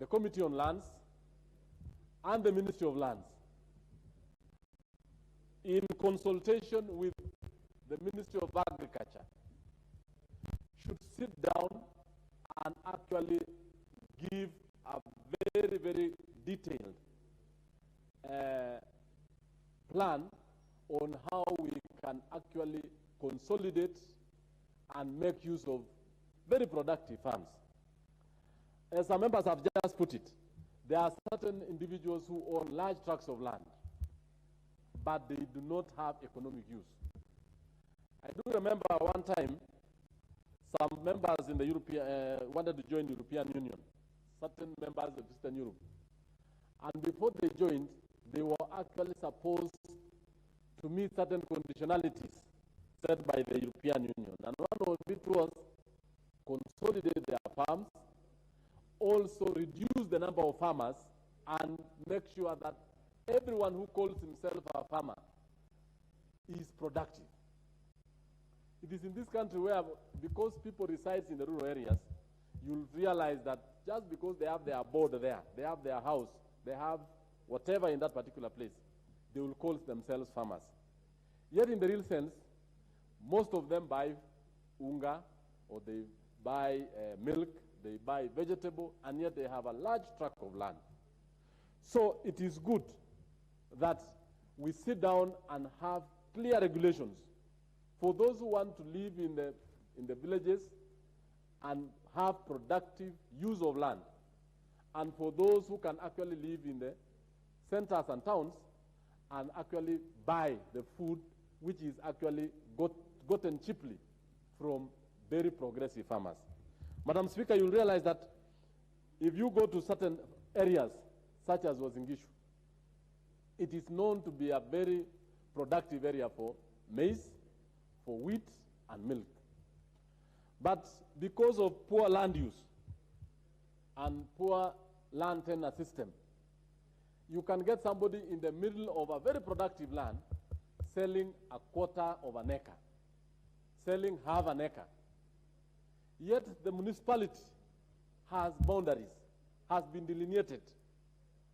the Committee on Lands, and the Ministry of Lands, in consultation with the Ministry of Agriculture, should sit down and actually give a very, very detailed plan on how we can actually consolidate and make use of very productive farms. As our members have just put it, there are certain individuals who own large tracts of land, but they do not have economic use. I do remember one time some members in the European wanted to join the European Union, certain members of Eastern Europe. And before they joined, they were actually supposed to meet certain conditionalities set by the European Union. And one of it was consolidate their farms, also reduce the number of farmers, and make sure that everyone who calls himself a farmer is productive. It is in this country where, because people reside in the rural areas, you'll realize that just because they have their board there, they have their house, they have whatever in that particular place, they will call themselves farmers. Yet in the real sense, most of them buy unga, or they buy milk, they buy vegetable, and yet they have a large tract of land. So it is good that we sit down and have clear regulations for those who want to live in the villages and have productive use of land, and for those who can actually live in the centers and towns and actually buy the food which is actually gotten cheaply from very progressive farmers. Madam Speaker, you'll realize that if you go to certain areas, such as Wazingishu, it is known to be a very productive area for maize, for wheat, and milk. But because of poor land use and poor land tenure system, you can get somebody in the middle of a very productive land selling a quarter of an acre, selling half an acre. Yet the municipality has boundaries, has been delineated.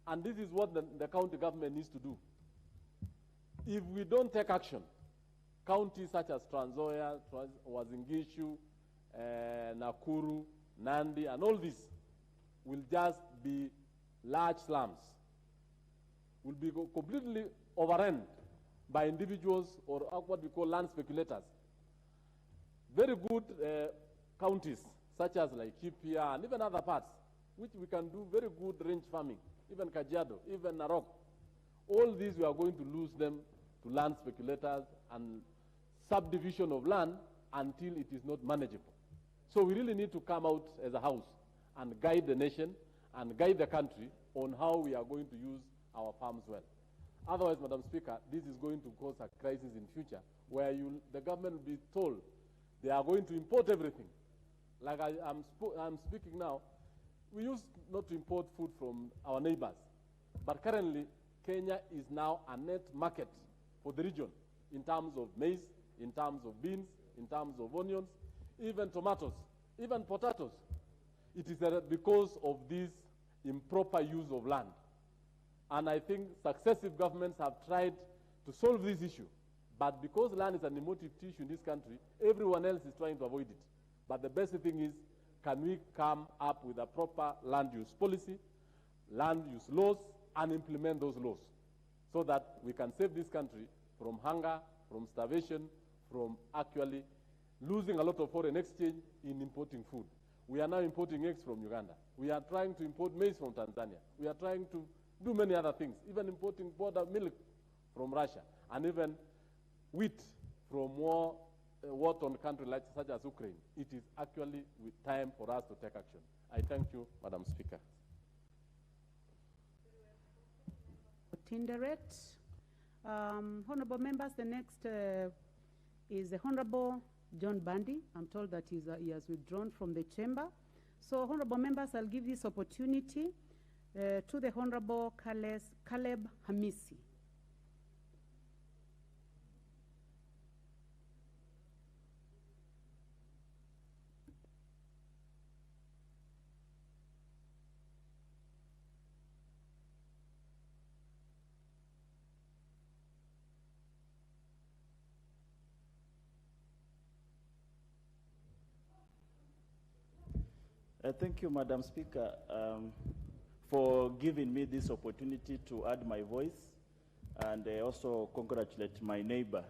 And this is what the county government needs to do. If we don't take action, counties such as Trans Nzoia, Wazingishu, Nakuru, Nandi, and all these will just be large slums, will be completely overrun by individuals or what we call land speculators. Very good counties, such as like Kipia and even other parts, which we can do very good range farming, even Kajiado, even Narok. All these we are going to lose them to land speculators and subdivision of land until it is not manageable. So we really need to come out as a house and guide the nation and guide the country on how we are going to use our farms well. Otherwise, Madam Speaker, this is going to cause a crisis in future where the government will be told they are going to import everything. Like I'm speaking now, we used not to import food from our neighbors, but currently Kenya is now a net market for the region in terms of maize, in terms of beans, in terms of onions, even tomatoes, even potatoes. It is because of this improper use of land. And I think successive governments have tried to solve this issue. But because land is an emotive tissue in this country, everyone else is trying to avoid it. But the best thing is, can we come up with a proper land use policy, land use laws, and implement those laws so that we can save this country from hunger, from starvation, from actually losing a lot of foreign exchange in importing food. We are now importing eggs from Uganda. We are trying to import maize from Tanzania. We are trying to do many other things, even importing border milk from Russia, and even wheat from war-torn countries such as Ukraine. It is actually time for us to take action. I thank you, Madam Speaker. Tinderet. Honorable members, the next is the Honorable John Bandy. I'm told that he has withdrawn from the chamber. So, honorable members, I'll give this opportunity to the Honorable Caleb Hamisi. Thank you, Madam Speaker, for giving me this opportunity to add my voice, and also congratulate my neighbor,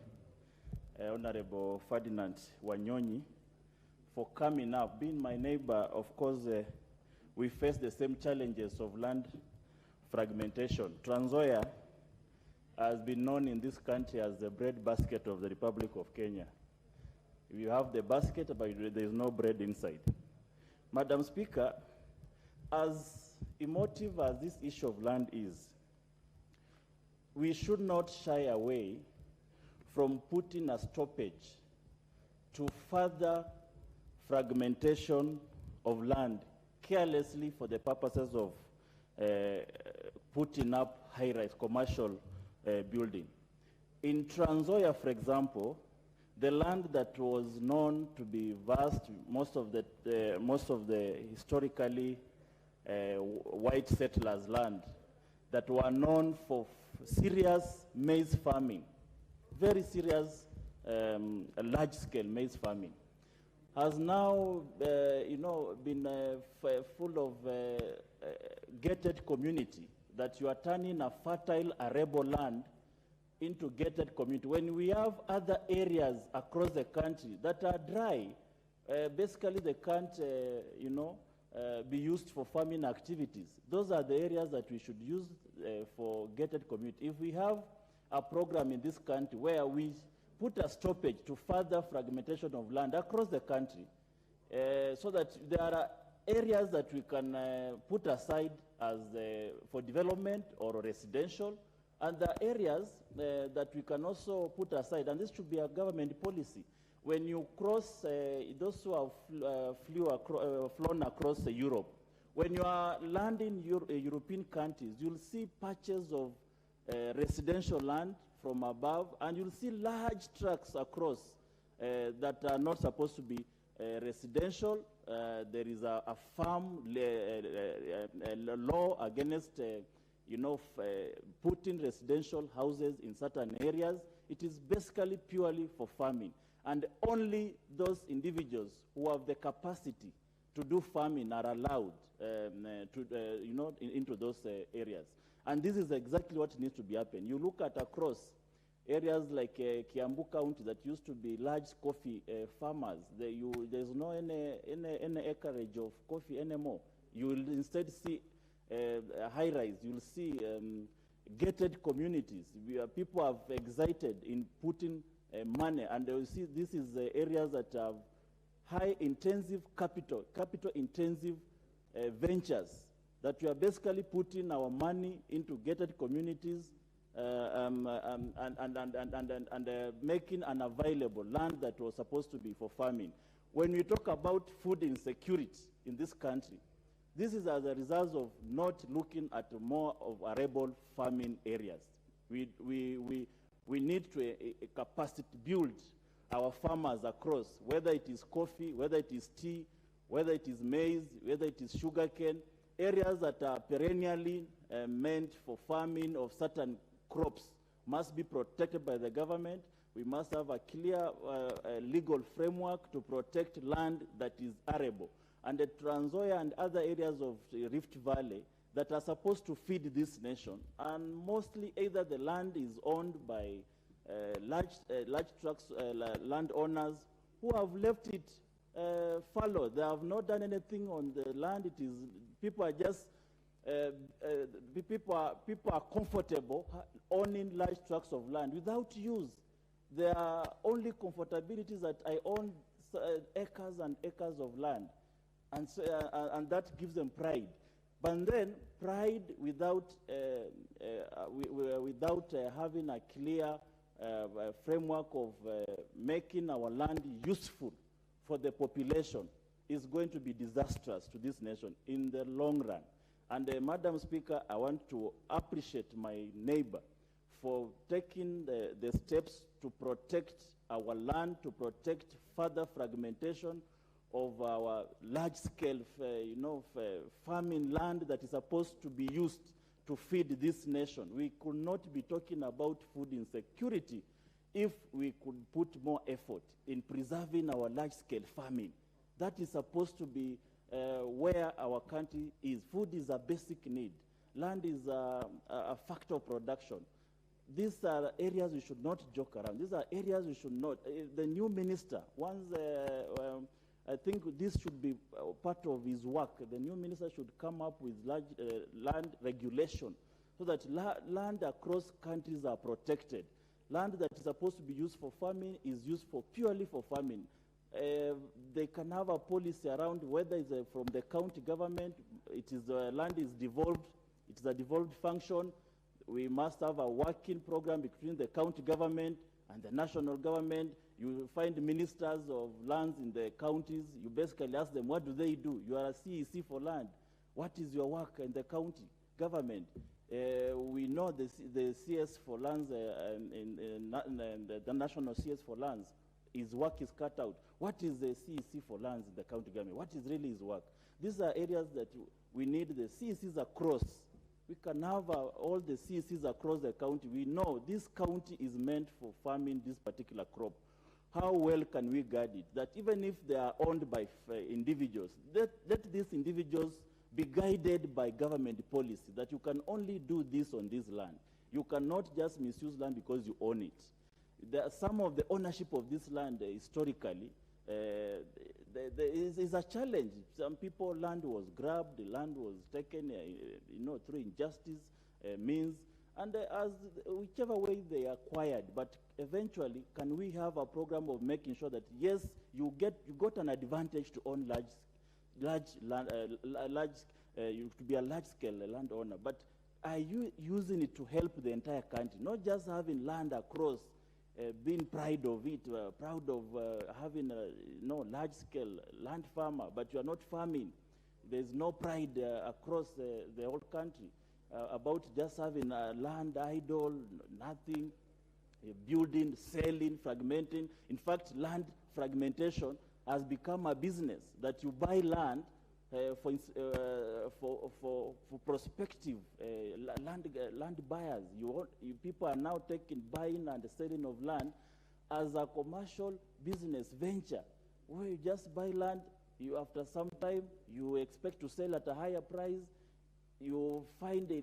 Honorable Ferdinand Wanyonyi, for coming up. Being my neighbor, of course, we face the same challenges of land fragmentation. Trans Nzoia has been known in this country as the bread basket of the Republic of Kenya. You have the basket, but there is no bread inside. Madam Speaker, as emotive as this issue of land is, we should not shy away from putting a stoppage to further fragmentation of land carelessly for the purposes of putting up high-rise commercial building. In Trans Nzoia, for example, the land that was known to be vast, most of the historically white settlers' land that were known for serious maize farming, very serious large-scale maize farming, has now, been full of gated community, that you are turning a fertile arable land into gated community. When we have other areas across the country that are dry, basically they can't, be used for farming activities. Those are the areas that we should use for gated community. If we have a program in this country where we put a stoppage to further fragmentation of land across the country, so that there are areas that we can put aside as for development or residential, and the areas that we can also put aside, and this should be a government policy. When you cross, those who have flown across Europe, when you are landing European countries, you'll see patches of residential land from above, and you'll see large tracts across that are not supposed to be residential. There is a farm law against putting residential houses in certain areas. It is basically purely for farming. And only those individuals who have the capacity to do farming are allowed into those areas. And this is exactly what needs to be happening. You look at across areas like Kiambu County that used to be large coffee farmers. There's no any acreage of coffee anymore. You will instead see high-rise. You'll see gated communities. People have excited in putting money, and you see this is areas that have high-intensive capital-intensive ventures, that we are basically putting our money into gated communities and making unavailable land that was supposed to be for farming. When we talk about food insecurity in this country, this is as a result of not looking at more of arable farming areas. We need to capacity build our farmers across, whether it is coffee, whether it is tea, whether it is maize, whether it is sugarcane, areas that are perennially meant for farming of certain crops must be protected by the government. We must have a clear legal framework to protect land that is arable. And the Trans Nzoia and other areas of the Rift Valley that are supposed to feed this nation, and mostly either the land is owned by large trucks, landowners who have left it fallow. They have not done anything on the land. It is people are just people are comfortable owning large tracts of land without use. There are only comfortabilities that I own acres and acres of land, and so, and that gives them pride. But then pride without having a clear framework of making our land useful for the population is going to be disastrous to this nation in the long run. And Madam Speaker, I want to appreciate my neighbor for taking the steps to protect our land, to protect further fragmentation of our large-scale, farming land that is supposed to be used to feed this nation. We could not be talking about food insecurity if we could put more effort in preserving our large-scale farming. That is supposed to be where our country is. Food is a basic need. Land is a factor of production. These are areas we should not joke around. These are areas we should not. The new minister, once I think this should be part of his work. The new minister should come up with large land regulation so that land across countries are protected. Land that is supposed to be used for farming is used for purely for farming. They can have a policy around whether it's from the county government, land is devolved, it's a devolved function. We must have a working program between the county government and the national government. You find ministers of lands in the counties. You basically ask them, what do they do? You are a CEC for land. What is your work in the county government? We know the CS for lands and the national CS for lands, his work is cut out. What is the CEC for lands in the county government? What is really his work? These are areas that we need the CECs across. We can have all the CECs across the county. We know this county is meant for farming this particular crop. How well can we guard it? That even if they are owned by individuals, let these individuals be guided by government policy, that you can only do this on this land. You cannot just misuse land because you own it. Some of the ownership of this land historically is a challenge. Some people, land was grabbed, the land was taken, through injustice means, and whichever way they acquired. But eventually, can we have a program of making sure that yes, you got an advantage to own to be a large-scale landowner, but are you using it to help the entire country, not just having land across? Being proud of it, proud of having a large-scale land farmer, but you are not farming. There's no pride across the whole country about just having land idle, nothing, building, selling, fragmenting. In fact, land fragmentation has become a business, that you buy land for prospective land buyers. People are now buying and selling of land as a commercial business venture, where you just buy land, after some time, you expect to sell at a higher price. You find the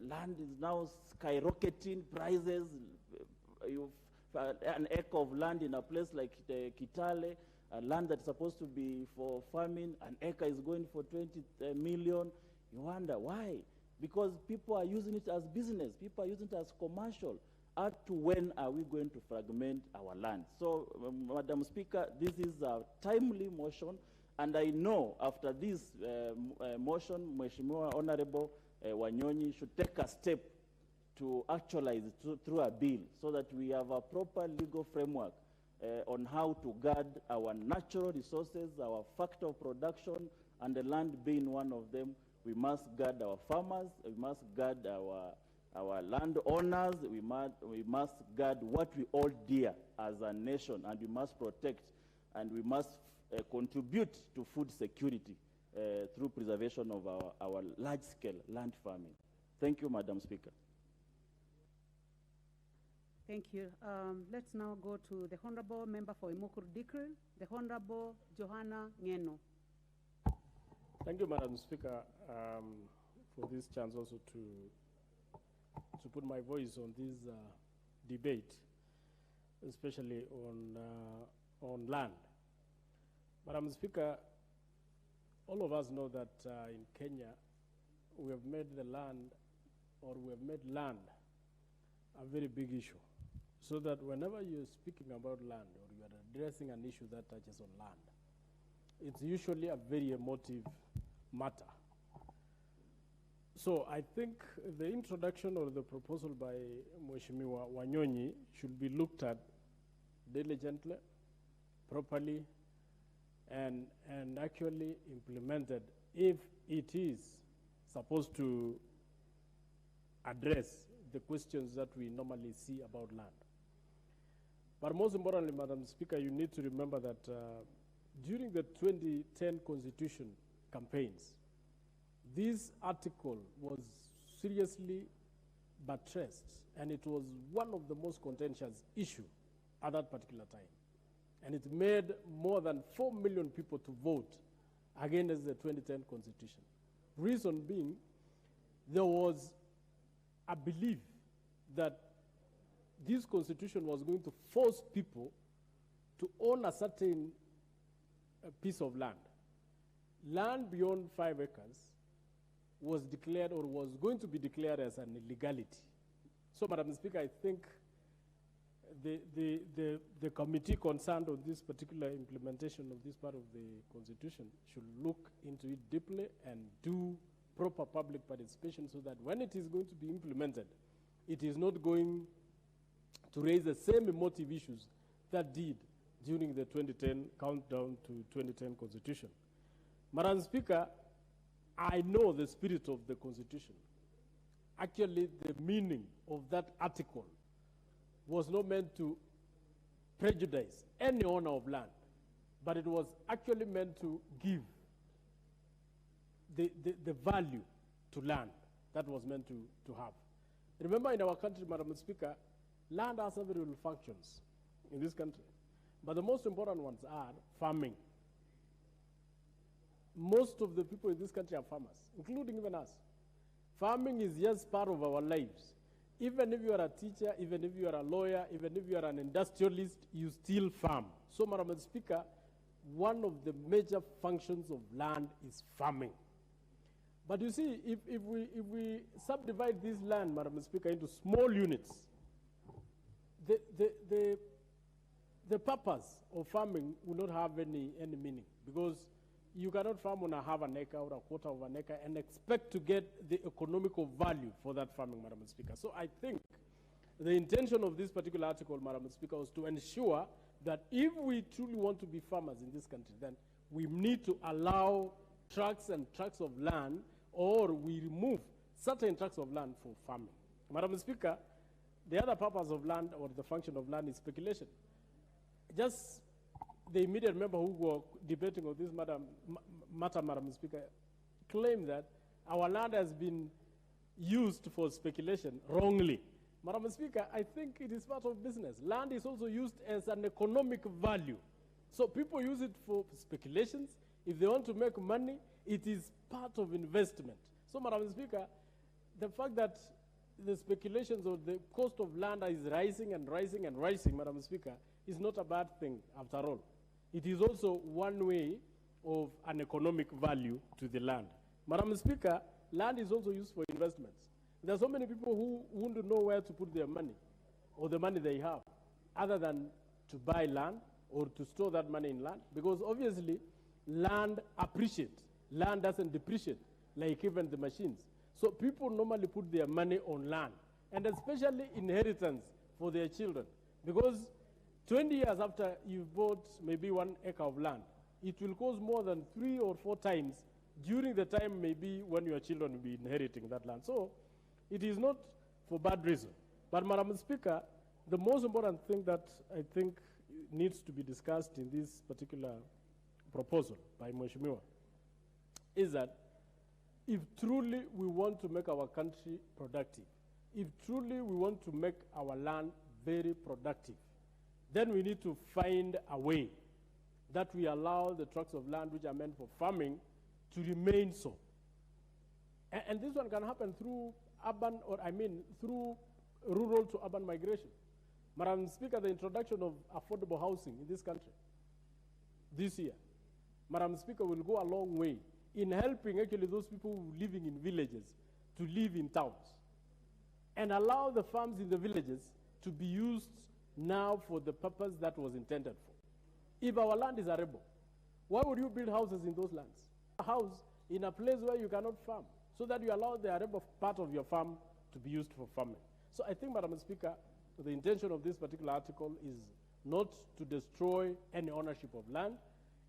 land is now skyrocketing prices. An acre of land in a place like Kitale, a land that's supposed to be for farming, an acre is going for 20 million. You wonder why? Because people are using it as business. People are using it as commercial. Up to when are we going to fragment our land? So, Madam Speaker, this is a timely motion, and I know after this motion, Mheshimiwa Honorable Wanyonyi should take a step to actualize it through a bill, so that we have a proper legal framework on how to guard our natural resources, our factor of production, and the land being one of them. We must guard our farmers, we must guard our landowners, we must guard what we all dear as a nation, and we must protect, and we must contribute to food security through preservation of our large-scale land farming. Thank you, Madam Speaker. Thank you. Let's now go to the Honorable Member for Imukuru Dikri, the Honorable Johanna Ngeno. Thank you, Madam Speaker, for this chance also to put my voice on this debate, especially on land. Madam Speaker, all of us know that in Kenya, we have made land a very big issue. So that whenever you're speaking about land or you are addressing an issue that touches on land, it's usually a very emotive matter. So I think the introduction or the proposal by Mheshimiwa Wanyonyi should be looked at diligently, properly, and actually implemented if it is supposed to address the questions that we normally see about land. But most importantly, Madam Speaker, you need to remember that during the 2010 Constitution campaigns, this article was seriously buttressed, and it was one of the most contentious issues at that particular time. And it made more than 4 million people to vote against the 2010 Constitution. Reason being, there was a belief that this Constitution was going to force people to own a certain piece of land. Land beyond 5 acres was declared or was going to be declared as an illegality. So, Madam Speaker, I think the committee concerned on this particular implementation of this part of the Constitution should look into it deeply and do proper public participation so that when it is going to be implemented, it is not going to raise the same emotive issues that did during the 2010 countdown to 2010 Constitution. Madam Speaker, I know the spirit of the Constitution. Actually, the meaning of that article was not meant to prejudice any owner of land, but it was actually meant to give the value to land that was meant to have. Remember, in our country, Madam Speaker, land has several functions in this country, but the most important ones are farming. Most of the people in this country are farmers, including even us. Farming is just part of our lives. Even if you are a teacher, even if you are a lawyer, even if you are an industrialist, you still farm. So, Madam Speaker, one of the major functions of land is farming. But you see, if we subdivide this land, Madam Speaker, into small units, the purpose of farming will not have any meaning, because you cannot farm on a half an acre or a quarter of an acre and expect to get the economical value for that farming, Madam Speaker. So I think the intention of this particular article, Madam Speaker, was to ensure that if we truly want to be farmers in this country, then we need to allow tracts and tracts of land, or we remove certain tracts of land for farming. Madam Speaker, the other purpose of land or the function of land is speculation. Just the immediate member who were debating on this matter, Madam Speaker, claimed that our land has been used for speculation wrongly. Madam Speaker, I think it is part of business. Land is also used as an economic value. So people use it for speculations. If they want to make money, it is part of investment. So, Madam Speaker, the fact that the speculations or the cost of land is rising and rising and rising, Madam Speaker, is not a bad thing after all. It is also one way of an economic value to the land. Madam Speaker, land is also used for investments. There are so many people who wouldn't know where to put their money or the money they have, other than to buy land or to store that money in land, because obviously land appreciates. Land doesn't depreciate like even the machines. So people normally put their money on land, and especially inheritance for their children, because 20 years after you've bought maybe 1 acre of land, it will cost more than 3 or 4 times during the time maybe when your children will be inheriting that land. So it is not for bad reason. But Madam Speaker, the most important thing that I think needs to be discussed in this particular proposal by Mheshimiwa is that if truly we want to make our country productive, if truly we want to make our land very productive, then we need to find a way that we allow the tracts of land which are meant for farming to remain so. And this one can happen through urban, or I mean through rural to urban migration. Madam Speaker, the introduction of affordable housing in this country this year, Madam Speaker, will go a long way in helping actually those people living in villages to live in towns and allow the farms in the villages to be used now for the purpose that was intended for. If our land is arable, why would you build houses in those lands? A house in a place where you cannot farm, so that you allow the arable part of your farm to be used for farming. So I think, Madam Speaker, the intention of this particular article is not to destroy any ownership of land.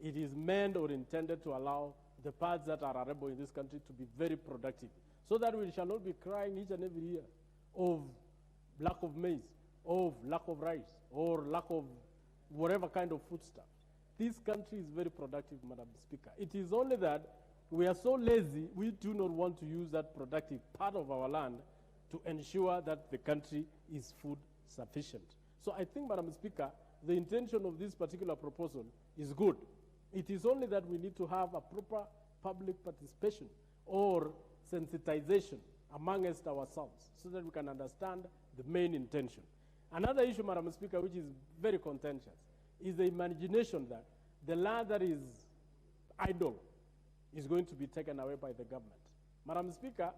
It is meant or intended to allow the parts that are arable in this country to be very productive, so that we shall not be crying each and every year of lack of maize, of lack of rice, or lack of whatever kind of foodstuff. This country is very productive, Madam Speaker. It is only that we are so lazy, we do not want to use that productive part of our land to ensure that the country is food sufficient. So I think, Madam Speaker, the intention of this particular proposal is good. It is only that we need to have a proper public participation or sensitization amongst ourselves so that we can understand the main intention. Another issue, Madam Speaker, which is very contentious, is the imagination that the land that is idle is going to be taken away by the government. Madam Speaker,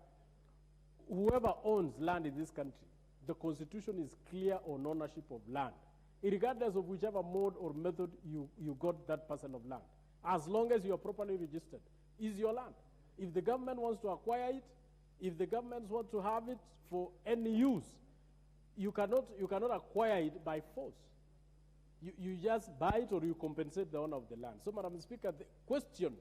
whoever owns land in this country, the Constitution is clear on ownership of land, regardless of whichever mode or method you got that parcel of land. As long as you are properly registered, is your land. If the government wants to acquire it, if the government wants to have it for any use, you cannot acquire it by force. You just buy it or you compensate the owner of the land. So, Madam Speaker, the question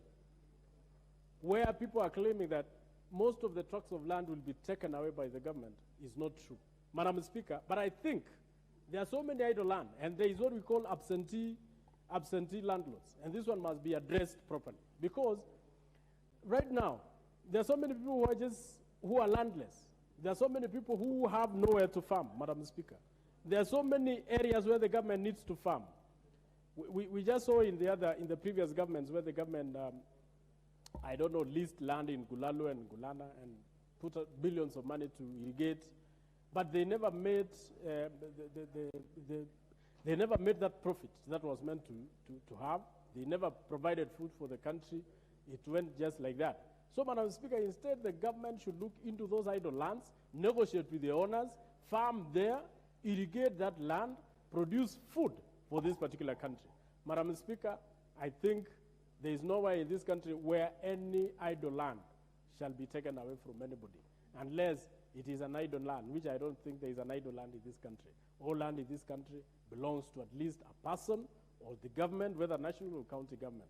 where people are claiming that most of the tracts of land will be taken away by the government is not true. Madam Speaker, but I think there are so many idle land, and there is what we call absentee landlords, and this one must be addressed properly. Because right now, there are so many people who are landless. There are so many people who have nowhere to farm, Madam Speaker. There are so many areas where the government needs to farm. We just saw in the previous governments where the government, I don't know, leased land in Gulalu and Gulana and put billions of money to irrigate, but they never made they never made that profit that was meant to have. They never provided food for the country. It went just like that. So, Madam Speaker, instead the government should look into those idle lands, negotiate with the owners, farm there, irrigate that land, produce food for this particular country. Madam Speaker, I think there is nowhere in this country where any idle land shall be taken away from anybody, unless it is an idle land, which I don't think there is an idle land in this country. All land in this country belongs to at least a person or the government, whether national or county government,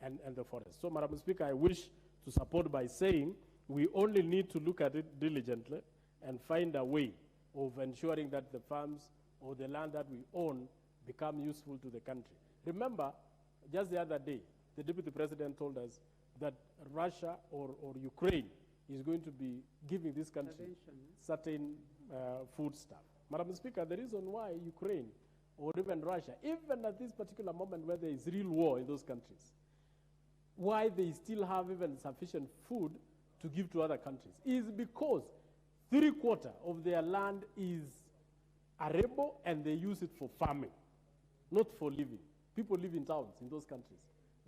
and the forest. So, Madam Speaker, I wish to support by saying we only need to look at it diligently and find a way of ensuring that the farms or the land that we own become useful to the country. Remember, just the other day, the Deputy President told us that Russia or Ukraine is going to be giving this country certain food stuff. Madam Speaker, the reason why Ukraine or even Russia, even at this particular moment where there is real war in those countries, why they still have even sufficient food to give to other countries is because 3/4 of their land is arable and they use it for farming, not for living. People live in towns in those countries.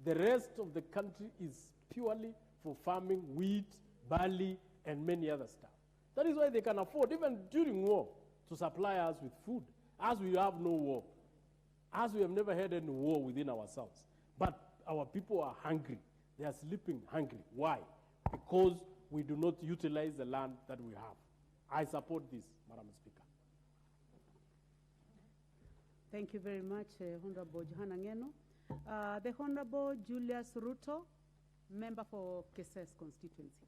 The rest of the country is purely for farming wheat, barley, and many other stuff. That is why they can afford, even during war, to supply us with food, as we have no war, as we have never had any war within ourselves. But our people are hungry. They are sleeping hungry. Why? Because we do not utilize the land that we have. I support this, Madam Speaker. Thank you very much, Honorable Johanna Ngeno. The Honorable Julius Ruto, member for Keses constituency.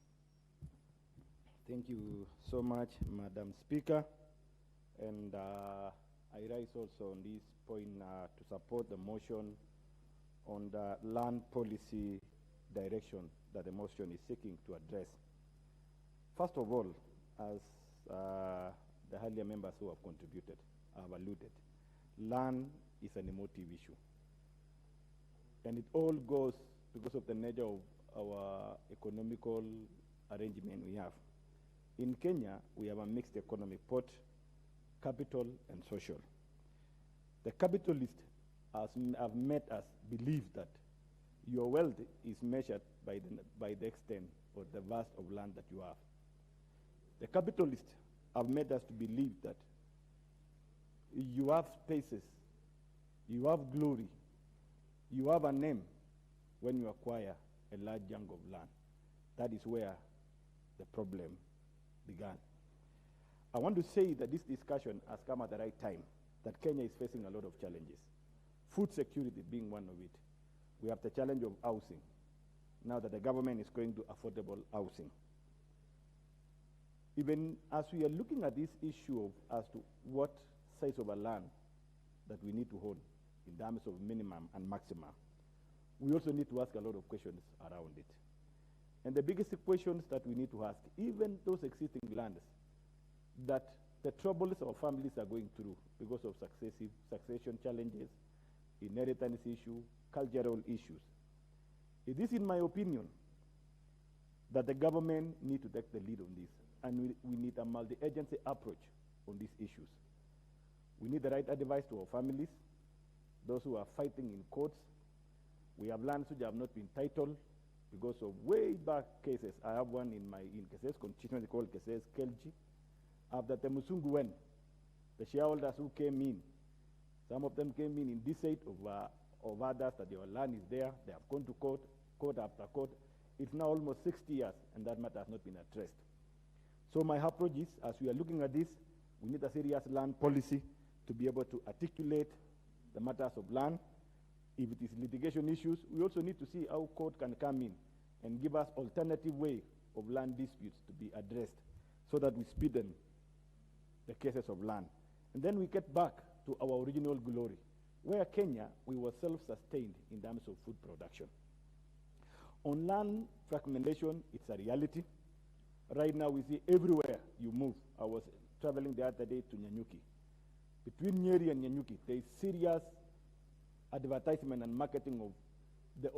Thank you so much, Madam Speaker. And I rise also on this point to support the motion on the land policy direction that the motion is seeking to address. First of all, as the earlier members who have contributed have alluded, land is an emotive issue. And it all goes because of the nature of our economical arrangement we have. In Kenya, we have a mixed economy, both capital and social. The capitalists have made us believe that your wealth is measured by the extent or the vast of land that you have. The capitalists have made us to believe that you have spaces, you have glory, you have a name when you acquire a large chunk of land. That is where the problem began. I want to say that this discussion has come at the right time, that Kenya is facing a lot of challenges. Food security being one of it. We have the challenge of housing, now that the government is going to affordable housing. Even as we are looking at this issue of as to what size of a land that we need to hold in terms of minimum and maximum, we also need to ask a lot of questions around it. And the biggest questions that we need to ask, even those existing lands that the troubles our families are going through because of succession challenges, inheritance issue, cultural issues, It is, in my opinion, that the government need to take the lead on this, and we need a multi-agency approach on these issues. We need the right advice to our families, those who are fighting in courts. We have lands which have not been titled because of way back cases. I have one in Keses constituency called Keses Kelji. After the Musungu went, the shareholders who came in, some of them came in deceit of others that their land is there. They have gone to court, court after court. It's now almost 60 years, and that matter has not been addressed. So my approach is, as we are looking at this, we need a serious land policy to be able to articulate the matters of land. If it is litigation issues, we also need to see how court can come in and give us alternative way of land disputes to be addressed so that we speeden the cases of land. And then we get back to our original glory, where Kenya, we were self-sustained in terms of food production. On land fragmentation, it's a reality. Right now, we see everywhere you move. I was traveling the other day to Nyanyuki. Between Nyeri and Nyanyuki, there is serious advertisement and marketing of the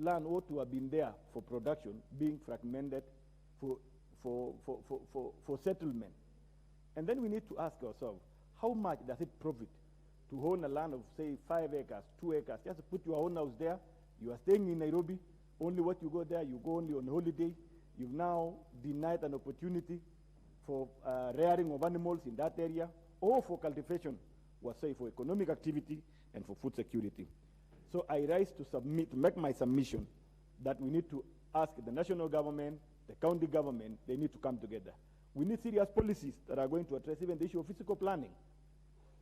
land ought to have been there for production being fragmented for settlement. And then we need to ask ourselves, how much does it profit to own a land of, say, 5 acres, 2 acres? Just put your own house there. You are staying in Nairobi. Only what you go there, you go only on holiday. You've now denied an opportunity for rearing of animals in that area, or for cultivation, or say for economic activity and for food security. So I rise to make my submission that we need to ask the national government, the county government, they need to come together. We need serious policies that are going to address even the issue of physical planning.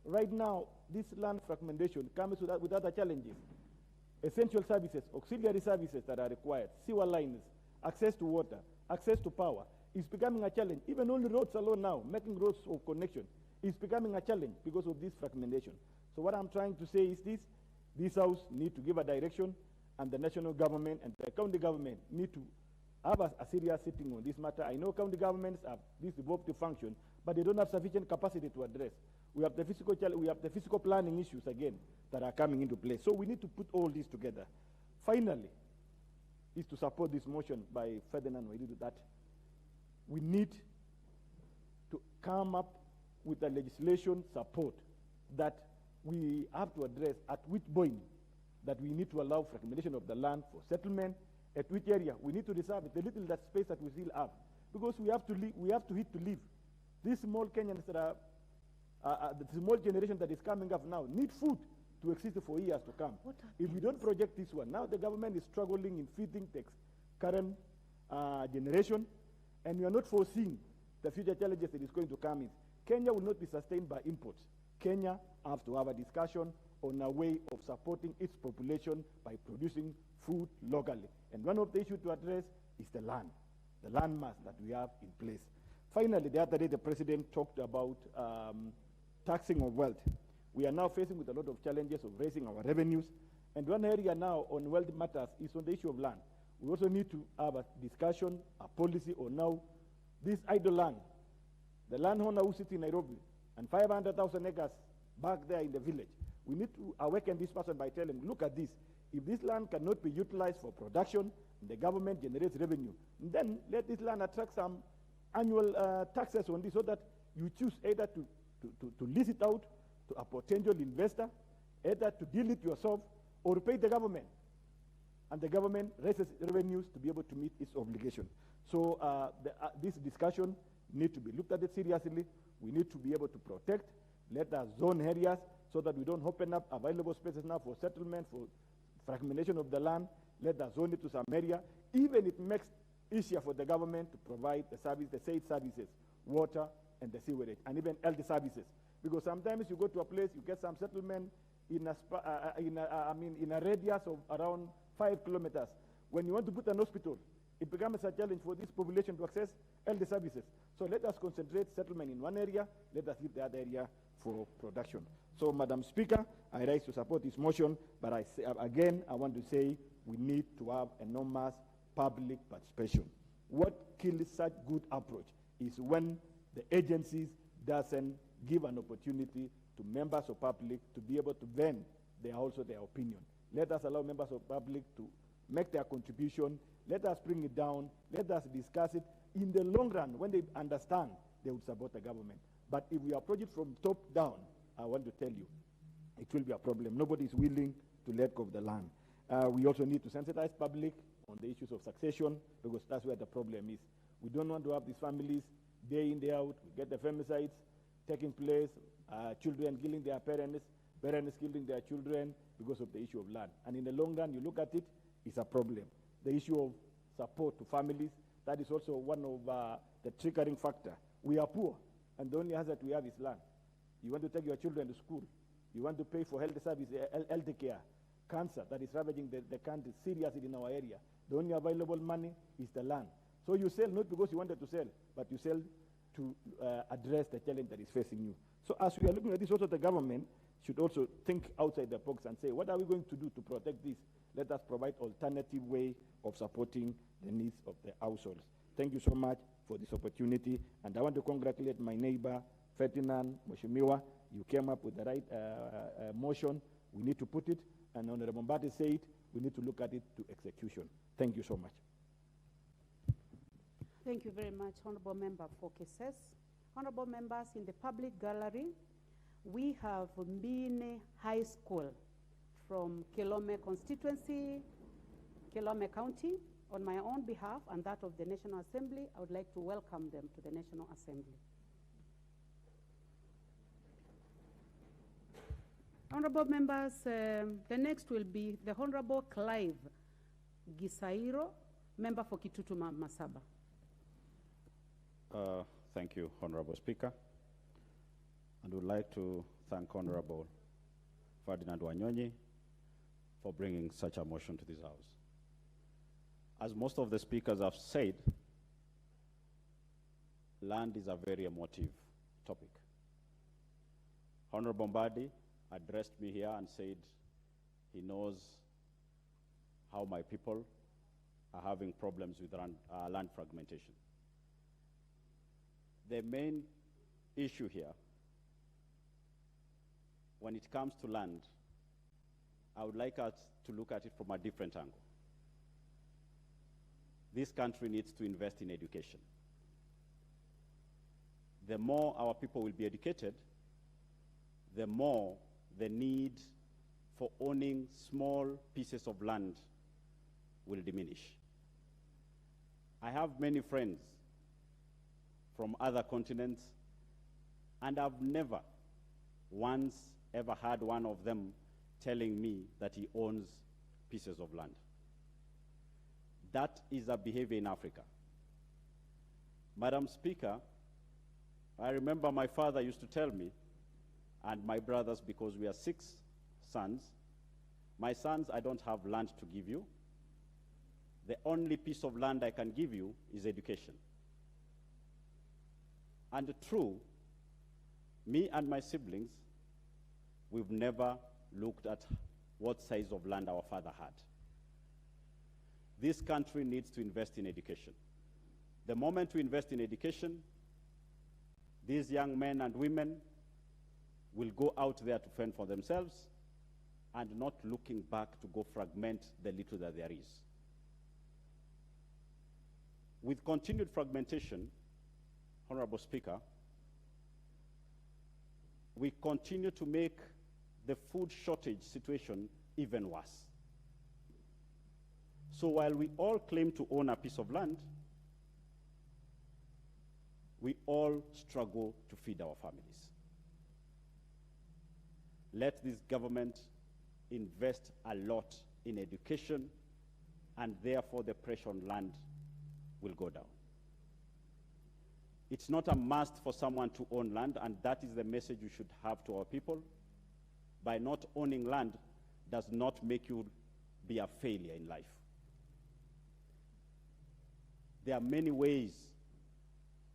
Right now, this land fragmentation comes with other challenges. Essential services, auxiliary services that are required, sewer lines, access to water, access to power, is becoming a challenge. Even only roads alone now, making roads of connection, is becoming a challenge because of this fragmentation. So what I'm trying to say is this House need to give a direction, and the national government and the county government need to have a serious sitting on this matter. I know county governments have this devolved function, but they don't have sufficient capacity to address. We have the physical planning issues again that are coming into play. So we need to put all this together. Finally, is to support this motion by Ferdinand Waididu that we need to come up with a legislation support that we have to address at which point that we need to allow fragmentation of the land for settlement, at which area we need to reserve it, the little that space that we still have, because we have to eat to live. These small Kenyans that are, the small generation that is coming up now need food to exist for years to come. If we don't project this one, now the government is struggling in feeding the current generation, and we are not foreseeing the future challenges that is going to come in. Kenya will not be sustained by imports. Kenya has to have a discussion on a way of supporting its population by producing food locally. And one of the issues to address is the land mass that we have in place. Finally, the other day the president talked about taxing of wealth. We are now facing with a lot of challenges of raising our revenues. And one area now on wealth matters is on the issue of land. We also need to have a discussion, a policy on now this idle land. The landowner who sits in Nairobi and 500,000 acres back there in the village, we need to awaken this person by telling him, look at this. If this land cannot be utilized for production, and the government generates revenue, then let this land attract some annual taxes on this so that you choose either to lease it out to a potential investor, either to deal it yourself or pay the government. And the government raises revenues to be able to meet its obligation. So this discussion needs to be looked at it seriously. We need to be able to protect, let us zone areas so that we don't open up available spaces now for settlement, for fragmentation of the land. Let us zone it to some area. Even it makes easier for the government to provide the service, the said services, water and the sewerage, and even health services. Because sometimes you go to a place, you get some settlement in a radius of around 5 kilometers. When you want to put an hospital, it becomes a challenge for this population to access health services. So let us concentrate settlement in one area, let us leave the other area for production. So, Madam Speaker, I rise to support this motion, but I say, again, I want to say we need to have enormous public participation. What kills such good approach is when the agencies doesn't give an opportunity to members of public to be able to vent also their opinion. Let us allow members of public to make their contribution. Let us bring it down. Let us discuss it. In the long run, when they understand, they will support the government. But if we approach it from top down, I want to tell you, it will be a problem. Nobody is willing to let go of the land. We also need to sensitize public on the issues of succession, because that's where the problem is. We don't want to have these families day in, day out. We get the femicides taking place, children killing their parents, parents killing their children because of the issue of land. And in the long run, you look at it, it's a problem. The issue of support to families, that is also one of the triggering factor. We are poor, and the only hazard we have is land. You want to take your children to school. You want to pay for health service, health care, cancer that is ravaging the country seriously in our area. The only available money is the land. So you sell not because you wanted to sell, but you sell to address the challenge that is facing you. So as we are looking at this, also the government should also think outside the box and say, what are we going to do to protect this? Let us provide alternative way of supporting the needs of the households. Thank you so much for this opportunity. And I want to congratulate my neighbor, Ferdinand Mheshimiwa. You came up with the right motion. We need to put it. And Honorable Mbati said, we need to look at it to execution. Thank you so much. Thank you very much, Honorable Member for Keses. Honorable members in the public gallery, we have Mbine High School from Kilome constituency, Kilome County. On my own behalf and that of the National Assembly, I would like to welcome them to the National Assembly. Honorable members, the next will be the Honorable Clive Gisairo, member for Kitutu Masaba. Thank you, Honorable Speaker. And would like to thank Honorable Ferdinand Wanyonyi for bringing such a motion to this House. As most of the speakers have said, land is a very emotive topic. Honorable Mbadi addressed me here and said he knows how my people are having problems with land fragmentation. The main issue here, when it comes to land, I would like us to look at it from a different angle. This country needs to invest in education. The more our people will be educated, the more the need for owning small pieces of land will diminish. I have many friends from other continents, and I've never once ever had one of them telling me that he owns pieces of land. That is a behavior in Africa. Madam Speaker, I remember my father used to tell me, and my brothers, because we are 6 sons, my sons, I don't have land to give you. The only piece of land I can give you is education. And true, me and my siblings, we've never looked at what size of land our father had. This country needs to invest in education. The moment we invest in education, these young men and women will go out there to fend for themselves and not looking back to go fragment the little that there is. With continued fragmentation, Honorable Speaker, we continue to make the food shortage situation even worse. So while we all claim to own a piece of land, we all struggle to feed our families. Let this government invest a lot in education, and therefore the pressure on land will go down. It's not a must for someone to own land, and that is the message we should have to our people. By not owning land does not make you be a failure in life. There are many ways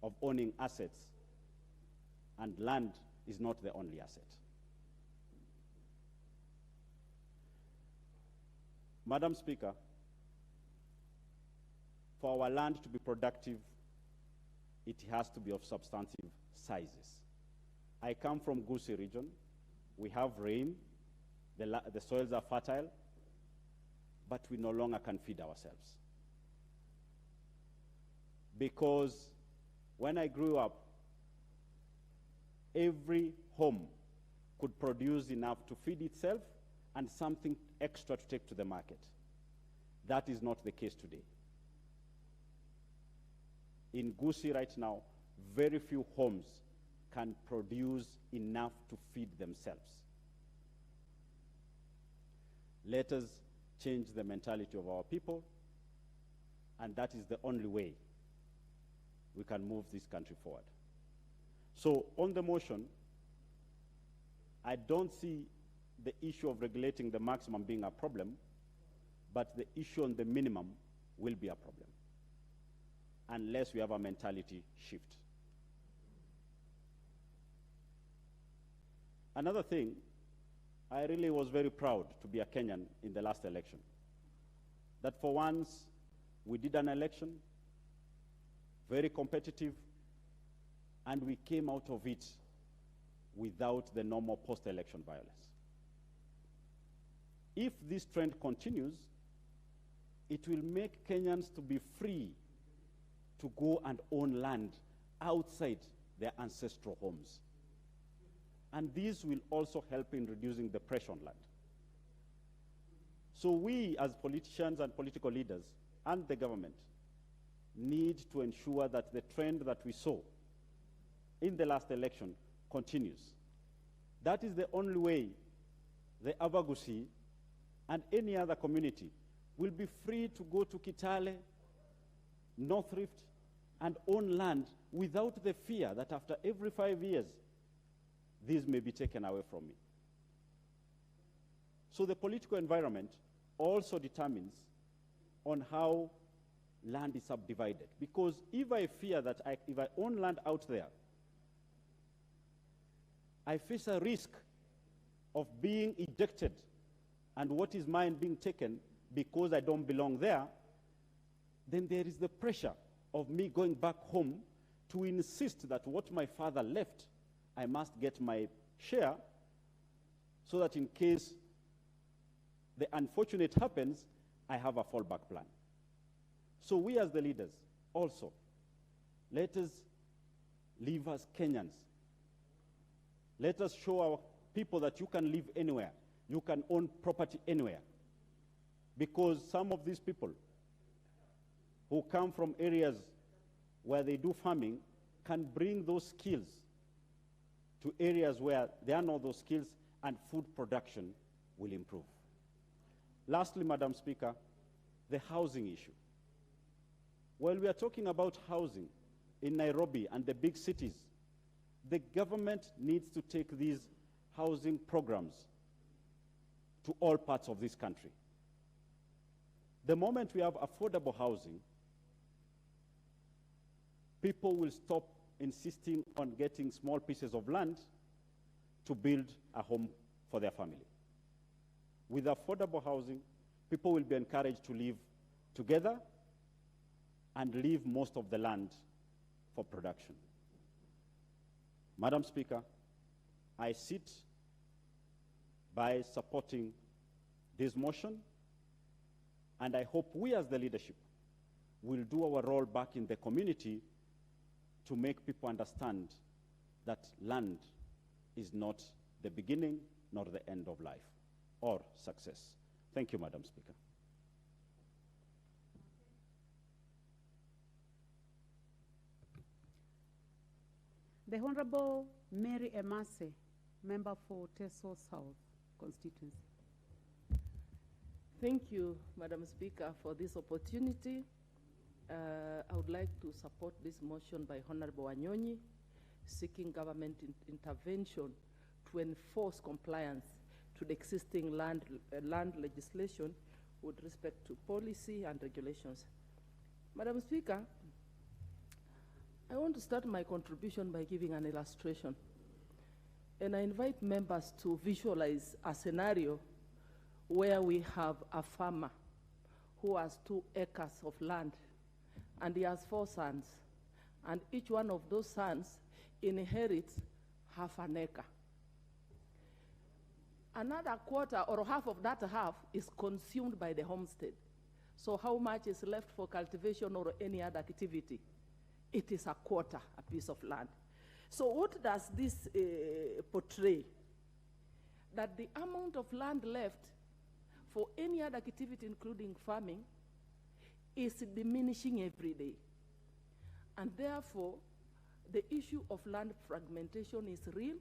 of owning assets, and land is not the only asset. Madam Speaker, for our land to be productive, it has to be of substantive sizes. I come from Gusii region. We have rain, the soils are fertile, but we no longer can feed ourselves. Because when I grew up, every home could produce enough to feed itself and something extra to take to the market. That is not the case today. In Gusii right now, very few homes can produce enough to feed themselves. Let us change the mentality of our people, and that is the only way we can move this country forward. So on the motion, I don't see the issue of regulating the maximum being a problem, but the issue on the minimum will be a problem unless we have a mentality shift. Another thing, I really was very proud to be a Kenyan in the last election. That for once, we did an election, very competitive, and we came out of it without the normal post-election violence. If this trend continues, it will make Kenyans to be free to go and own land outside their ancestral homes. And this will also help in reducing the pressure on land. So we, as politicians and political leaders, and the government, need to ensure that the trend that we saw in the last election continues. That is the only way the Abagusi and any other community will be free to go to Kitale, North Rift, and own land without the fear that after every 5 years, these may be taken away from me. So the political environment also determines on how land is subdivided. Because if I fear that if I own land out there, I face a risk of being ejected and what is mine being taken because I don't belong there, then there is the pressure of me going back home to insist that what my father left, I must get my share so that in case the unfortunate happens, I have a fallback plan. So we as the leaders also, let us live as Kenyans. Let us show our people that you can live anywhere. You can own property anywhere. Because some of these people who come from areas where they do farming can bring those skills to areas where there are not those skills and food production will improve. Lastly, Madam Speaker, the housing issue. While we are talking about housing in Nairobi and the big cities, the government needs to take these housing programs to all parts of this country. The moment we have affordable housing, people will stop insisting on getting small pieces of land to build a home for their family. With affordable housing, people will be encouraged to live together and leave most of the land for production. Madam Speaker, I sit by supporting this motion, and I hope we as the leadership will do our role back in the community to make people understand that land is not the beginning nor the end of life or success. Thank you, Madam Speaker. The Honorable Mary Emase, member for Teso South constituency. Thank you, Madam Speaker, for this opportunity. I would like to support this motion by Honorable Wanyonyi, seeking government intervention to enforce compliance to the existing land legislation with respect to policy and regulations. Madam Speaker, I want to start my contribution by giving an illustration. And I invite members to visualize a scenario where we have a farmer who has 2 acres of land, and he has 4 sons, and each one of those sons inherits half an acre. Another quarter or half of that half is consumed by the homestead. So how much is left for cultivation or any other activity? It is a quarter, a piece of land. So what does this portray? That the amount of land left for any other activity, including farming, is diminishing every day. And therefore, the issue of land fragmentation is real.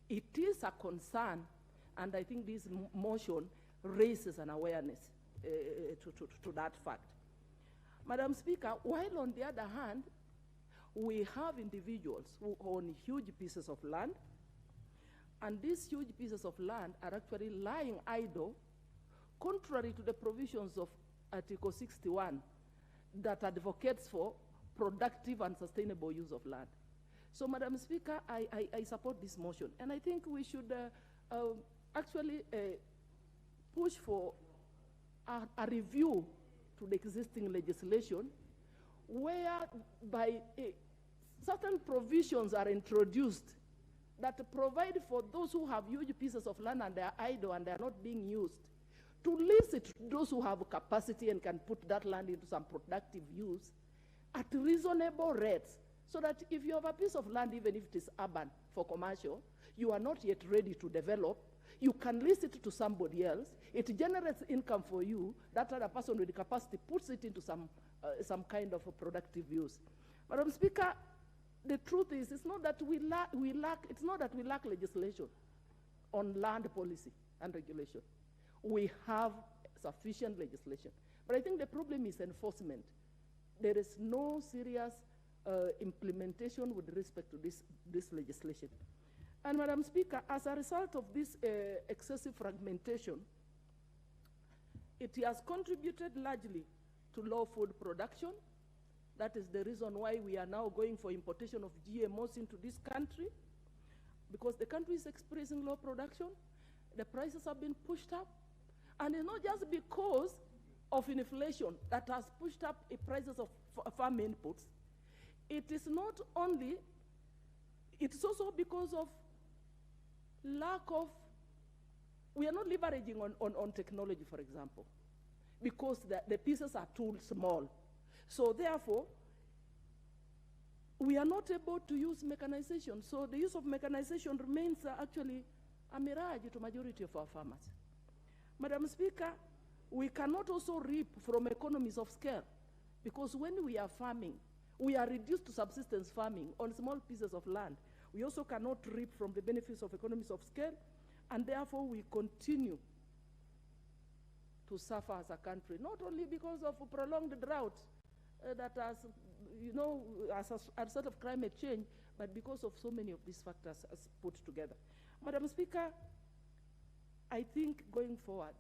It is a concern, and I think this motion raises an awareness to that fact. Madam Speaker, while on the other hand, we have individuals who own huge pieces of land, and these huge pieces of land are actually lying idle, contrary to the provisions of Article 61 that advocates for productive and sustainable use of land. So, Madam Speaker, I support this motion, and I think we should actually push for a review to the existing legislation whereby certain provisions are introduced that provide for those who have huge pieces of land and they are idle and they are not being used, to lease it to those who have capacity and can put that land into some productive use at reasonable rates, so that if you have a piece of land, even if it is urban for commercial, you are not yet ready to develop, you can lease it to somebody else, it generates income for you, that other person with the capacity puts it into some kind of a productive use. Madam Speaker, the truth is, it's not that we lack legislation on land policy and regulation. We have sufficient legislation. But I think the problem is enforcement. There is no serious implementation with respect to this legislation. And Madam Speaker, as a result of this excessive fragmentation, it has contributed largely to low food production. That is the reason why we are now going for importation of GMOs into this country, because the country is experiencing low production, the prices have been pushed up, and it's not just because of inflation that has pushed up the prices of farm inputs. It is not only, it's also because of lack of, we are not leveraging on technology, for example, because the pieces are too small. So therefore, we are not able to use mechanization. So the use of mechanization remains actually a mirage to majority of our farmers. Madam Speaker, we cannot also reap from economies of scale, because when we are farming, we are reduced to subsistence farming on small pieces of land. We also cannot reap from the benefits of economies of scale, and therefore we continue to suffer as a country, not only because of prolonged drought that has, as a result of climate change, but because of so many of these factors as put together. Madam Speaker, I think going forward,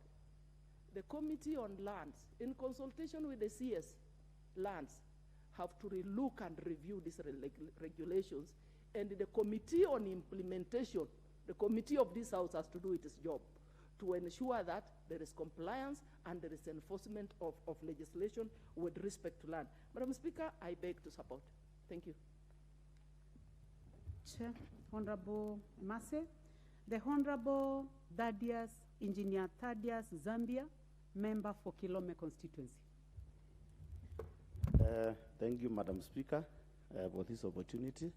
the Committee on Lands, in consultation with the CS Lands, have to relook and review these regulations, and the Committee on Implementation, the committee of this House, has to do its job to ensure that there is compliance and there is enforcement of legislation with respect to land. Madam Speaker, I beg to support. Thank you. Chair, Honorable Mase, the Honorable Engineer Thaddeus Zambia, member for Kilome constituency. Thank you, Madam Speaker, for this opportunity.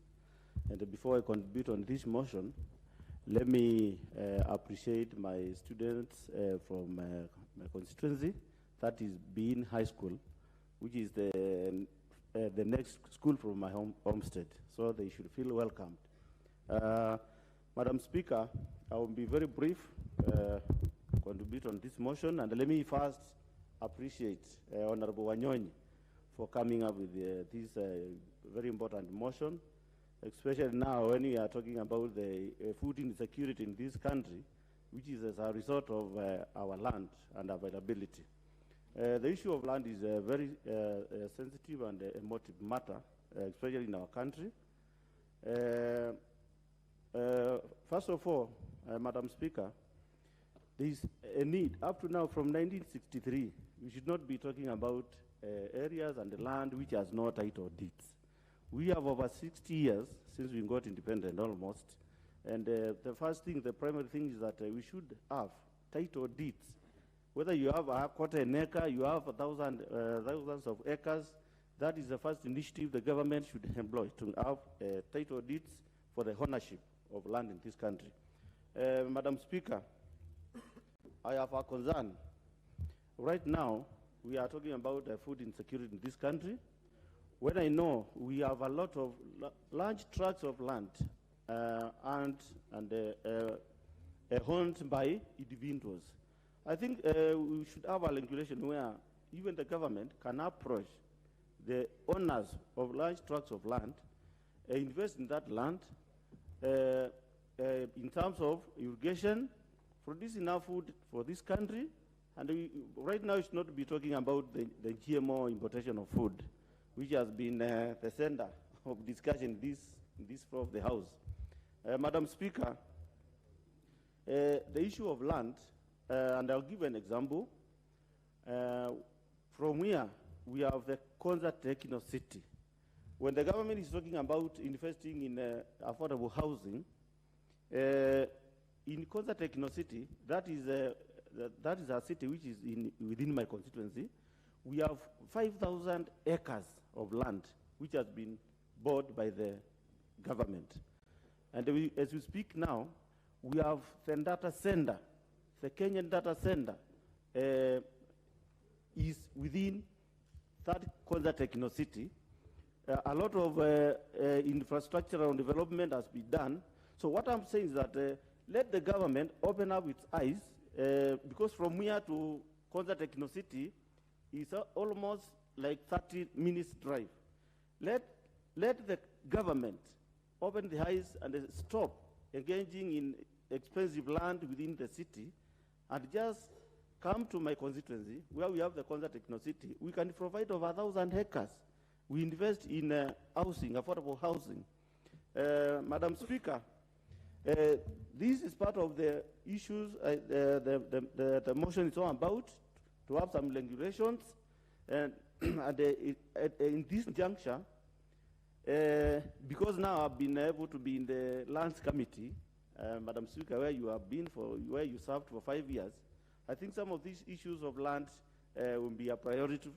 And before I contribute on this motion, let me appreciate my students from my constituency, that is Bean High School, which is the next school from my homestead, so they should feel welcomed. Madam Speaker, I will be very brief, contribute on this motion, and let me first appreciate Honorable Wanyonyi for coming up with this very important motion, especially now when we are talking about the food insecurity in this country, which is as a result of our land and availability. The issue of land is a very sensitive and emotive matter, especially in our country. First of all, Madam Speaker, there is a need. Up to now, from 1963, we should not be talking about areas and the land which has no title deeds. We have over 60 years since we got independent almost, And the first thing, the primary thing is that we should have title deeds. Whether you have a quarter an acre, you have thousands of acres, that is the first initiative the government should employ, to have title deeds for the ownership of land in this country. Madam Speaker, I have a concern. Right now, we are talking about food insecurity in this country, when I know we have a lot of large tracts of land owned by individuals. I think we should have a regulation where even the government can approach the owners of large tracts of land, invest in that land in terms of irrigation, produce enough food for this country, and right now it's not to be talking about the GMO importation of food, which has been the center of discussion in this floor of the House. Madam Speaker, the issue of land, and I'll give an example. From here, we have the Konza Techno City. When the government is talking about investing in affordable housing, in Konza Techno City, that is a city which is within my constituency. We have 5,000 acres of land which has been bought by the government. And as we speak now, we have the data center, the Kenyan data center is within that Konza Techno City. A lot of infrastructural development has been done. So what I'm saying is that let the government open up its eyes, because from here to Konza Techno City is almost like 30 minutes drive. Let the government open the eyes and stop engaging in expensive land within the city and just come to my constituency where we have the Konza Techno City. We can provide over 1,000 acres. We invest in housing, affordable housing. Madam Speaker, this is part of the issues the motion is all about, to have some regulations. And in this juncture, because now I've been able to be in the Lands Committee, Madam Speaker, where you served for 5 years, I think some of these issues of land will be a priority,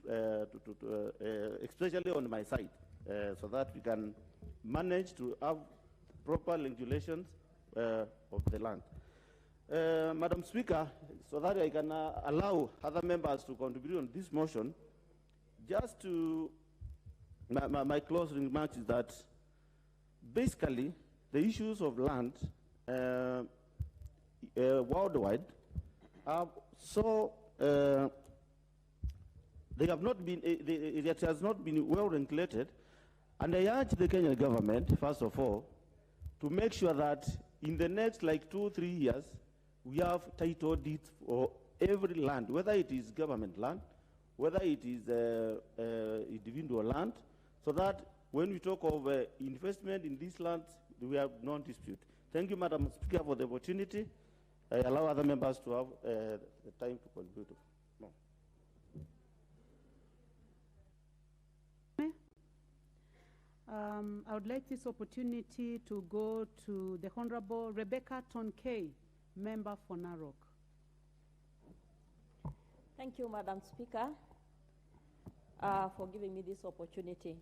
especially on my side, so that we can manage to have proper regulations of the land. Madam Speaker, so that I can allow other members to contribute on this motion, just to, my closing remarks is that basically the issues of land worldwide are so, they have not been, it has not been well regulated, and I urge the Kenyan government, first of all, to make sure that in the next like 2 or 3 years, we have title deeds for every land, whether it is government land, whether it is individual land, so that when we talk of investment in these lands, we have no dispute. Thank you, Madam Speaker, for the opportunity. I allow other members to have the time to contribute. No. I would like this opportunity to go to the Honorable Rebecca Tonkei, member for Narok. Thank you, Madam Speaker, for giving me this opportunity.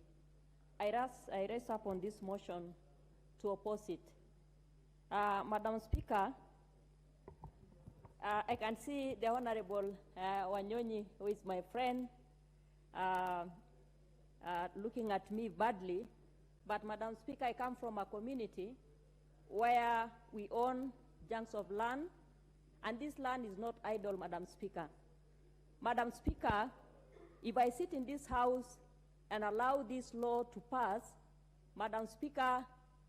I raise up on this motion to oppose it. Madam Speaker, I can see the Honorable Wanyonyi, who is my friend, looking at me badly. But Madam Speaker, I come from a community where we own chunks of land, and this land is not idle, Madam Speaker. Madam Speaker, if I sit in this house and allow this law to pass, Madam Speaker,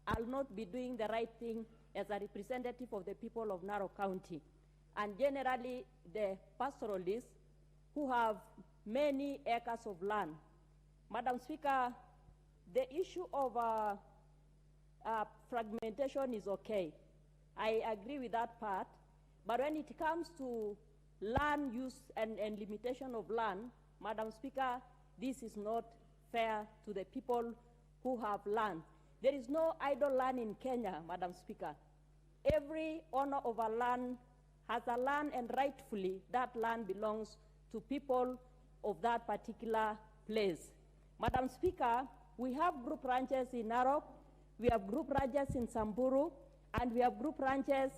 I'll not be doing the right thing as a representative of the people of Narok County, and generally the pastoralists who have many acres of land. Madam Speaker, the issue of fragmentation is okay. I agree with that part, but when it comes to land use and limitation of land, Madam Speaker, this is not fair to the people who have land. There is no idle land in Kenya, Madam Speaker. every owner of a land has a land, and rightfully that land belongs to people of that particular place. Madam Speaker, we have group ranches in Narok, we have group ranches in Samburu, and we have group ranches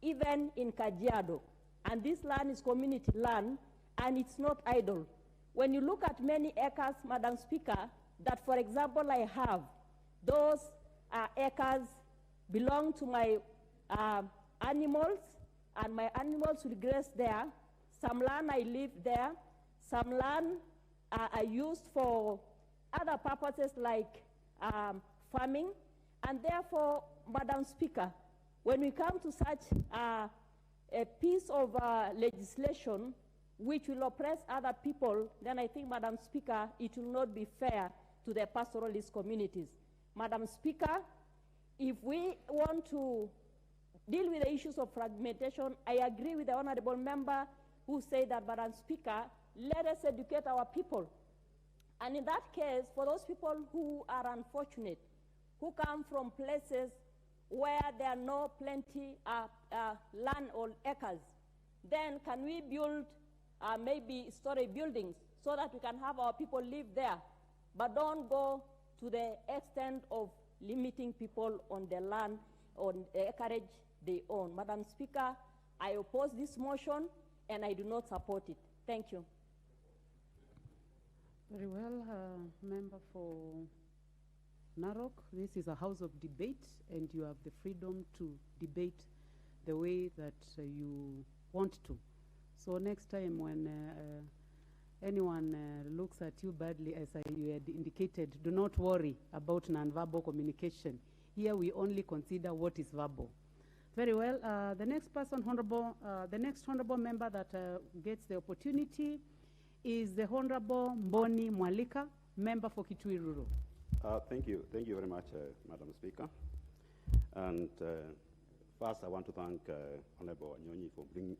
even in Kajiado. And this land is community land, and it's not idle. When you look at many acres, Madam Speaker, that, for example, I have, those acres belong to my animals, and my animals will graze there. Some land I live there, some land are used for other purposes like farming, and therefore, Madam Speaker, when we come to such a piece of legislation which will oppress other people, then I think, Madam Speaker, it will not be fair to the pastoralist communities. Madam Speaker, if we want to deal with the issues of fragmentation, I agree with the honorable member who said that, Madam Speaker, let us educate our people. And in that case, for those people who are unfortunate, who come from places where there are no plenty land or acres, then can we build maybe story buildings so that we can have our people live there, but don't go to the extent of limiting people on the land, on the acreage they own. Madam Speaker, I oppose this motion and I do not support it. Thank you. Very well, member for Narok, this is a house of debate, and you have the freedom to debate the way that you want to. So next time when anyone looks at you badly, as you had indicated, do not worry about nonverbal communication. Here we only consider what is verbal. Very well, the next person, the next honorable member that gets the opportunity is the Honorable Mboni Mwalika, member for Kitui Rural. Thank you very much, Madam Speaker. And first I want to thank Honorable Wanyonyi for bringing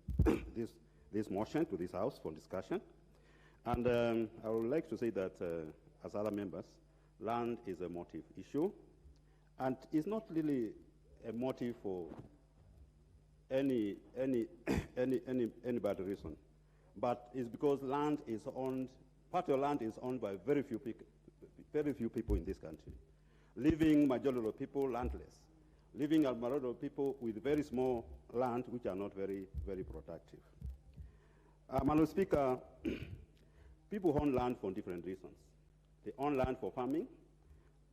this motion to this House for discussion. And I would like to say that, as other members, land is a motive issue, and it's not really a motive for any bad reason, but it's because land is owned, part of land is owned by very few people in this country, leaving majority of people landless, leaving a majority of people with very small land, which are not very productive. Madam Speaker, people own land for different reasons. They own land for farming,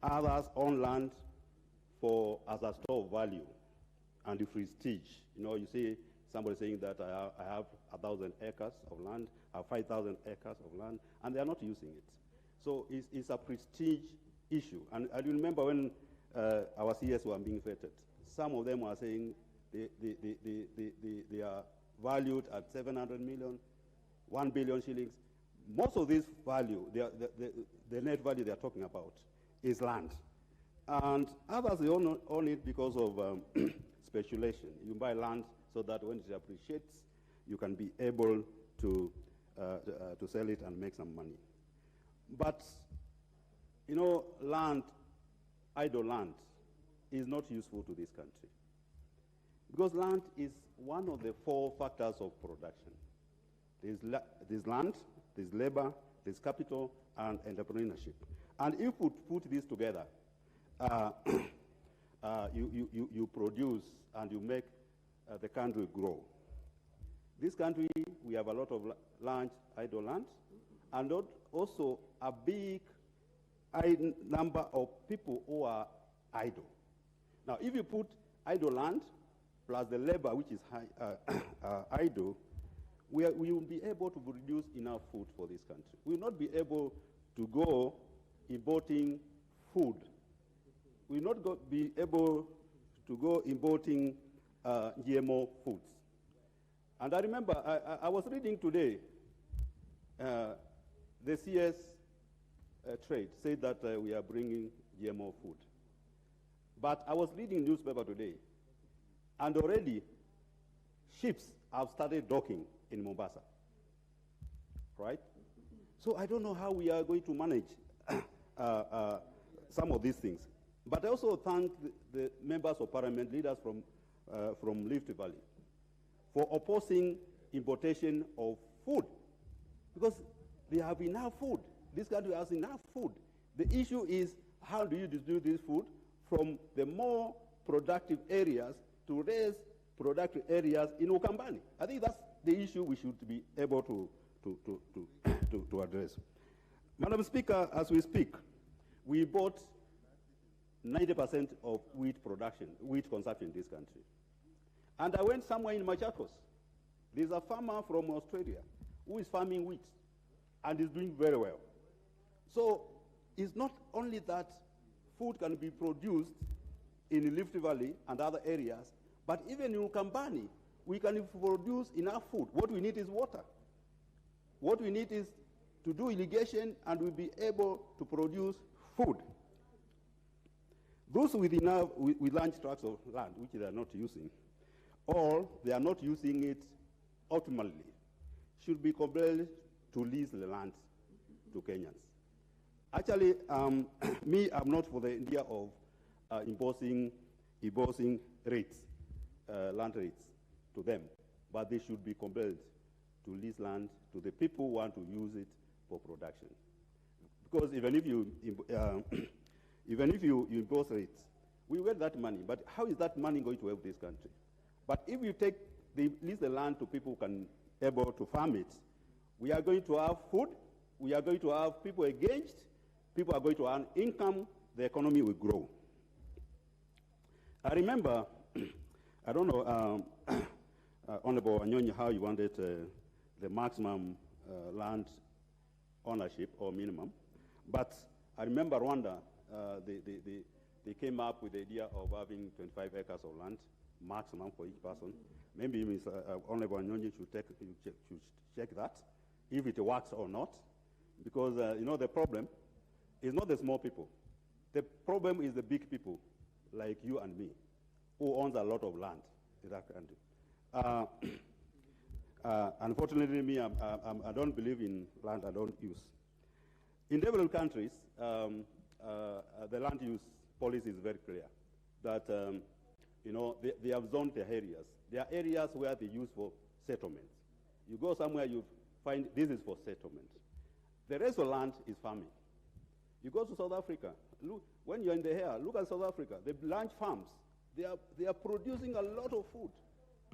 others own land as a store of value and the prestige. You know, you see somebody saying that I have 1,000 acres of land, I have 5,000 acres of land, and they are not using it. So it's a prestige issue. And I remember when our CS were being vetted, some of them were saying they are valued at 700 million, 1 billion shillings. Most of this value, the net value they are talking about, is land. And others, they own it because of speculation. You buy land so that when it appreciates, you can be able to sell it and make some money. But, you know, land, idle land, is not useful to this country. Because land is one of the 4 factors of production. There's land, there's labor, there's capital, and entrepreneurship. And if we put these together, you produce and you make the country grow. This country, we have a lot of land, idle land, and also a big number of people who are idle. Now, if you put idle land plus the labor, which is idle, we will be able to produce enough food for this country. We will not be able to go importing food. We will not be able to go importing GMO foods. And I remember, I was reading today, the CS trade said that we are bringing GMO food. But I was reading newspaper today, and already ships have started docking in Mombasa, right? So I don't know how we are going to manage some of these things. But I also thank the members of parliament, leaders from from Rift Valley for opposing importation of food, because they have enough food. This country has enough food. The issue is, how do you distribute this food from the more productive areas to raise productive areas in Ukambani? I think that's the issue we should be able to address. Madam Speaker, as we speak, we bought 90% of wheat production, wheat consumption in this country. And I went somewhere in Machakos. There's a farmer from Australia who is farming wheat and is doing very well. So it's not only that food can be produced in the Rift Valley and other areas, but even in Ukambani, we can produce enough food. What we need is water. What we need is to do irrigation, and we'll be able to produce food. Those with large tracts of land, which they are not using, or they are not using it optimally, should be compelled to lease the land to Kenyans. Actually, me, I'm not for the idea of imposing rates, land rates to them, but they should be compelled to lease land to the people who want to use it for production. Because even if you impose rates, we get that money, but how is that money going to help this country? But if you lease the land to people who can able to farm it, we are going to have food, we are going to have people engaged, people are going to earn income, the economy will grow. I remember, I don't know, Honorable Wanyonyi, how you wanted the maximum land ownership or minimum, but I remember Rwanda, they came up with the idea of having 25 acres of land, maximum for each person. Maybe Honorable Wanyonyi should check that, if it works or not, because you know, the problem is not the small people. The problem is the big people, like you and me, who owns a lot of land in that country. Unfortunately, me, I don't believe in land I don't use. In developed countries, the land use policy is very clear, that you know, they have zoned their areas. There are areas where they use for settlements. You go somewhere, you find this is for settlement. The rest of the land is farming. You go to South Africa, look, when you're in the air, look at South Africa, the large farms, they are producing a lot of food.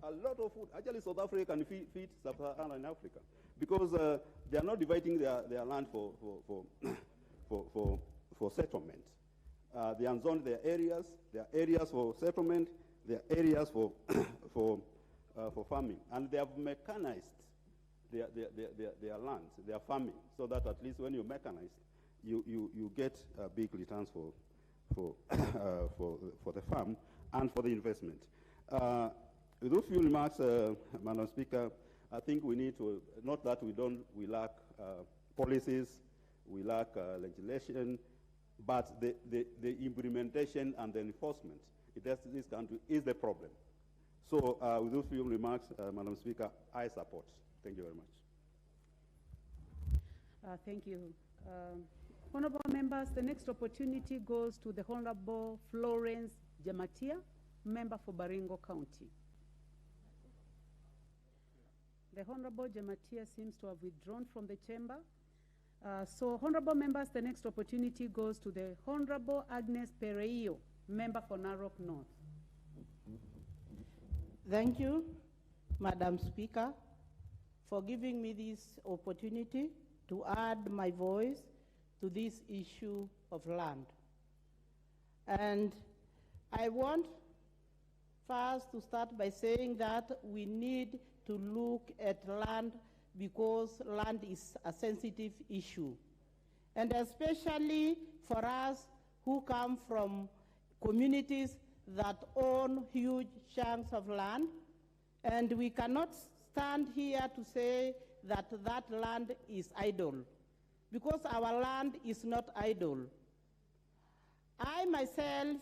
A lot of food. Actually, South Africa can feed Sub-Saharan Africa, because they are not dividing their land for settlement. They unzoned their areas for settlement, their areas for farming, and they have mechanized their lands, their farming, so that at least when you mechanize, you get big returns for the farm and for the investment. With those few remarks, Madam Speaker, I think we need to, not that we lack policies, we lack legislation, but the implementation and the enforcement in this country is the problem. So with those few remarks, Madam Speaker, I support. Thank you very much. Thank you. Honorable members, the next opportunity goes to the Honorable Florence Jamatia, member for Baringo County. The Honorable Jamatia seems to have withdrawn from the chamber. So, honorable members, the next opportunity goes to the Honorable Agnes Pereio, member for Narok North. Thank you, Madam Speaker, for giving me this opportunity to add my voice to this issue of land. And I want first to start by saying that we need to look at land, because land is a sensitive issue. And especially for us who come from communities that own huge chunks of land, and we cannot stand here to say that that land is idle, because our land is not idle. I myself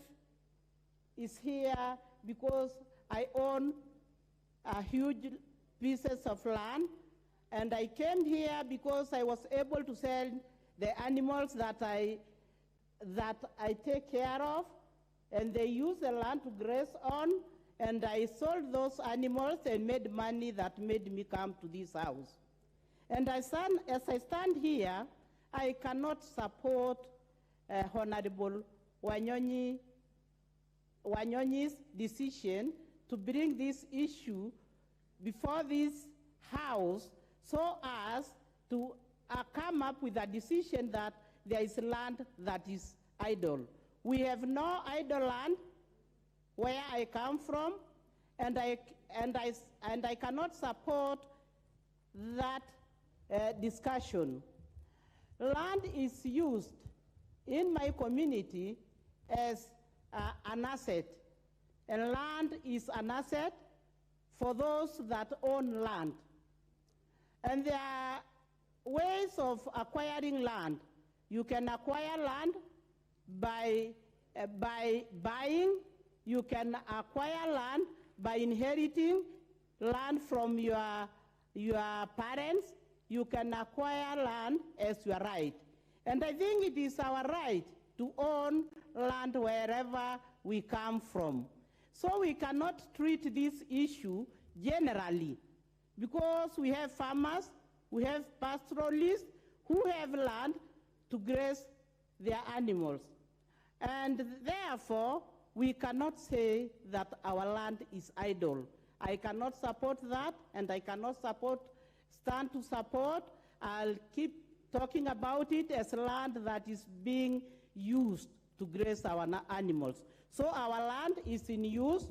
is here because I own a huge pieces of land, and I came here because I was able to sell the animals that I take care of, and they use the land to graze on, and I sold those animals and made money that made me come to this house. And as I stand here, I cannot support Honorable Wanyonyi's decision to bring this issue before this House so as to come up with a decision that there is land that is idle. We have no idle land where I come from, and I cannot support that discussion. Land is used in my community as an asset, and land is an asset for those that own land. And there are ways of acquiring land. You can acquire land by buying. You can acquire land by inheriting land from your parents. You can acquire land as your right. And I think it is our right to own land wherever we come from. So we cannot treat this issue generally, because we have farmers, we have pastoralists who have land to graze their animals. And therefore, we cannot say that our land is idle. I cannot support that, and I cannot stand to support. I'll keep talking about it as land that is being used to graze our animals. So our land is in use,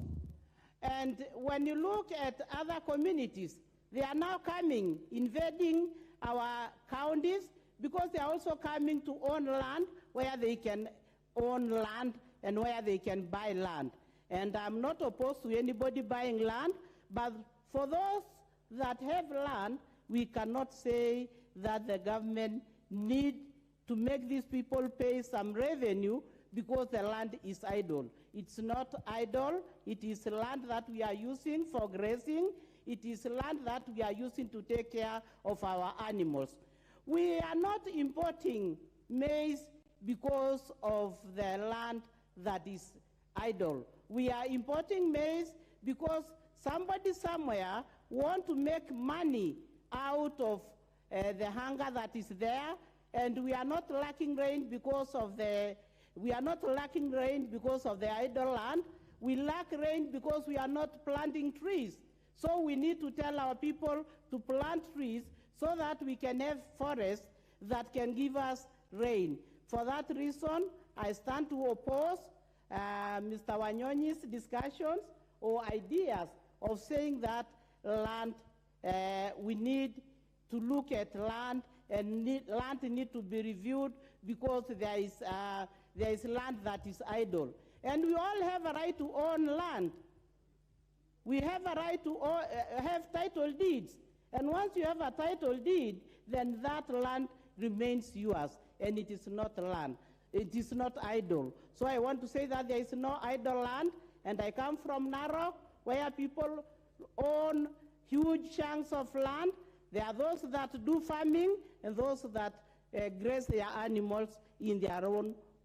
and when you look at other communities, they are now coming, invading our counties, because they are also coming to own land where they can own land and where they can buy land. And I'm not opposed to anybody buying land, but for those that have land, we cannot say that the government need to make these people pay some revenue because the land is idle. It's not idle. It is land that we are using for grazing. It is land that we are using to take care of our animals. We are not importing maize because of the land that is idle. We are importing maize because somebody somewhere want to make money out of the hunger that is there, and we are not lacking rain because of the idle land. We lack rain because we are not planting trees. So we need to tell our people to plant trees so that we can have forests that can give us rain. For that reason, I stand to oppose Mr. Wanyonyi's discussions or ideas of saying that land, we need to look at land, and land need to be reviewed because there is land that is idle. And we all have a right to own land. We have a right to have title deeds. And once you have a title deed, then that land remains yours, and it is not land. It is not idle. So I want to say that there is no idle land, and I come from Narok, where people own huge chunks of land. There are those that do farming and those that graze their animals in their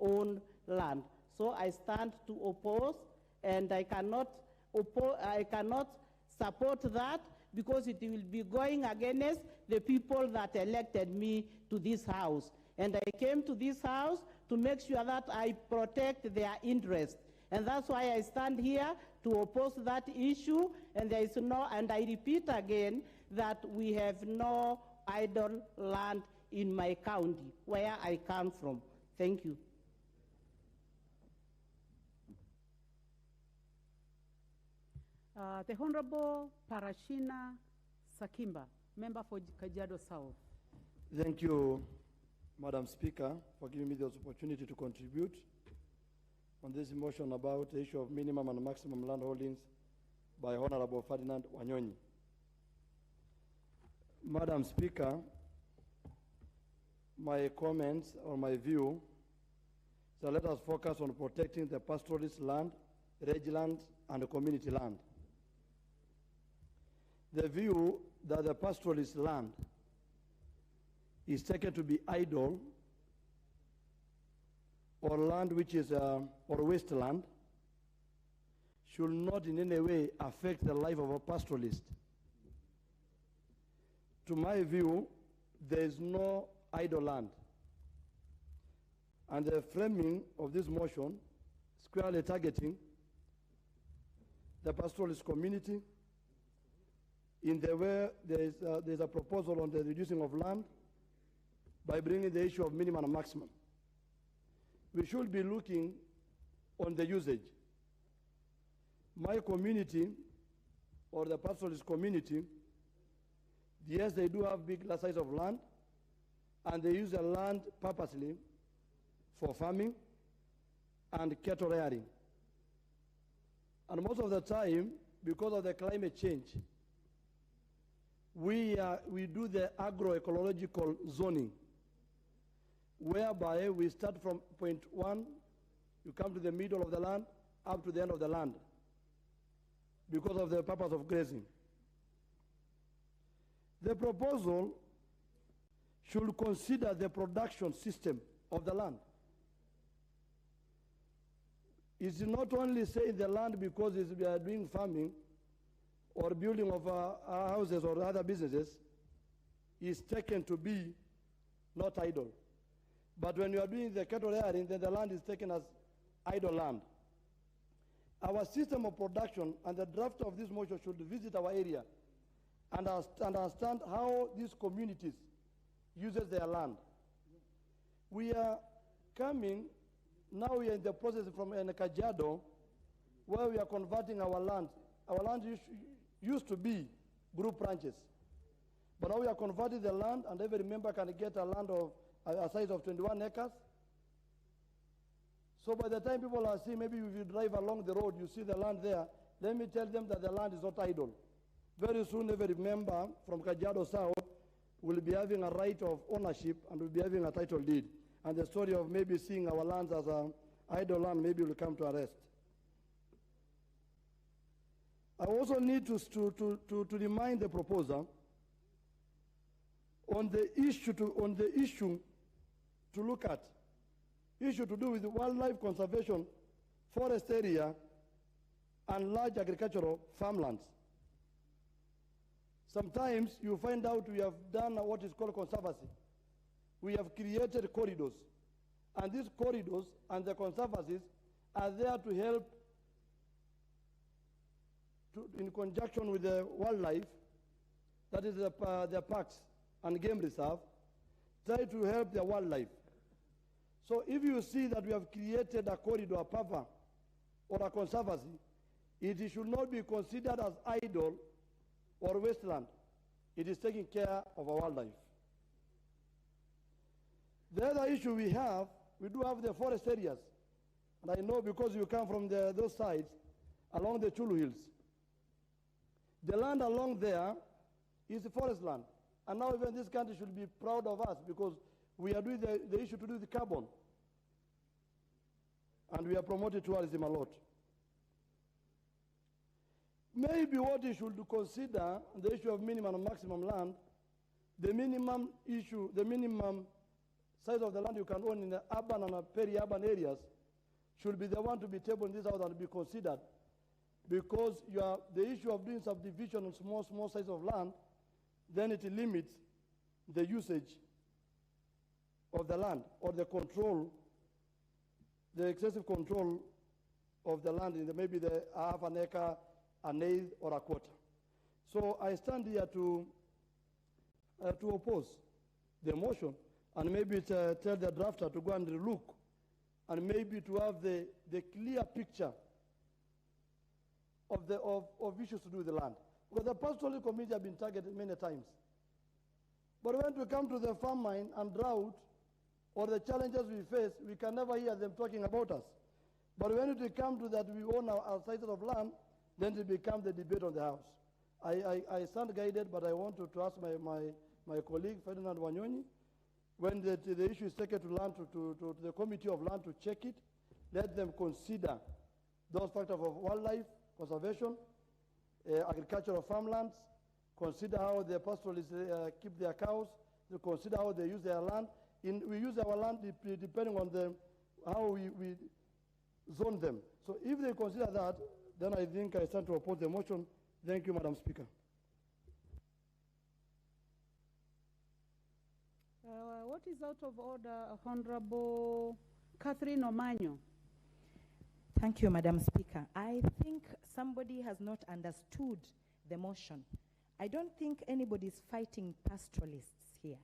own land. So I stand to oppose, and I cannot support that because it will be going against the people that elected me to this house. And I came to this house to make sure that I protect their interests. And that's why I stand here to oppose that issue, and there is no, and I repeat again that we have no idle land in my county, where I come from. Thank you. The Honorable Parashina Sakimba, member for Kajiado South. Thank you, Madam Speaker, for giving me this opportunity to contribute on this motion about the issue of minimum and maximum land holdings by Honorable Ferdinand Wanyonyi. Madam Speaker, my comments or my view, so let us focus on protecting the pastoralist land, rangeland, and the community land. The view that the pastoralist land is taken to be idle or land which is or wasteland should not in any way affect the life of a pastoralist. To my view, there is no idle land. And the framing of this motion, squarely targeting the pastoralist community in the way there's a proposal on the reducing of land by bringing the issue of minimum and maximum. We should be looking on the usage. My community, or the pastoralist community, yes, they do have big size of land, and they use the land purposely for farming and cattle rearing. And most of the time, because of the climate change, we do the agroecological zoning, whereby we start from point 1, you come to the middle of the land, up to the end of the land, because of the purpose of grazing. The proposal should consider the production system of the land. It's not only saying the land because we are doing farming or building of houses or other businesses is taken to be not idle. But when you are doing the cattle rearing, then the land is taken as idle land. Our system of production and the draft of this motion should visit our area and understand how these communities uses their land. We are coming, now we are in the process from Kajiado, where we are converting our land. Our land used to be group ranches. But now we are converting the land, and every member can get a land of a size of 21 acres. So by the time people are seeing, maybe if you drive along the road, you see the land there, let me tell them that the land is not idle. Very soon, every member from Kajiado South will be having a right of ownership and will be having a title deed. And the story of maybe seeing our lands as an idle land maybe will come to a rest. I also need to remind the proposer on the issue to look at, issue to do with wildlife conservation, forest area, and large agricultural farmlands. Sometimes you find out we have done what is called conservancy. We have created corridors, and these corridors and the conservancies are there to help in conjunction with the wildlife, that is the parks and game reserve, try to help the wildlife. So if you see that we have created a corridor, a buffer, or a conservancy, it should not be considered as idle or wasteland. It is taking care of our wildlife. The other issue we do have the forest areas. And I know because you come from those sides, along the Chulu Hills. The land along there is forest land. And now even this country should be proud of us because we are doing the issue to do with carbon. And we are promoting tourism a lot. Maybe what you should consider, the issue of minimum and maximum land, the minimum size of the land you can own in the urban and peri-urban areas should be the one to be tabled in this house and be considered. Because the issue of doing subdivision on small size of land, then it limits the usage of the land or the control, the excessive control of the land in maybe the half an acre, an eighth, or a quarter. So I stand here to oppose the motion and maybe tell the drafter to go and look and maybe to have the clear picture of issues to do with the land. Because the pastoral community have been targeted many times. But when we come to the famine and drought or the challenges we face, we can never hear them talking about us. But when it comes to that we own our slices of land, then it becomes the debate on the house. I stand guided, but I want to ask my colleague, Ferdinand Wanyonyi, when the issue is taken to land, to the Committee of Land to check it, let them consider those factors of wildlife, conservation, agricultural farmlands, consider how the pastoralists keep their cows, to consider how they use their land. We use our land depending on how we zone them. So if they consider that, then I think I stand to oppose the motion. Thank you, Madam Speaker. What is out of order, Honorable Catherine Omanyo? Thank you, Madam Speaker. I think somebody has not understood the motion. I don't think anybody is fighting pastoralists here.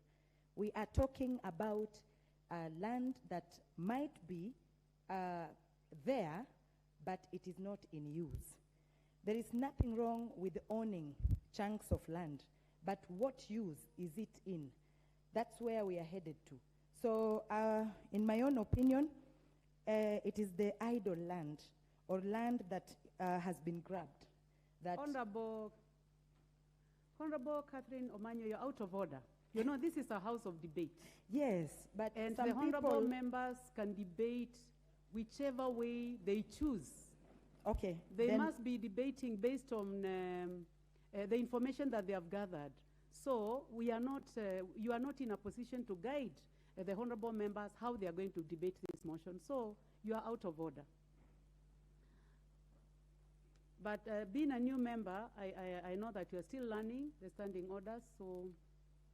We are talking about land that might be there, but it is not in use. There is nothing wrong with owning chunks of land, but what use is it in? That's where we are headed to. So, in my own opinion, it is the idle land or land that has been grabbed. That Honorable Catherine Omanyo, you're out of order. You know, this is a house of debate. Yes, but and some the honorable people members can debate whichever way they choose. Okay. They must be debating based on the information that they have gathered. So we are not, you are not in a position to guide the honorable members how they are going to debate this motion. So you are out of order. But being a new member, I know that you are still learning the standing orders, so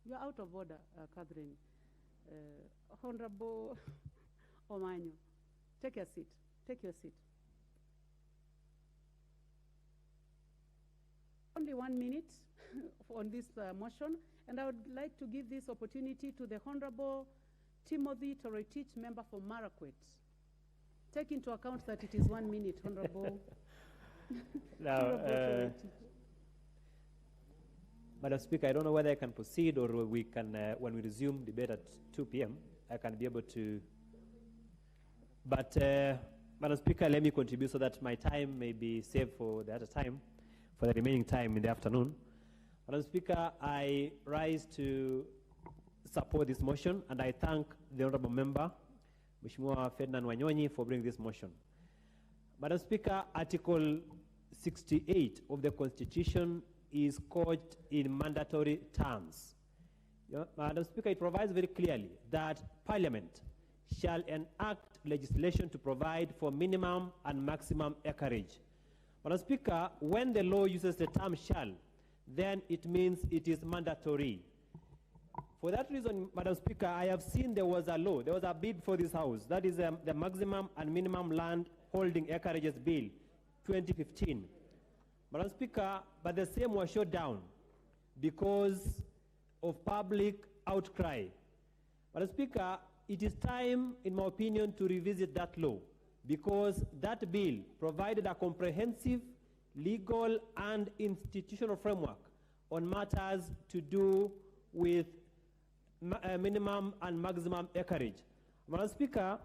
you are out of order, Catherine. Honorable Omanyo, take your seat. Take your seat. Only 1 minute on this motion, and I would like to give this opportunity to the Honorable Timothy Torotich, member for Marakwet. Take into account that it is 1 minute, Honorable. Now, Madam Speaker, I don't know whether I can proceed or we can, when we resume debate at 2 p.m., I can be able to. But, Madam Speaker, let me contribute so that my time may be saved for the other time, for the remaining time in the afternoon. Madam Speaker, I rise to support this motion, and I thank the Honorable Member, Mheshimiwa Ferdinand Wanyonyi, for bringing this motion. Madam Speaker, Article 68 of the Constitution is couched in mandatory terms. Madam Speaker, it provides very clearly that Parliament shall enact legislation to provide for minimum and maximum acreage. Madam Speaker, when the law uses the term shall, then it means it is mandatory. For that reason, Madam Speaker, I have seen there was a law, there was a bill for this House, that is the Maximum and Minimum Land Holding Acreages Bill, 2015. Madam Speaker, but the same was shut down because of public outcry. Madam Speaker, it is time, in my opinion, to revisit that law because that bill provided a comprehensive legal and institutional framework on matters to do with minimum and maximum acreage. Madam Speaker,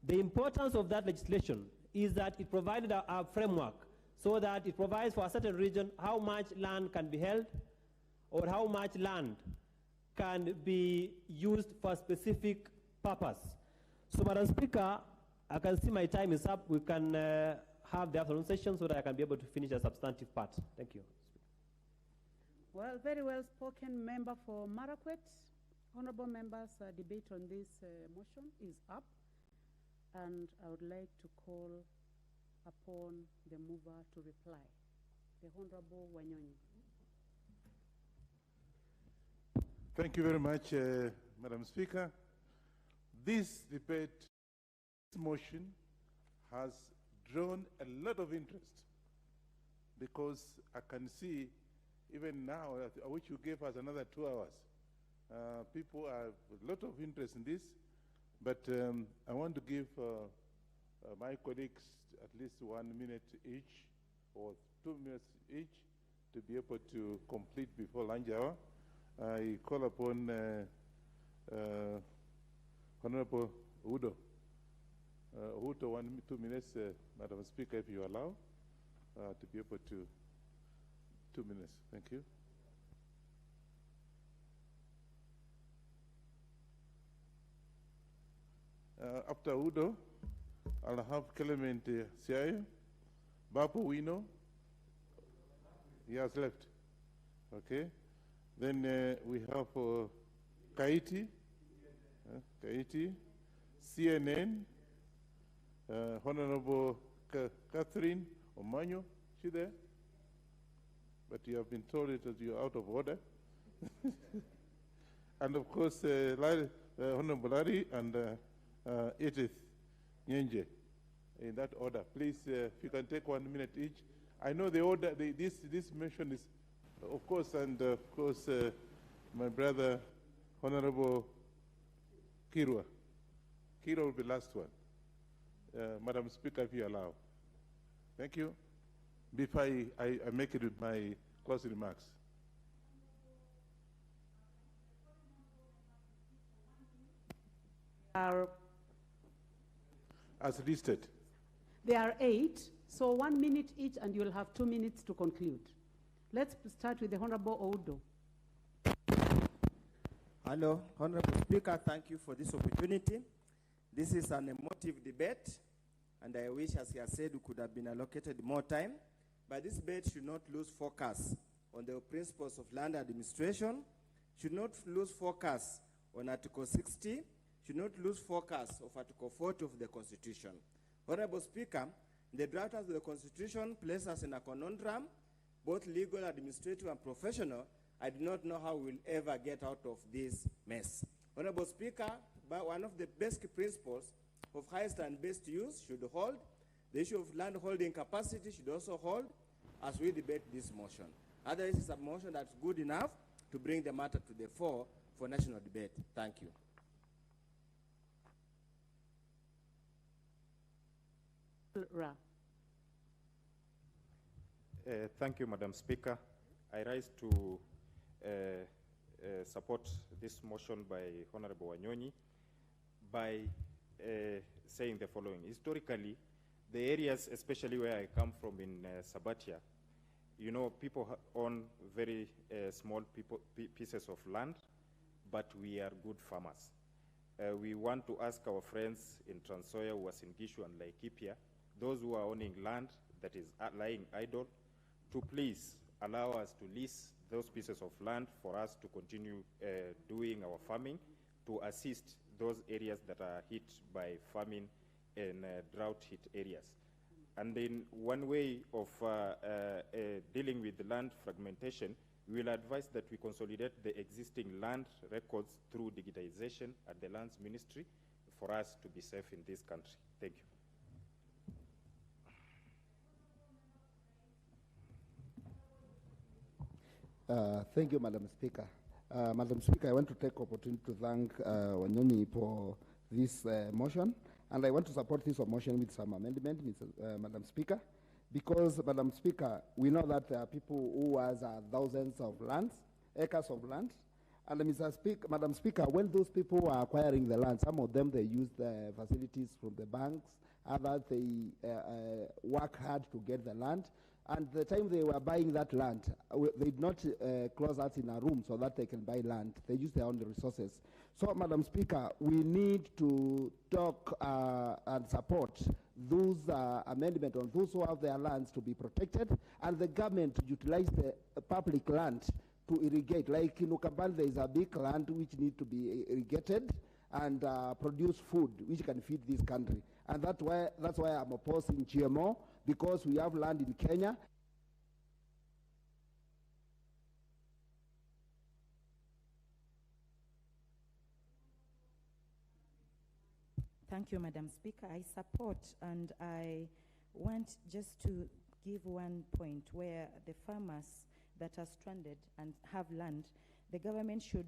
the importance of that legislation is that it provided a framework so that it provides for a certain region how much land can be held or how much land can be used for a specific purpose. So, Madam Speaker, I can see my time is up. We can have the afternoon session so that I can be able to finish the substantive part. Thank you. Well, very well spoken, member for Marakwet. Honorable members, debate on this motion is up, and I would like to call upon the mover to reply. The Honorable Wanyonyi. Thank you very much, Madam Speaker. This debate, this motion has drawn a lot of interest because I can see even now, which you gave us another 2 hours, people have a lot of interest in this, but I want to give my colleagues at least 1 minute each or 2 minutes each to be able to complete before lunch hour. I call upon Honorable Udo. Udo, 2 minutes, Madam Speaker, if you allow, to be able to 2 minutes. Thank you. After Udo, I'll have Clement Siayo, Bapu Wino. He has left. Okay. Then we have Kaiti, CNN, Honorable Catherine Omanyo, is she there? But you have been told it that you're out of order. And of course, Honorable Larry and Edith Nyenje, in that order. Please, if you can take 1 minute each. I know the order, this motion is, of course, and of course, my brother, Honorable Kirwa. Kirwa will be the last one. Madam Speaker, if you allow. Thank you. Before I make it with my closing remarks. As listed. There are 8, so 1 minute each, and you'll have 2 minutes to conclude. Let's start with the Honorable Oudo. Hello, Honorable Speaker, thank you for this opportunity. This is an emotive debate, and I wish, as he has said, we could have been allocated more time. But this debate should not lose focus on the principles of land administration, should not lose focus on Article 60, should not lose focus of Article 40 of the Constitution. Honorable Speaker, the drafters of the Constitution place us in a conundrum, both legal, administrative, and professional. I do not know how we will ever get out of this mess. Honorable Speaker, one of the basic principles of highest and best use should hold. The issue of land holding capacity should also hold as we debate this motion. Otherwise, it's a motion that's good enough to bring the matter to the fore for national debate. Thank you. Ra. Thank you, Madam Speaker. I rise to support this motion by Honorable Wanyonyi by saying the following. Historically, the areas, especially where I come from in Sabatia, you know, people own very small pieces of land, but we are good farmers. We want to ask our friends in Trans Nzoia, Uasin Gishu, and Laikipia, those who are owning land that is lying idle, to please allow us to lease those pieces of land for us to continue doing our farming, to assist those areas that are hit by famine and drought-hit areas. And then one way of dealing with the land fragmentation, we will advise that we consolidate the existing land records through digitization at the Lands Ministry for us to be safe in this country. Thank you. Thank you, Madam Speaker. Madam Speaker, I want to take opportunity to thank Wanyonyi for this motion, and I want to support this motion with some amendment, Madam Speaker, because, Madam Speaker, we know that there are people who has thousands of acres of land, and Madam Speaker, when those people are acquiring the land, some of them, they use the facilities from the banks, others, they work hard to get the land. And the time they were buying that land, they did not close us in a room so that they can buy land. They use their own resources. So, Madam Speaker, we need to talk and support those amendments on those who have their lands to be protected, and the government to utilize the public land to irrigate. Like in Ukambani, there is a big land which needs to be irrigated and produce food which can feed this country. And that's why I'm opposing GMO, because we have land in Kenya. Thank you, Madam Speaker. I support, and I want just to give one point where the farmers that are stranded and have land, the government should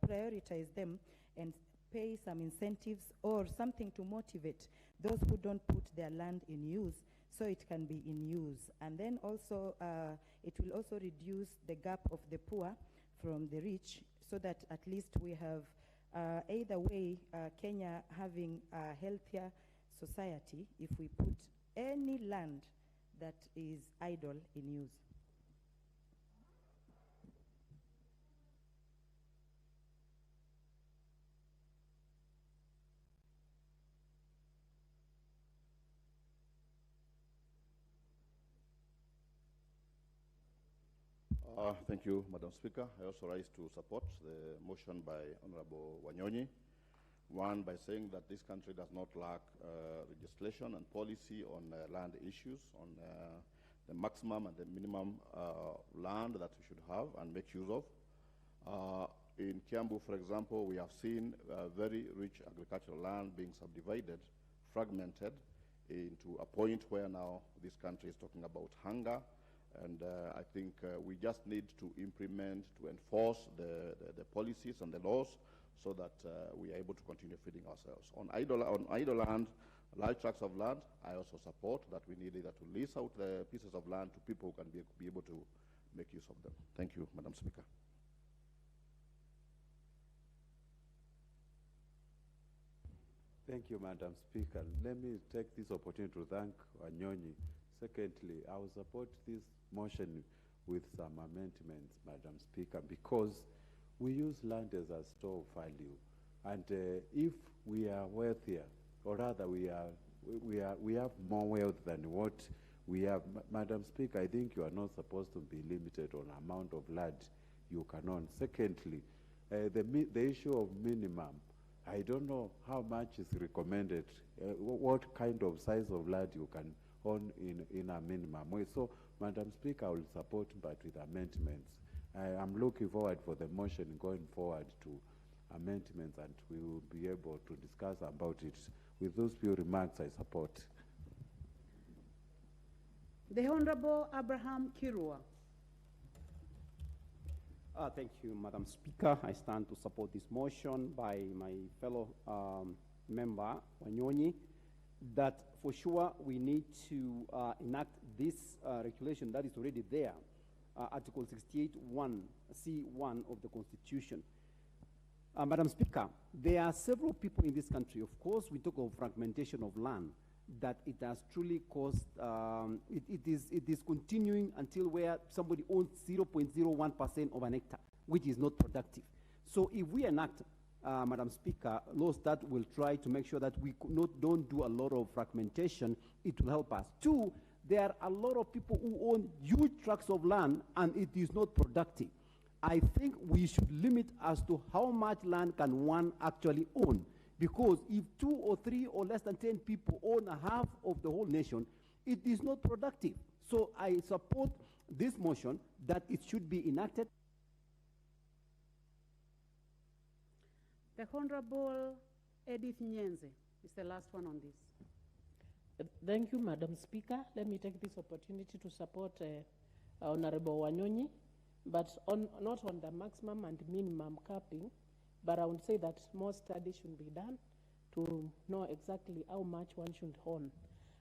prioritize them and pay some incentives or something to motivate those who don't put their land in use, so it can be in use. And then also, it will also reduce the gap of the poor from the rich, so that at least we have either way Kenya having a healthier society if we put any land that is idle in use. Thank you, Madam Speaker. I also rise to support the motion by Honorable Wanyonyi One, by saying that this country does not lack legislation and policy on land issues, on the maximum and the minimum land that we should have and make use of. In Kiambu, for example, we have seen very rich agricultural land being subdivided, fragmented into a point where now this country is talking about hunger. And I think we just need to implement, to enforce the policies and the laws so that we are able to continue feeding ourselves. On idle land, large tracts of land, I also support that we need either to lease out the pieces of land to people who can be able to make use of them. Thank you, Madam Speaker. Thank you, Madam Speaker. Let me take this opportunity to thank Wanyonyi. Secondly, I will support this motion with some amendments, Madam Speaker, because we use land as a store of value. And if we are wealthier, or rather we have more wealth than what we have, Madam Speaker, I think you are not supposed to be limited on amount of land you can own. Secondly, the issue of minimum, I don't know how much is recommended, what kind of size of land you can own in a minimum way. So, Madam Speaker, I will support, but with amendments. I am looking forward for the motion going forward to amendments, and we will be able to discuss about it. With those few remarks, I support. The Honorable Abraham Kirua. Thank you, Madam Speaker. I stand to support this motion by my fellow member, Wanyonyi, that for sure we need to enact this regulation that is already there, Article 68(1), C1 of the Constitution. Madam Speaker, there are several people in this country. Of course, we talk of fragmentation of land, that it has truly caused, it is continuing until where somebody owns 0.01% of an hectare, which is not productive. So if we enact, Madam Speaker, laws that will try to make sure that we don't do a lot of fragmentation, it will help us. Two, there are a lot of people who own huge tracts of land and it is not productive. I think we should limit as to how much land can one actually own. Because if 2 or 3 or less than 10 people own a half of the whole nation, it is not productive. So I support this motion that it should be enacted. The Honorable Edith Nyenze is the last one on this. Thank you, Madam Speaker. Let me take this opportunity to support Honorable Wanyonyi, but not on the maximum and minimum capping, but I would say that more studies should be done to know exactly how much one should own.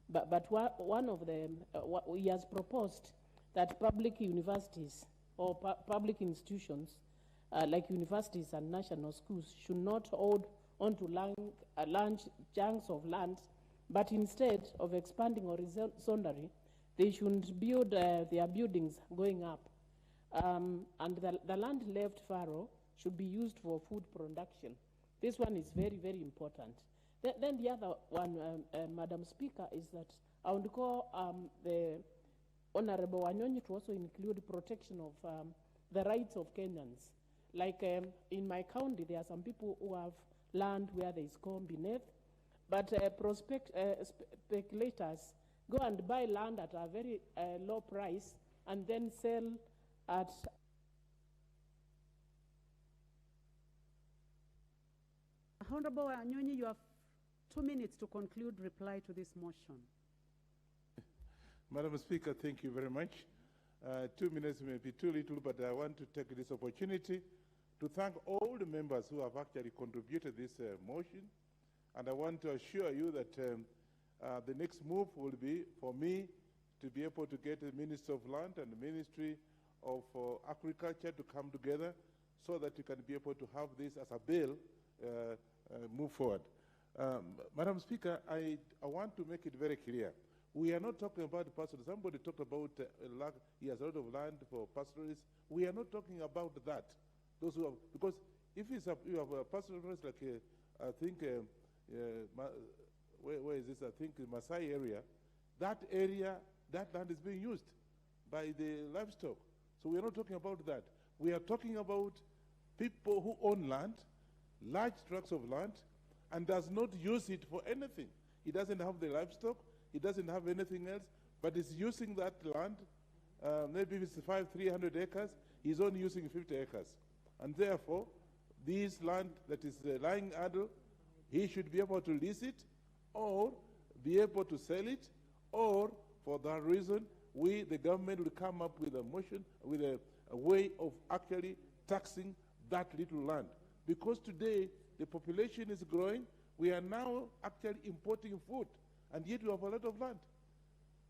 But one of the, what he has proposed that public universities or public institutions like universities and national schools should not hold onto large chunks of land, but instead of expanding horizontally, they should build their buildings going up. And the land left fallow should be used for food production. This one is very, very important. Then the other one, Madam Speaker, is that I would call the Honorable Wanyonyi to also include protection of the rights of Kenyans. Like in my county, there are some people who have land where there is corn beneath, but speculators go and buy land at a very low price and then sell at Honorable Wanyonyi, you have 2 minutes to conclude reply to this motion. Madam Speaker, thank you very much. 2 minutes may be too little, but I want to take this opportunity to thank all the members who have actually contributed this motion. And I want to assure you that the next move will be for me to be able to get the Minister of Land and the Ministry of Agriculture to come together so that we can be able to have this as a bill move forward. Madam Speaker, I want to make it very clear. We are not talking about pastoralists. Somebody talked about he has a lot of land for pastoralists. We are not talking about that. Those who have, because if you have a pastoralist like I think where is this? I think the Maasai area. That land is being used by the livestock. So we are not talking about that. We are talking about people who own land, large tracts of land, and does not use it for anything. He doesn't have the livestock, he doesn't have anything else, but is using that land, maybe if it's 300 acres, he's only using 50 acres. And therefore, this land that is lying idle, he should be able to lease it, or be able to sell it, or for that reason, we, the government, will come up with a motion, with a way of actually taxing that little land. Because today, the population is growing, we are now actually importing food, and yet we have a lot of land.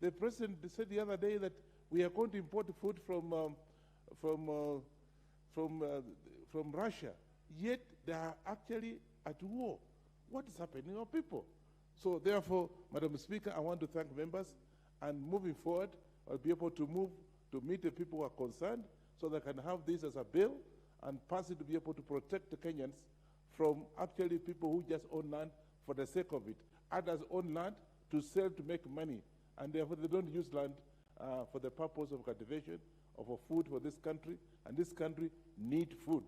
The president said the other day that we are going to import food from Russia, yet they are actually at war. What is happening to our people? So therefore, Madam Speaker, I want to thank members, and moving forward, I'll be able to move to meet the people who are concerned so they can have this as a bill and pass it to be able to protect the Kenyans from actually people who just own land for the sake of it. Others own land to sell to make money, and therefore they don't use land for the purpose of cultivation or for food for this country, and this country needs food.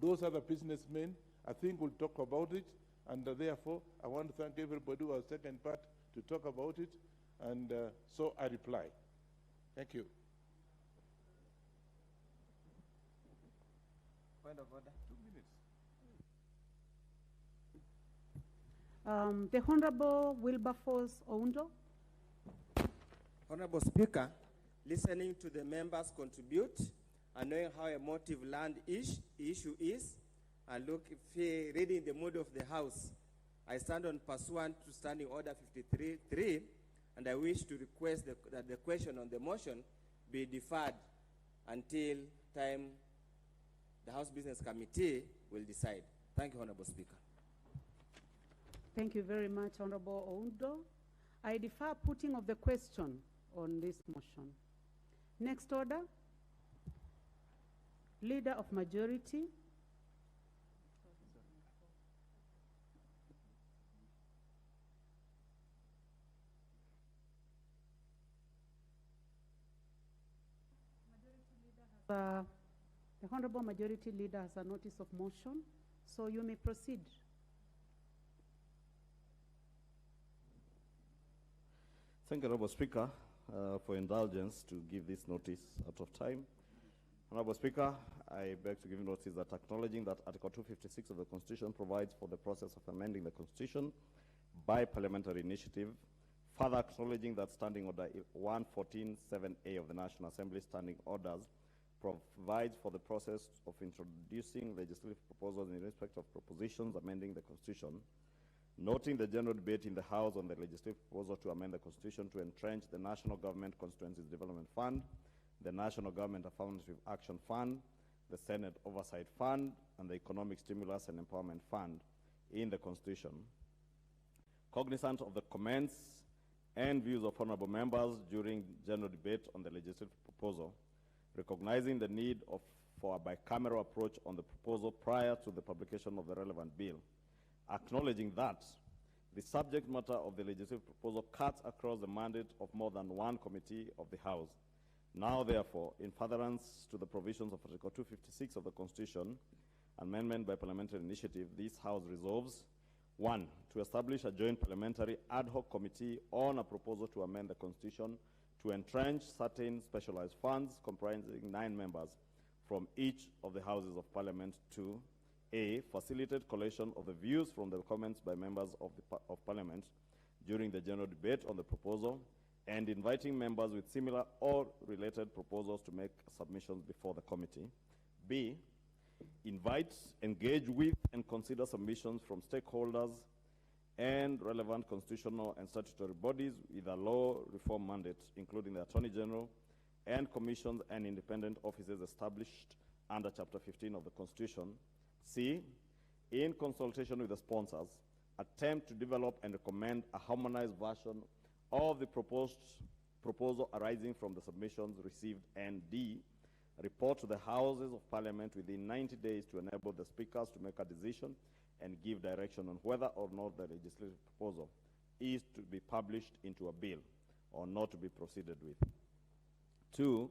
Those are the businessmen, I think, will talk about it, and therefore I want to thank everybody who has taken part to talk about it, and so I reply. Thank you. Point of order. 2 minutes. The Honorable Wilberforce Oundo. Honorable Speaker, listening to the members contribute and knowing how emotive land issue is, and reading the mood of the House, I stand on pursuant to Standing Order 53.3, and I wish to request that the question on the motion be deferred until time the House Business Committee will decide. Thank you, Honorable Speaker. Thank you very much, Honorable Oundo. I defer putting of the question on this motion. Next order. Leader of Majority. The Honorable Majority Leader has a notice of motion, so you may proceed. Thank you, Honorable Speaker, for indulgence to give this notice out of time. Honorable Speaker, I beg to give notice that acknowledging that Article 256 of the Constitution provides for the process of amending the Constitution by parliamentary initiative, further acknowledging that Standing Order 114.7a of the National Assembly Standing Orders provides for the process of introducing legislative proposals in respect of propositions amending the Constitution, noting the general debate in the House on the legislative proposal to amend the Constitution to entrench the National Government Constituencies Development Fund, the National Government Affirmative Action Fund, the Senate Oversight Fund, and the Economic Stimulus and Empowerment Fund in the Constitution. Cognizant of the comments and views of honorable members during general debate on the legislative proposal, recognizing the need for a bicameral approach on the proposal prior to the publication of the relevant bill, acknowledging that the subject matter of the legislative proposal cuts across the mandate of more than one committee of the House. Now, therefore, in furtherance to the provisions of Article 256 of the Constitution, amendment by parliamentary initiative, this House resolves, 1, to establish a joint parliamentary ad hoc committee on a proposal to amend the Constitution to entrench certain specialized funds comprising 9 members from each of the Houses of Parliament to A, facilitate collation of the views from the comments by members of Parliament during the general debate on the proposal, and inviting members with similar or related proposals to make submissions before the committee. B, invite, engage with, and consider submissions from stakeholders and relevant constitutional and statutory bodies with a law reform mandate, including the Attorney General and commissions and independent offices established under Chapter 15 of the Constitution. C, in consultation with the sponsors, attempt to develop and recommend a harmonized version of the proposal arising from the submissions received, and D, report to the Houses of Parliament within 90 days to enable the speakers to make a decision and give direction on whether or not the legislative proposal is to be published into a bill or not to be proceeded with. 2,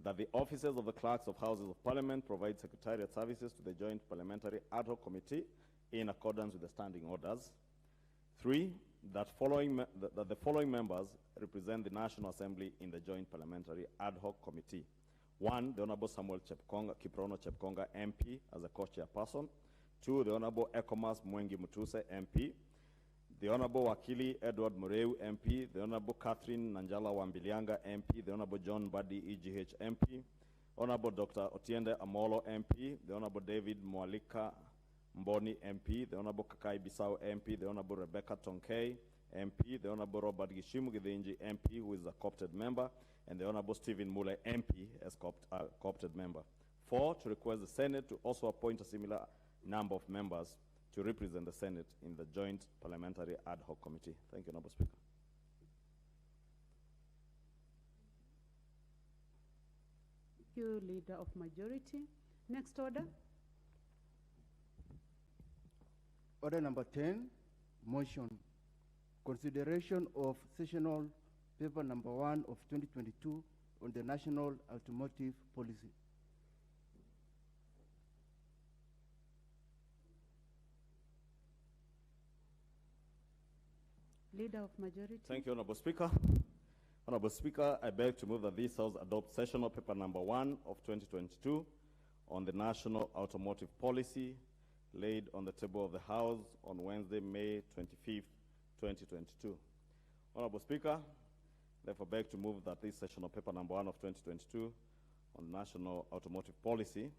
that the officers of the clerks of Houses of Parliament provide secretariat services to the Joint Parliamentary Ad Hoc Committee in accordance with the standing orders. 3, that the following members represent the National Assembly in the Joint Parliamentary Ad Hoc Committee. 1, the Honorable Samuel Kiprono Chepkonga, MP, as a co-chairperson. 2, the Honorable Ekomas Mwengi Mutuse, MP. The Honorable Wakili Edward Mureu, MP. The Honorable Catherine Nanjala Wambilianga, MP. The Honorable John Badi, EGH, MP. Honorable Dr. Otiende Amolo, MP. The Honorable David Mwalika Mboni, MP. The Honorable Kakai Bisau, MP. The Honorable Rebecca Tonkei, MP. The Honorable Robert Gishimu Githinji, MP, who is a co-opted member. And the Honorable Stephen Mule, MP, as co-opted member. 4, to request the Senate to also appoint a similar number of members to represent the Senate in the Joint Parliamentary Ad Hoc Committee. Thank you, Honorable Speaker. Thank you, Leader of Majority. Next order. Order number 10, motion. Consideration of sessional paper number 1 of 2022 on the national automotive policy. Leader of Majority. Thank you, Honorable Speaker. Honorable Speaker, I beg to move that this House adopt sessional paper number 1 of 2022 on the national automotive policy laid on the table of the House on Wednesday, May 25th, 2022. Honorable Speaker, therefore beg to move that this sessional paper number 1 of 2022 on national automotive policy,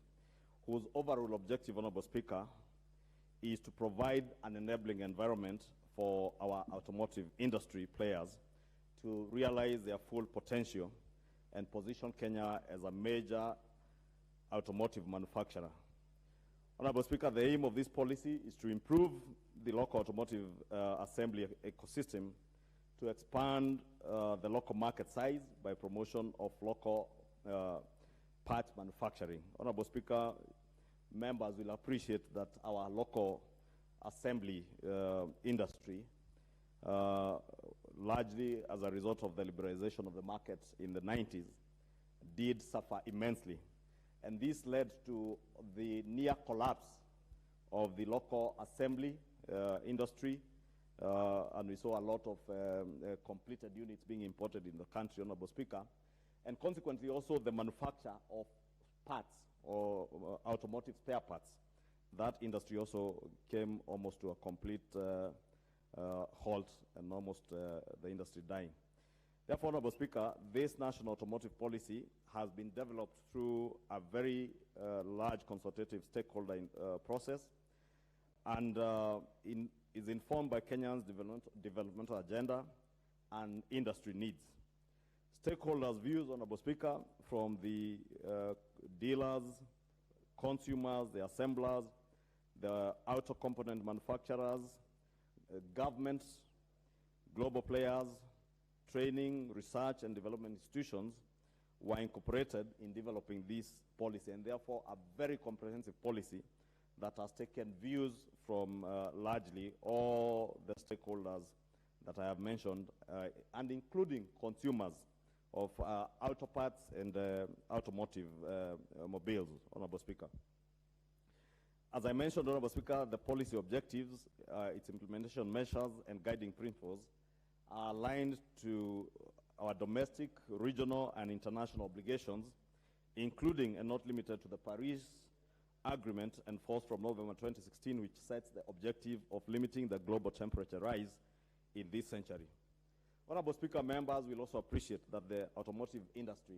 whose overall objective, Honorable Speaker, is to provide an enabling environment for our automotive industry players to realize their full potential and position Kenya as a major automotive manufacturer. Honorable Speaker, the aim of this policy is to improve the local automotive assembly ecosystem, to expand the local market size by promotion of local parts manufacturing. Honorable Speaker, members will appreciate that our local assembly industry, largely as a result of the liberalization of the markets in the 90s, did suffer immensely. And this led to the near collapse of the local assembly industry, and we saw a lot of completed units being imported in the country, Honorable Speaker, and consequently also the manufacture of parts or automotive spare parts. That industry also came almost to a complete halt, and almost the industry dying. Therefore, Honorable Speaker, this national automotive policy has been developed through a very large consultative stakeholder process, and is informed by Kenya's developmental agenda and industry needs. Stakeholders' views, Honorable Speaker, from the dealers, consumers, the assemblers, the auto component manufacturers, governments, global players, training, research, and development institutions were incorporated in developing this policy, and therefore a very comprehensive policy that has taken views from largely all the stakeholders that I have mentioned, and including consumers of auto parts and automotive mobiles, Honorable Speaker. As I mentioned, Honorable Speaker, the policy objectives, its implementation measures, and guiding principles are aligned to our domestic, regional, and international obligations, including and not limited to the Paris Agreement enforced from November 2016, which sets the objective of limiting the global temperature rise in this century. Honorable Speaker, members will also appreciate that the automotive industry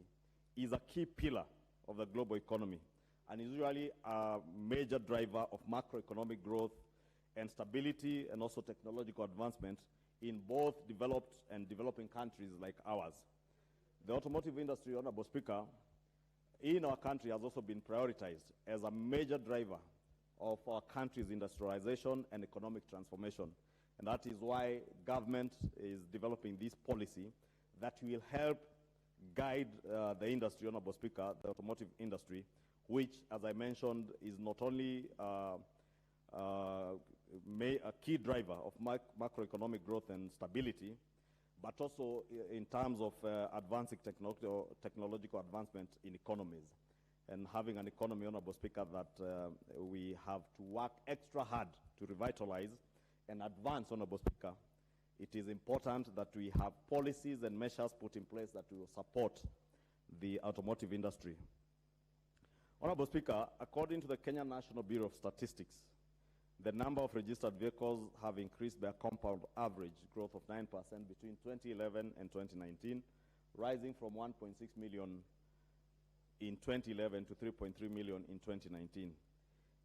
is a key pillar of the global economy and is usually a major driver of macroeconomic growth and stability, and also technological advancement in both developed and developing countries like ours. The automotive industry, Honorable Speaker, in our country has also been prioritized as a major driver of our country's industrialization and economic transformation. And that is why government is developing this policy that will help guide the industry, Honorable Speaker, the automotive industry, which, as I mentioned, is not only a key driver of macroeconomic growth and stability, but also in terms of advancing technological advancement in economies. and having an economy, Honorable Speaker, that we have to work extra hard to revitalize and advance, Honorable Speaker, it is important that we have policies and measures put in place that will support the automotive industry. Honorable Speaker, according to the Kenya National Bureau of Statistics, the number of registered vehicles have increased by a compound average growth of 9% between 2011 and 2019, rising from 1.6 million in 2011 to 3.3 million in 2019.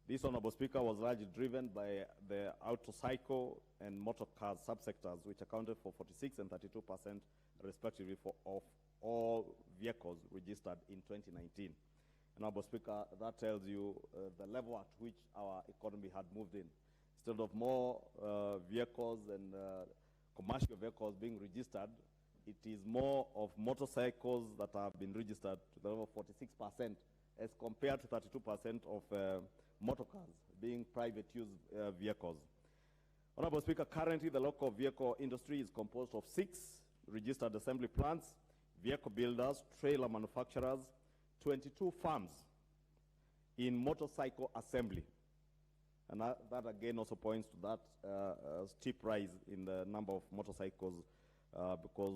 This, Honorable Speaker, was largely driven by the autocycle and motor car subsectors, which accounted for 46% and 32% respectively of all vehicles registered in 2019. Honorable Speaker, that tells you the level at which our economy had moved in. Instead of more vehicles and commercial vehicles being registered, it is more of motorcycles that have been registered to the level of 46% as compared to 32% of motor cars being private use vehicles. Honorable Speaker, currently the local vehicle industry is composed of 6 registered assembly plants, vehicle builders, trailer manufacturers, 22 farms in motorcycle assembly. And that again also points to that steep rise in the number of motorcycles because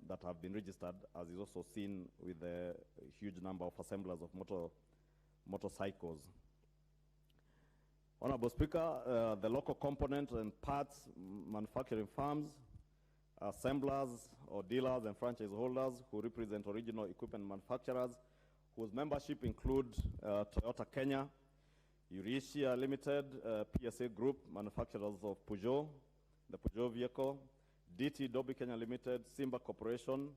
that have been registered, as is also seen with the huge number of assemblers of motorcycles. Honorable Speaker, the local component and parts manufacturing firms, assemblers or dealers and franchise holders who represent original equipment manufacturers whose membership include Toyota Kenya, Eurasia Limited, PSA Group, manufacturers of Peugeot, the Peugeot vehicle, DT Dobby Kenya Limited, Simba Corporation,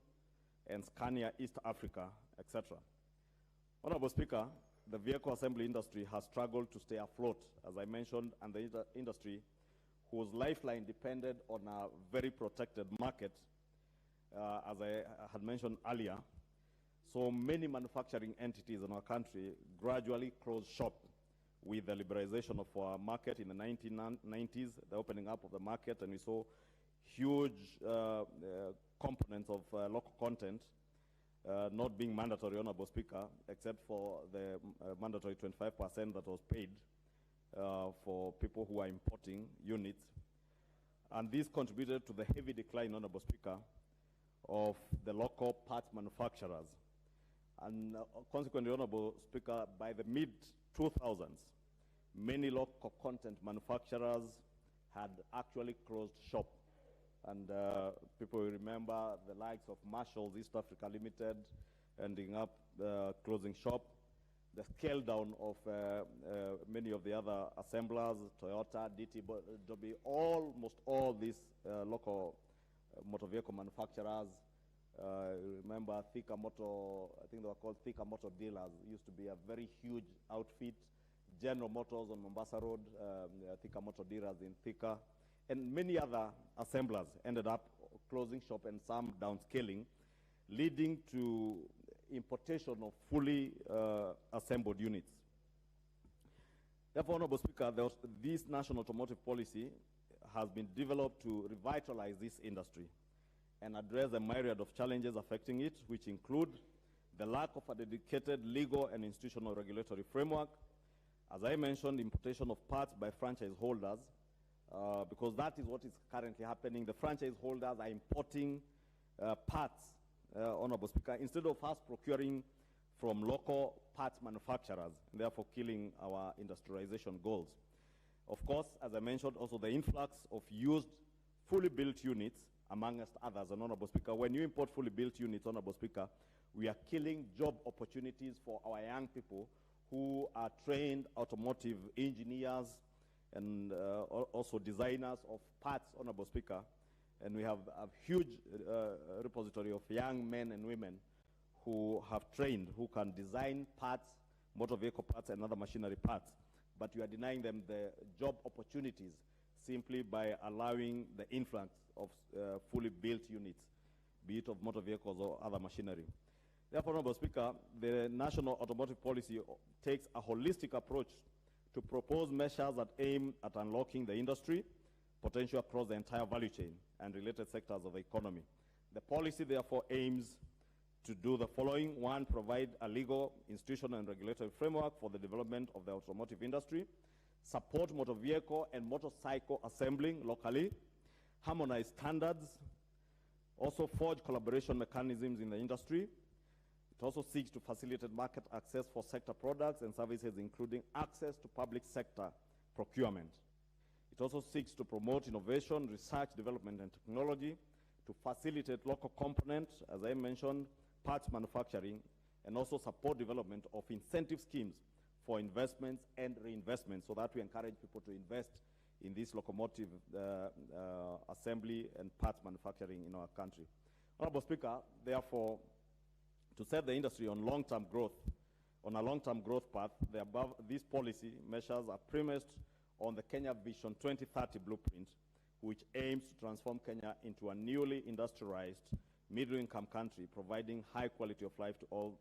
and Scania East Africa, etc. Honorable Speaker, the vehicle assembly industry has struggled to stay afloat, as I mentioned, and the industry whose lifeline depended on a very protected market, as I had mentioned earlier. So many manufacturing entities in our country gradually closed shop with the liberalization of our market in the 1990s, the opening up of the market, and we saw huge components of local content not being mandatory, Honorable Speaker, except for the mandatory 25% that was paid for people who are importing units. And this contributed to the heavy decline, Honorable Speaker, of the local parts manufacturers. And consequently, Honorable Speaker, by the mid-2000s, many local content manufacturers had actually closed shop. And people will remember the likes of Marshall's East Africa Limited ending up closing shop, the scale down of many of the other assemblers, Toyota, DT, Dobby, almost all these local motor vehicle manufacturers. Remember Thika Motor, I think they were called Thika Motor Dealers, used to be a very huge outfit. General Motors on Mombasa Road, Thika Motor Dealers in Thika, and many other assemblers ended up closing shop and some downscaling, leading to importation of fully assembled units. Therefore, Honorable Speaker, this national automotive policy has been developed to revitalize this industry and address a myriad of challenges affecting it, which include the lack of a dedicated legal and institutional regulatory framework. As I mentioned, importation of parts by franchise holders, because that is what is currently happening. The franchise holders are importing parts, Honorable Speaker, instead of us procuring from local parts manufacturers, and therefore killing our industrialization goals. Of course, as I mentioned, also the influx of used, fully built units, amongst others, and Honorable Speaker, when you import fully built units, Honorable Speaker, we are killing job opportunities for our young people who are trained automotive engineers and also designers of parts, Honorable Speaker. And we have a huge repository of young men and women who have trained, who can design parts, motor vehicle parts and other machinery parts. But you are denying them the job opportunities simply by allowing the influx of fully built units, be it of motor vehicles or other machinery. Therefore, Honorable Speaker, the national automotive policy takes a holistic approach to propose measures that aim at unlocking the industry potential across the entire value chain and related sectors of the economy. The policy, therefore, aims to do the following. One, provide a legal, institutional, and regulatory framework for the development of the automotive industry, support motor vehicle and motorcycle assembling locally, harmonize standards, also forge collaboration mechanisms in the industry. It also seeks to facilitate market access for sector products and services, including access to public sector procurement. It also seeks to promote innovation, research, development, and technology, to facilitate local components, as I mentioned, parts manufacturing, and also support development of incentive schemes for investments and reinvestment, so that we encourage people to invest in this locomotive assembly and parts manufacturing in our country. Honorable Speaker, therefore, to set the industry on long-term growth, on a long-term growth path, these policy measures are premised on the Kenya Vision 2030 blueprint, which aims to transform Kenya into a newly industrialized middle-income country, providing high quality of life to all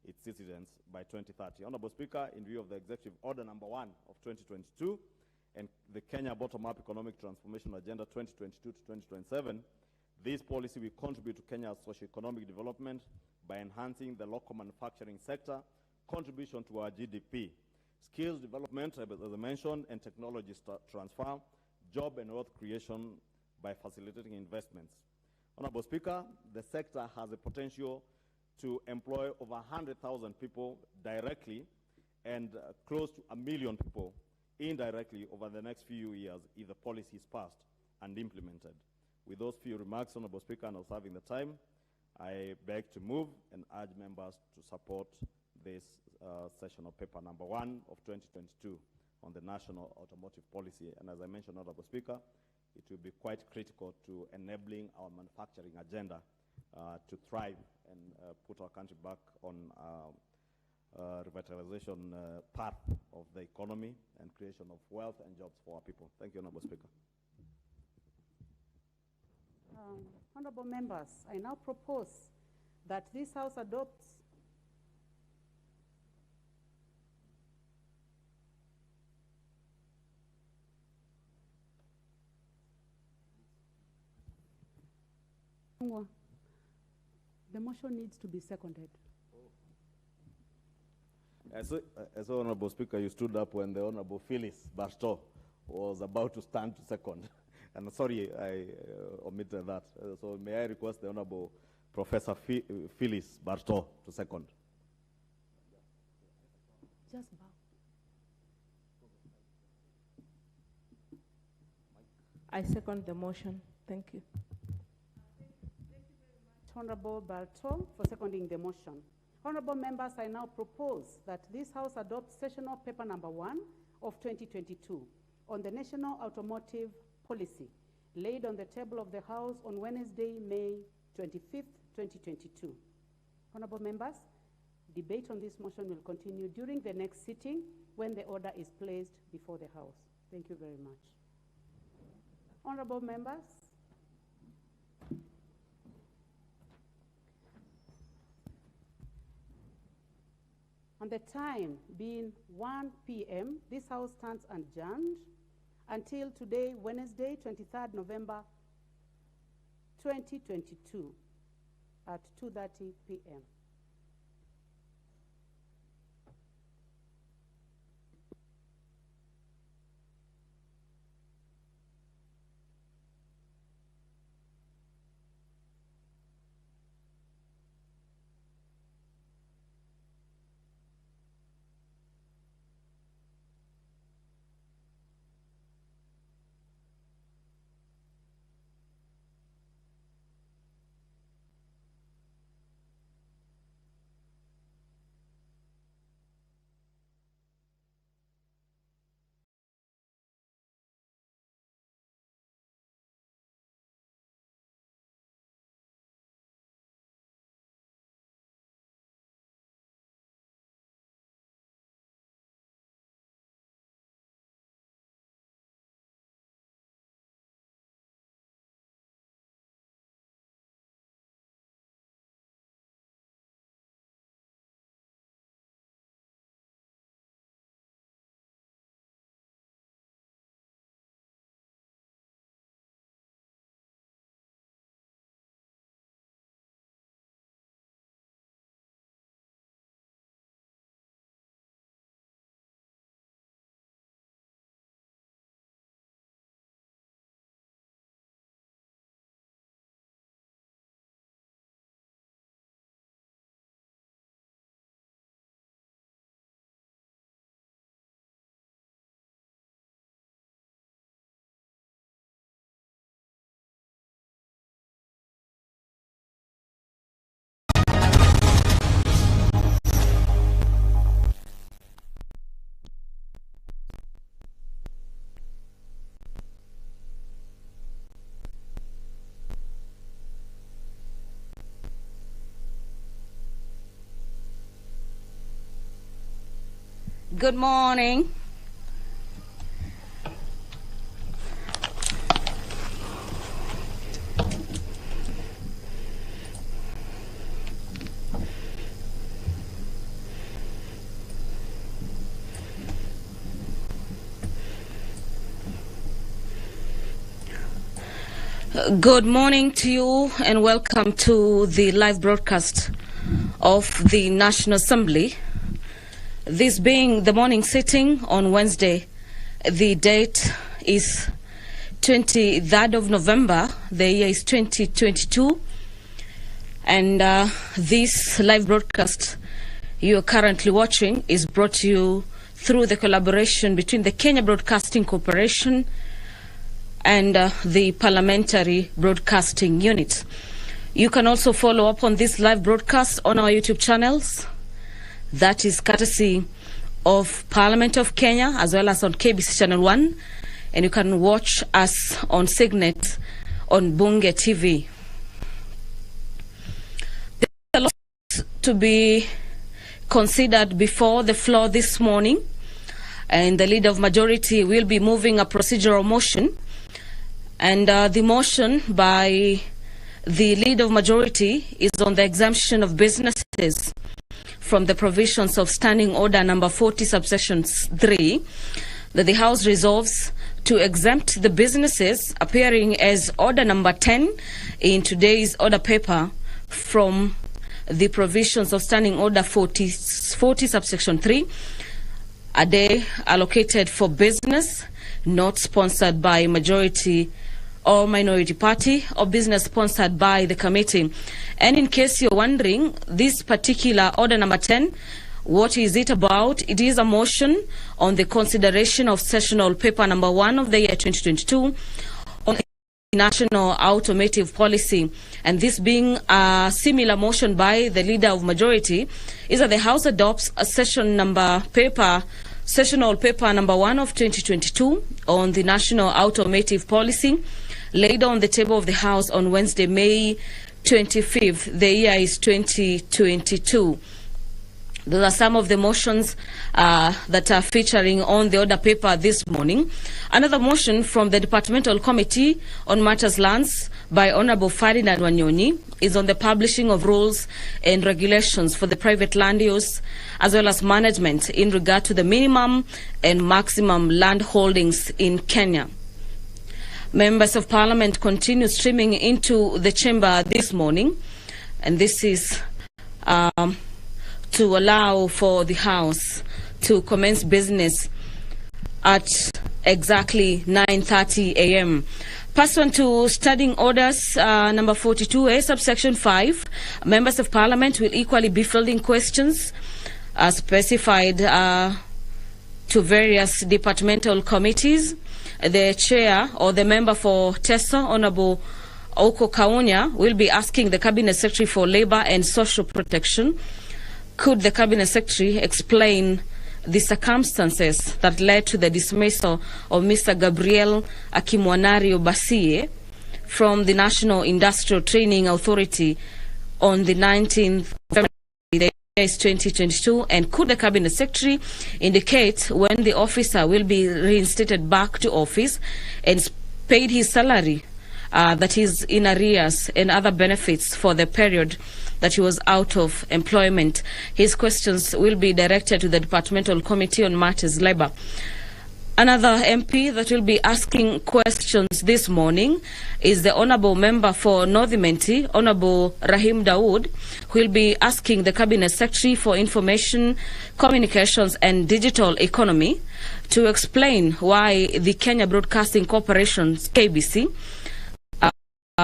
its citizens by 2030. Honorable Speaker, in view of the Executive Order number 1 of 2022 and the Kenya Bottom-Up Economic Transformation Agenda 2022 to 2027, this policy will contribute to Kenya's socio-economic development by enhancing the local manufacturing sector, contribution to our GDP, skills development, as I mentioned, and technology transfer, job and wealth creation by facilitating investments. Honorable Speaker, the sector has the potential to employ over 100,000 people directly and close to 1 million people indirectly over the next few years if the policy is passed and implemented. With those few remarks, Honorable Speaker, and observing the time, I beg to move and urge members to support this session of paper number 1 of 2022 on the national automotive policy. And as I mentioned, Honorable Speaker, it will be quite critical to enabling our manufacturing agenda to thrive and put our country back on revitalization path of the economy and creation of wealth and jobs for our people. Thank you, Honorable Speaker. Honorable members, I now propose that this House adopts the motion needs to be seconded. As Honorable Speaker, you stood up when the Honorable Phyllis Barstow was about to stand to second. And sorry, I omitted that. So may I request the Honorable Professor Phyllis Barstow to second. Just bow. I second the motion. Thank you. Honorable Bartow for seconding the motion. Honorable members, I now propose that this House adopt sessional paper number 1 of 2022 on the national automotive policy laid on the table of the House on Wednesday, May 25th, 2022. Honorable members, debate on this motion will continue during the next sitting when the order is placed before the House. Thank you very much. Honorable members, on the time being 1 p.m., this House stands adjourned until today, Wednesday, 23rd November 2022 at 2:30 p.m. Good morning. Good morning to you and welcome to the live broadcast of the National Assembly. This being the morning sitting on Wednesday, the date is 23rd of November, the year is 2022, and this live broadcast you are currently watching is brought to you through the collaboration between the Kenya Broadcasting Corporation and the Parliamentary Broadcasting Unit. You can also follow up on this live broadcast on our YouTube channels. That is courtesy of Parliament of Kenya as well as on KBC Channel 1. And you can watch us on Signet on Bunge TV. There's a lot to be considered before the floor this morning. And the Leader of Majority will be moving a procedural motion. And the motion by the Leader of Majority is on the exemption of businesses from the provisions of Standing Order number 40 subsections 3, that the House resolves to exempt the businesses appearing as Order number 10 in today's order paper from the provisions of Standing Order 40 subsection 3, a day allocated for business, not sponsored by majority or minority party, or business sponsored by the committee. And in case you're wondering, this particular order number 10, what is it about? It is a motion on the consideration of sessional paper number 1 of the year 2022 on national automotive policy. And this being a similar motion by the Leader of Majority, is that the House adopts a sessional paper number 1 of 2022 on the national automotive policy, laid on the table of the House on Wednesday, May 25th. The year is 2022. Those are some of the motions that are featuring on the order paper this morning. Another motion from the Departmental Committee on Matters Lands by Honorable Ferdinand Wanyonyi is on the publishing of rules and regulations for the private land use as well as management in regard to the minimum and maximum land holdings in Kenya. Members of Parliament continue streaming into the chamber this morning, and this is to allow for the House to commence business at exactly 9:30 a.m. Pursuant to Standing Orders number 42A, subsection 5, members of Parliament will equally be fielding questions specified to various departmental committees. The chair or the member for TESA, Honorable Oko Kaunya, will be asking the Cabinet Secretary for Labour and Social Protection, could the Cabinet Secretary explain the circumstances that led to the dismissal of Mr. Gabriel Akimwanario Basie from the National Industrial Training Authority on the 19th of February 2022, and could the Cabinet Secretary indicate when the officer will be reinstated back to office and paid his salary that is in arrears and other benefits for the period that he was out of employment? His questions will be directed to the Departmental Committee on Matters Labour. Another MP that will be asking questions this morning is the Honourable Member for North Imenti, Honourable Rahim Dawood, who will be asking the Cabinet Secretary for Information, Communications and Digital Economy to explain why the Kenya Broadcasting Corporation, KBC,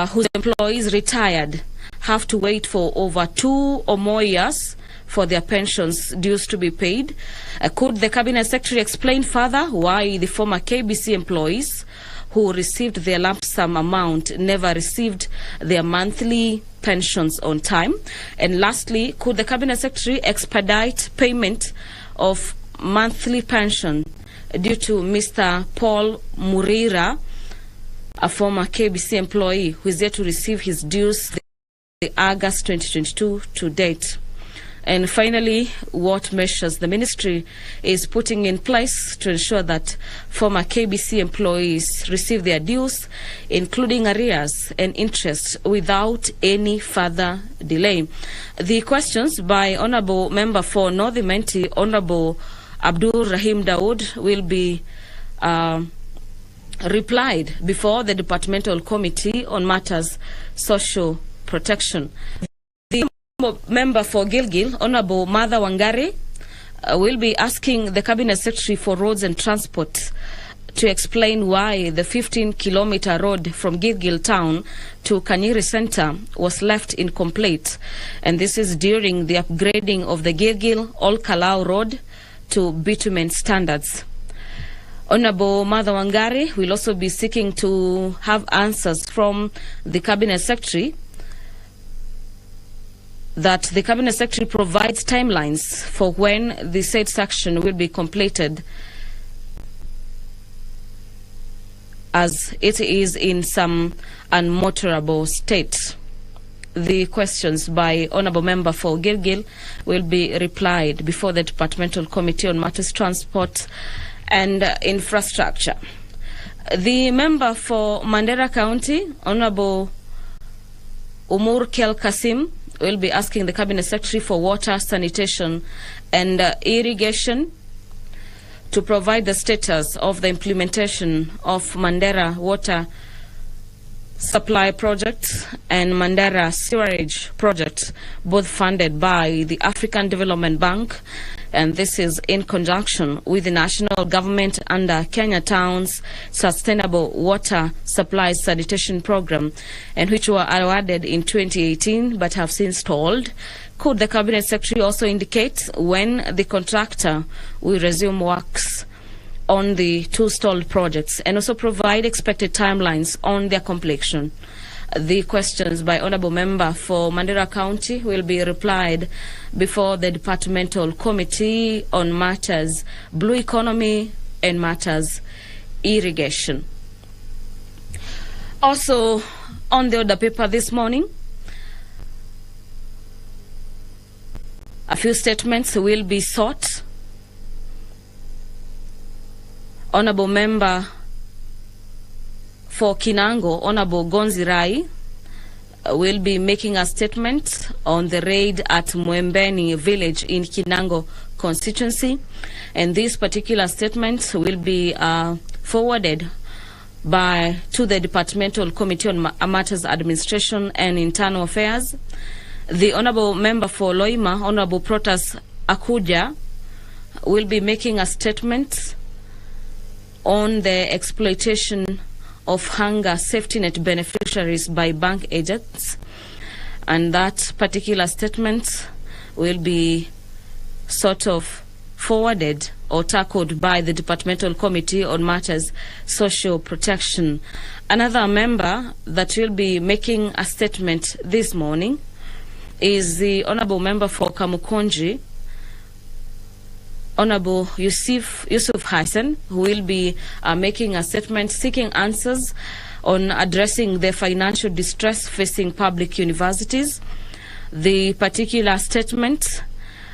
whose employees retired, have to wait for over 2 or more years for their pensions dues to be paid. Could the Cabinet Secretary explain further why the former KBC employees who received their lump sum amount never received their monthly pensions on time? And lastly, could the Cabinet Secretary expedite payment of monthly pension due to Mr. Paul Murira, a former KBC employee who is yet to receive his dues the August 2022 to date? And finally, what measures the ministry is putting in place to ensure that former KBC employees receive their dues, including arrears and interest, without any further delay. The questions by Honourable Member for North Imenti, Honourable Abdul Rahim Dawood, will be replied before the Departmental Committee on Matters Social Protection. The member for Gilgil, Honourable Martha Wangari, will be asking the Cabinet Secretary for Roads and Transport to explain why the 15-kilometer road from Gilgil town to Kanyiri Center was left incomplete. And this is during the upgrading of the Gilgil-Ol-Kalau road to bitumen standards. Honourable Martha Wangari will also be seeking to have answers from the Cabinet Secretary that the Cabinet Secretary provides timelines for when the said section will be completed, as it is in some unmotorable state. The questions by Honourable Member for Gilgil will be replied before the Departmental Committee on Matters Transport and Infrastructure. The member for Mandera County, Honourable Umur Kel Kasim, will be asking the Cabinet Secretary for Water, Sanitation and Irrigation to provide the status of the implementation of Mandera Water Supply Project and Mandera Sewerage Project, both funded by the African Development Bank, and this is in conjunction with the national government under Kenya Town's Sustainable Water Supply Sanitation Program, and which were awarded in 2018 but have since stalled. Could the Cabinet Secretary also indicate when the contractor will resume works on the two stalled projects and also provide expected timelines on their completion? The questions by Honourable Member for Mandera County will be replied before the Departmental Committee on Matters Blue Economy and Matters Irrigation. Also, on the order paper this morning, a few statements will be sought. Honourable Member for Kinango, Honourable Gonzi Rai, will be making a statement on the raid at Mwembeni village in Kinango constituency, and this particular statement will be forwarded to the Departmental Committee on Matters Administration and Internal Affairs. The Honourable Member for Loima, Honourable Protas Akuja, will be making a statement on the exploitation of hunger safety net beneficiaries by bank agents, and that particular statement will be sort of forwarded or tackled by the Departmental Committee on Matters Social Protection. Another member that will be making a statement this morning is the Honourable Member for Kamukonji, Honourable Yusuf Hassan, who will be making a statement seeking answers on addressing the financial distress facing public universities. The particular statement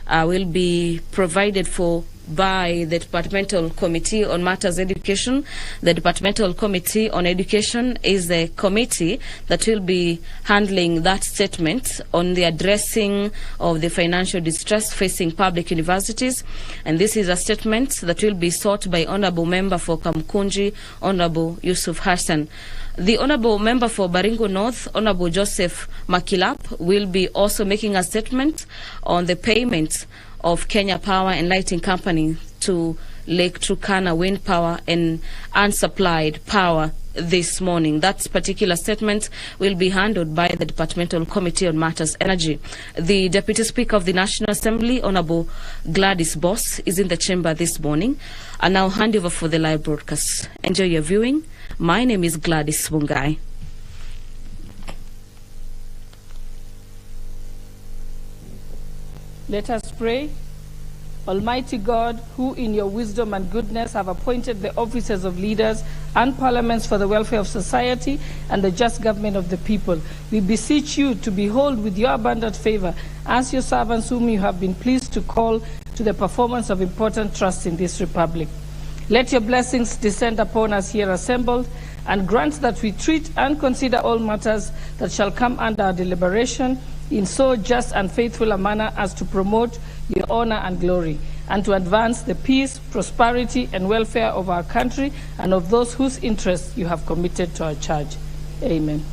will be provided for by the Departmental Committee on Matters Education. The Departmental Committee on Education is the committee that will be handling that statement on the addressing of the financial distress facing public universities. And this is a statement that will be sought by Honourable Member for Kamkunji, Honourable Yusuf Hassan. The Honourable Member for Baringo North, Honourable Joseph Makilap, will be also making a statement on the payment of Kenya Power and Lighting Company to Lake Turkana Wind Power and unsupplied power this morning. That particular statement will be handled by the Departmental Committee on Matters Energy. The Deputy Speaker of the National Assembly, Honourable Gladys Boss, is in the chamber this morning. I now hand over for the live broadcast. Enjoy your viewing. My name is Gladys Mungai. Let us pray. Almighty God, who in your wisdom and goodness have appointed the offices of leaders and parliaments for the welfare of society and the just government of the people. We beseech you to behold with your abundant favor as your servants whom you have been pleased to call to the performance of important trusts in this republic. Let your blessings descend upon us here assembled, and grant that we treat and consider all matters that shall come under our deliberation in so just and faithful a manner as to promote your honor and glory, and to advance the peace, prosperity, and welfare of our country and of those whose interests you have committed to our charge. Amen.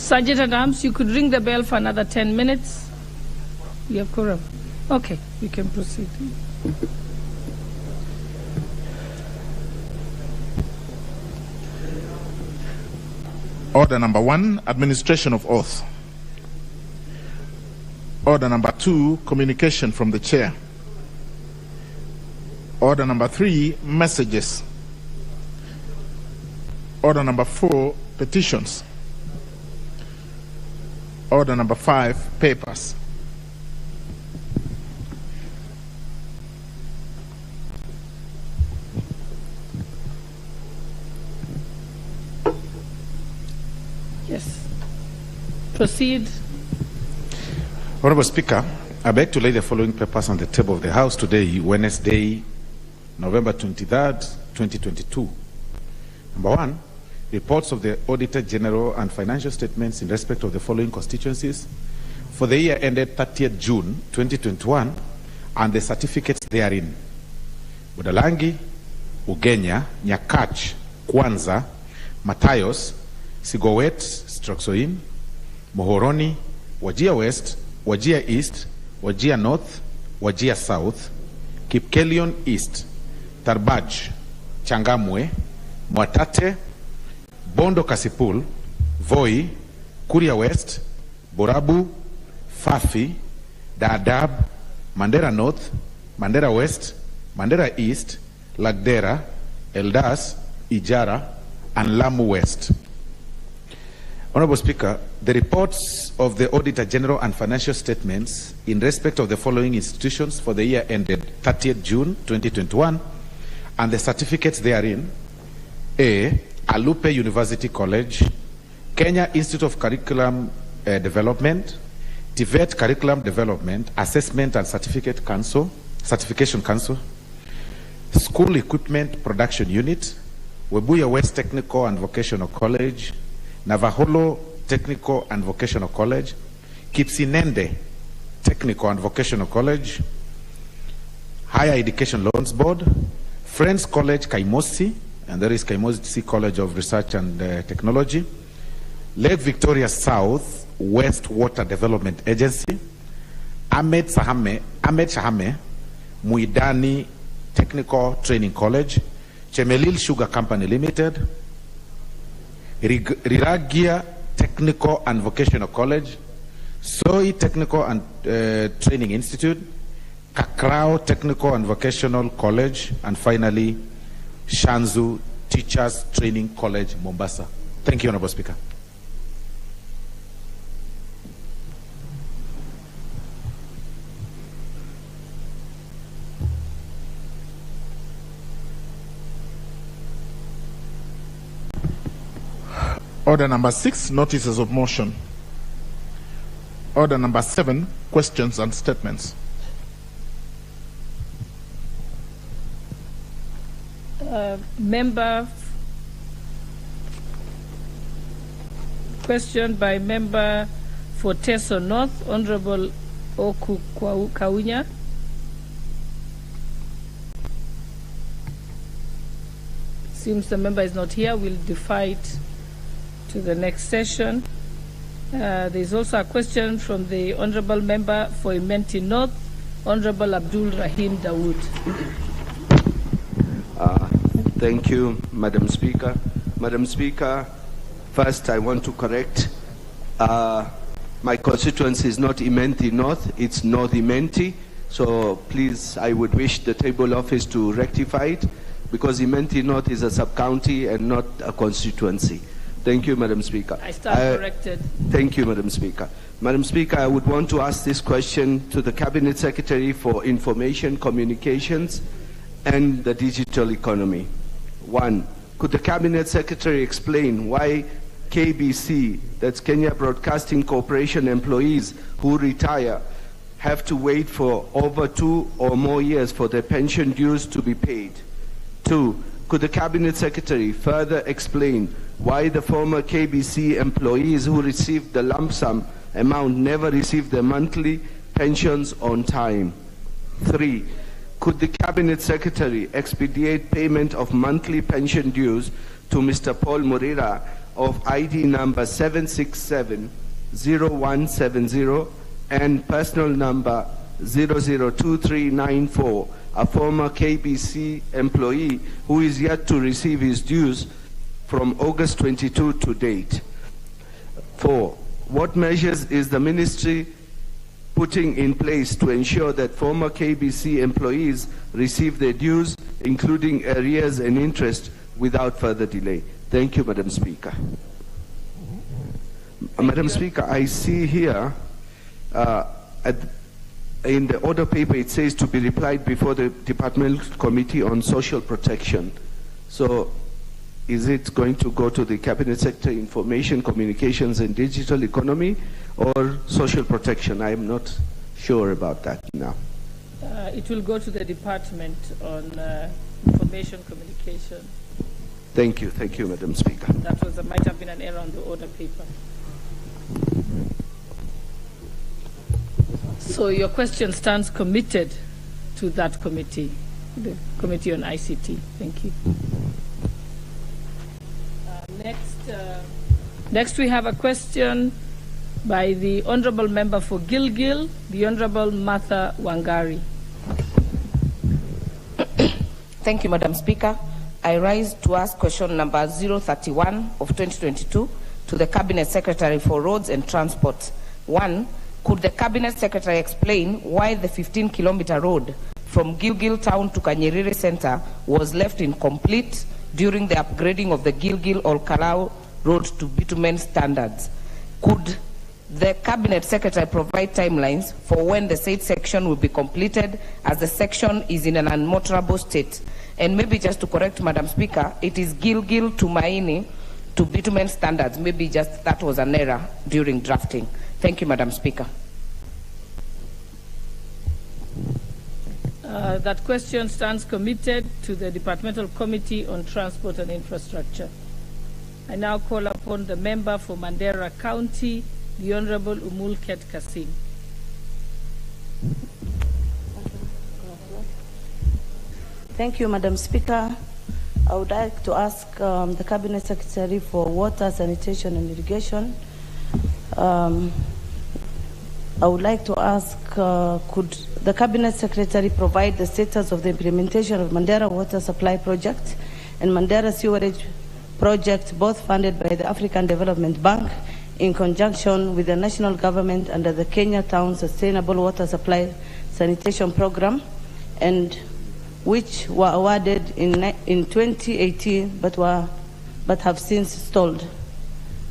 Sergeant at Arms, you could ring the bell for another 10 minutes. You have quorum. Okay, we can proceed. Order number 1, administration of oath. Order number 2, communication from the chair. Order number 3, messages. Order number 4, petitions. Order number 5, papers. Yes. Proceed. Honorable Speaker, I beg to lay the following papers on the table of the House today, Wednesday, November 23rd, 2022. Number 1, reports of the Auditor General and financial statements in respect of the following constituencies for the year ended 30th June 2021 and the certificates therein. Budalangi, Ugenya, Nyakach, Kwanza, Matayos, Sigowet, Stroxoin, Mohoroni, Wajir West, Wajir East, Wajir North, Wajir South, Kipkelion East, Tarbaj, Changamwe, Mwatate, Bondo Kasipul, Voi, Kuria West, Borabu, Fafi, Dadaab, Mandera North, Mandera West, Mandera East, Lagdera, Eldas, Ijara, and Lamu West. Honorable Speaker, the reports of the Auditor General and financial statements in respect of the following institutions for the year ended 30th June 2021 and the certificates therein: A. Alupe University College, Kenya Institute of Curriculum Development, TVET Curriculum Development, Assessment and Certification Council, School Equipment Production Unit, Webuye West Technical and Vocational College, Navaholo Technical and Vocational College, Kipsinende Technical and Vocational College, Higher Education Loans Board, Friends College Kaimosi, and there is Kaimosi College of Research and Technology, Lake Victoria South West Water Development Agency, Ahmed Shahame Muidani Technical Training College, Chemelil Sugar Company Limited, Riragia Technical and Vocational College, Soi Technical and Training Institute, Kakrao Technical and Vocational College, and finally, Shanzu Teachers Training College, Mombasa. Thank you, Honorable Speaker. Order number 6, notices of motion. Order number 7, questions and statements. Question by member for Teso North, Honorable Oku Kaunya. Seems the member is not here. We'll defer it to the next session. There is also a question from the Honorable Member for Imenti North, Honorable Abdul Rahim Dawood. Thank you, Madam Speaker. Madam Speaker, first I want to correct. My constituency is not Imenti North, it's North Imenti. So please, I would wish the table office to rectify it, because Imenti North is a sub-county and not a constituency. Thank you, Madam Speaker. I stand corrected. Thank you, Madam Speaker. Madam Speaker, I would want to ask this question to the Cabinet Secretary for Information, Communications, and the Digital Economy. 1, could the Cabinet Secretary explain why KBC, that's Kenya Broadcasting Corporation employees who retire, have to wait for over 2 or more years for their pension dues to be paid? 2, could the Cabinet Secretary further explain why the former KBC employees who received the lump sum amount never received their monthly pensions on time? 3, could the Cabinet Secretary expedite payment of monthly pension dues to Mr. Paul Murira of ID number 7670170 and personal number 002394, a former KBC employee who is yet to receive his dues from August 22 to date? 4, what measures is the ministry putting in place to ensure that former KBC employees receive their dues, including arrears and interest, without further delay. Thank you, Madam Speaker. Madam Speaker, I see here in the order paper it says to be replied before the Departmental Committee on Social Protection. So is it going to go to the Cabinet Secretary, Information, Communications and Digital Economy, or Social Protection? I am not sure about that now. It will go to the Department on Information, Communication. Thank you, Madam Speaker. That might have been an error on the order paper. So your question stands committed to that committee, the Committee on ICT. Thank you. Next we have a question by the Honorable Member for Gilgil, the Honorable Martha Wangari. Thank you, Madam Speaker. I rise to ask question number 031 of 2022 to the Cabinet Secretary for Roads and Transport. 1. Could the Cabinet Secretary explain why the 15-kilometer road from Gilgil town to Kanyerere Center was left incomplete during the upgrading of the Gilgil-Olkalau road to bitumen standards? Could the Cabinet Secretary provide timelines for when the said section will be completed, as the section is in an unmotorable state? And maybe just to correct Madam Speaker, it is Gilgil to Maini to bitumen standards. Maybe just that was an error during drafting. Thank you, Madam Speaker. That question stands committed to the Departmental Committee on Transport and Infrastructure. I now call upon the member for Mandera County, the Honorable Umulket Kasim. Thank you, Madam Speaker. I would like to ask the Cabinet Secretary for Water, Sanitation and Irrigation. I would like to ask, could the Cabinet Secretary provide the status of the implementation of Mandera Water Supply Project and Mandera Sewerage Project, both funded by the African Development Bank in conjunction with the national government under the Kenya Town Sustainable Water Supply Sanitation Program, and which were awarded in 2018 but have since stalled?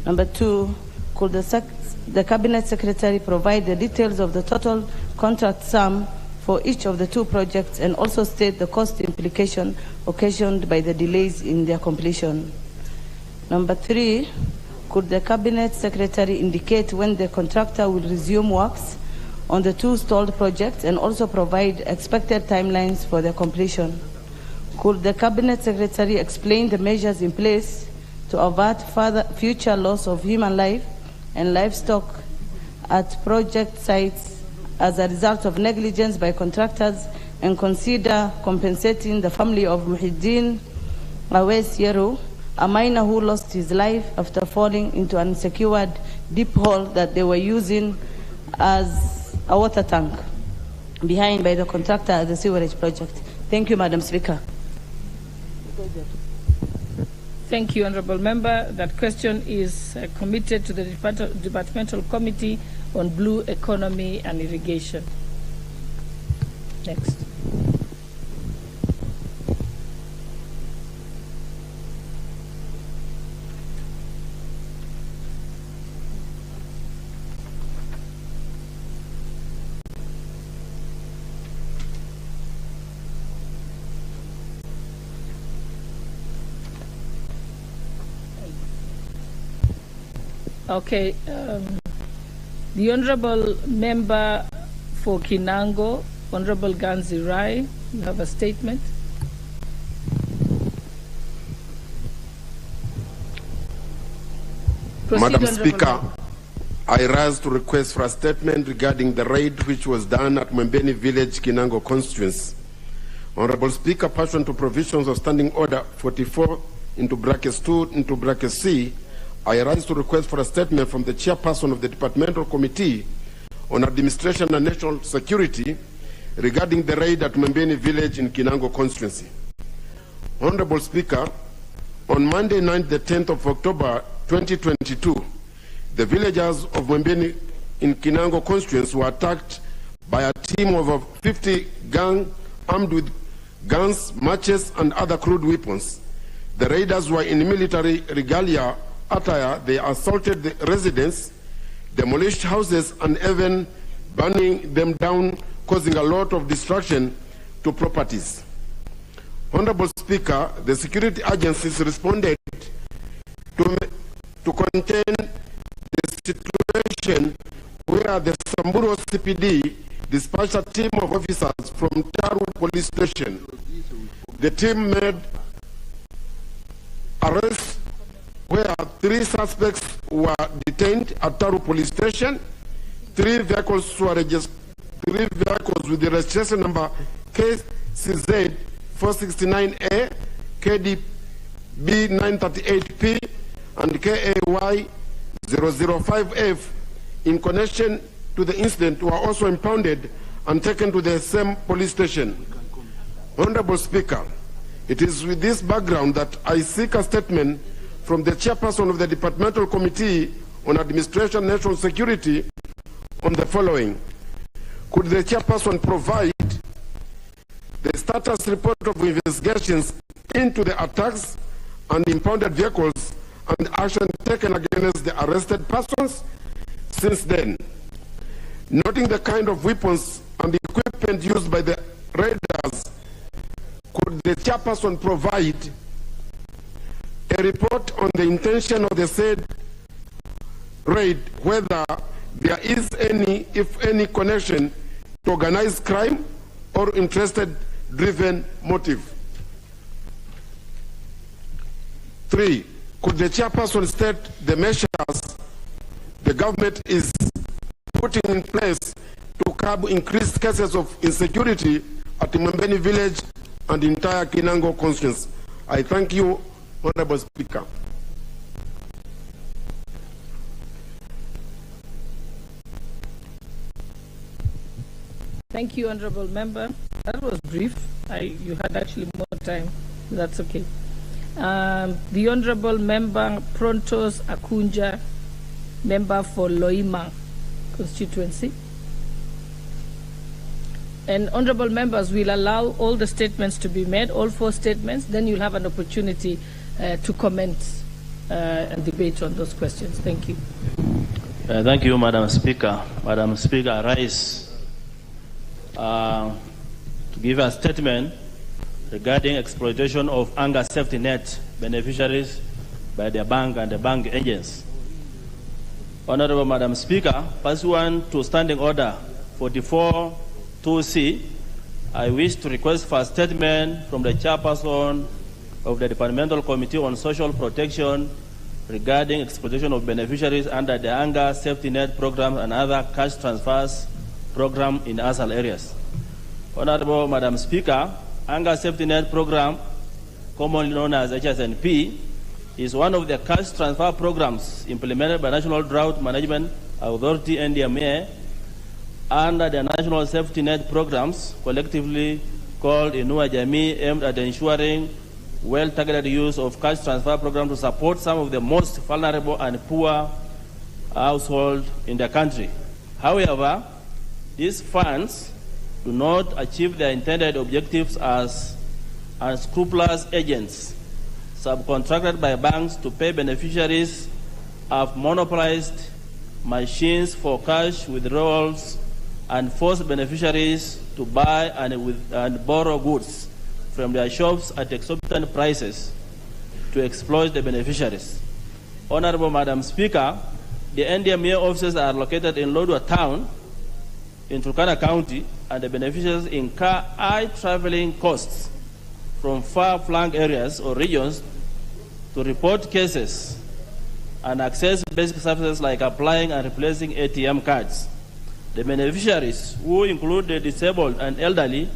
Number 2, could the Cabinet Secretary provide the details of the total contract sum for each of the 2 projects and also state the cost implication occasioned by the delays in their completion? Number 3, could the Cabinet Secretary indicate when the contractor will resume works on the 2 stalled projects and also provide expected timelines for their completion? Could the Cabinet Secretary explain the measures in place to avert future loss of human life and livestock at project sites as a result of negligence by contractors, and consider compensating the family of Muhyiddin Awes Yeru, a miner who lost his life after falling into an unsecured deep hole that they were using as a water tank behind by the contractor at the sewerage project? Thank you, Madam Speaker. Thank you, Honorable Member. That question is committed to the Departmental Committee on Blue Economy and Irrigation. Next. Okay, the Honorable Member for Kinango, Honorable Ganzi Rai, you have a statement. Proceed, Madam Honorable Speaker, Member. I rise to request for a statement regarding the raid which was done at Mwembeni Village, Kinango constituency. Honorable Speaker, pursuant to provisions of Standing Order 44 into brackets 2 into brackets C, I rise to request for a statement from the chairperson of the Departmental Committee on Administration and National Security regarding the raid at Mwembeni Village in Kinango constituency. Honorable Speaker, on Monday night, the 10th of October 2022, the villagers of Mwembeni in Kinango constituency were attacked by a team of over 50 gang armed with guns, matches, and other crude weapons. The raiders were in military regalia attire. They assaulted the residents, demolished houses, and even burning them down, causing a lot of destruction to properties. Honorable Speaker, the security agencies responded to contain the situation where the Samburu CPD dispatched a team of officers from Taru police station. The team made arrests where 3 suspects were detained at Taru police station. 3 vehicles were registered. 3 vehicles with the registration number KCZ 469A, KDB 938P, and KAY 005F in connection to the incident were also impounded and taken to the same police station. Honorable Speaker, it is with this background that I seek a statement from the chairperson of the Departmental Committee on Administration and National Security on the following. Could the chairperson provide the status report of investigations into the attacks and impounded vehicles and action taken against the arrested persons since then? Noting the kind of weapons and equipment used by the raiders, could the chairperson provide a report on the intention of the said raid, whether there is any, if any, connection to organized crime or interest-driven motive? 3, could the chairperson state the measures the government is putting in place to curb increased cases of insecurity at Mwembeni village and entire Kinango constituency? I thank you, Honorable Speaker. Thank you, Honorable Member. That was brief. You had actually more time. That's okay. The Honorable Member Prontos Akunja, Member for Loima constituency. And Honorable Members, will allow all the statements to be made, all 4 statements, then you'll have an opportunity to comment and debate on those questions. Thank you. Thank you, Madam Speaker. Madam Speaker, I rise to give a statement regarding exploitation of hunger safety net beneficiaries by the bank and the bank agents. Honorable Madam Speaker, pursuant to Standing Order 44-2C, I wish to request for a statement from the chairperson of the Departmental Committee on Social Protection regarding exploitation of beneficiaries under the Hunger Safety Net Program and other cash transfers program in ASAL areas. Honorable Madam Speaker, Hunger Safety Net Program, commonly known as HSNP, is one of the cash transfer programs implemented by National Drought Management Authority NDMA under the National Safety Net Programs, collectively called Inua Jamii, aimed at ensuring well-targeted use of cash transfer programs to support some of the most vulnerable and poor households in the country. However, these funds do not achieve their intended objectives as unscrupulous agents subcontracted by banks to pay beneficiaries have monopolized machines for cash withdrawals and force beneficiaries to buy and borrow goods from their shops at exorbitant prices to exploit the beneficiaries. Honorable Madam Speaker, the NDMA offices are located in Lodwar Town in Turkana County, and the beneficiaries incur high traveling costs from far-flung areas or regions to report cases and access basic services like applying and replacing ATM cards. The beneficiaries, who include the disabled and elderly,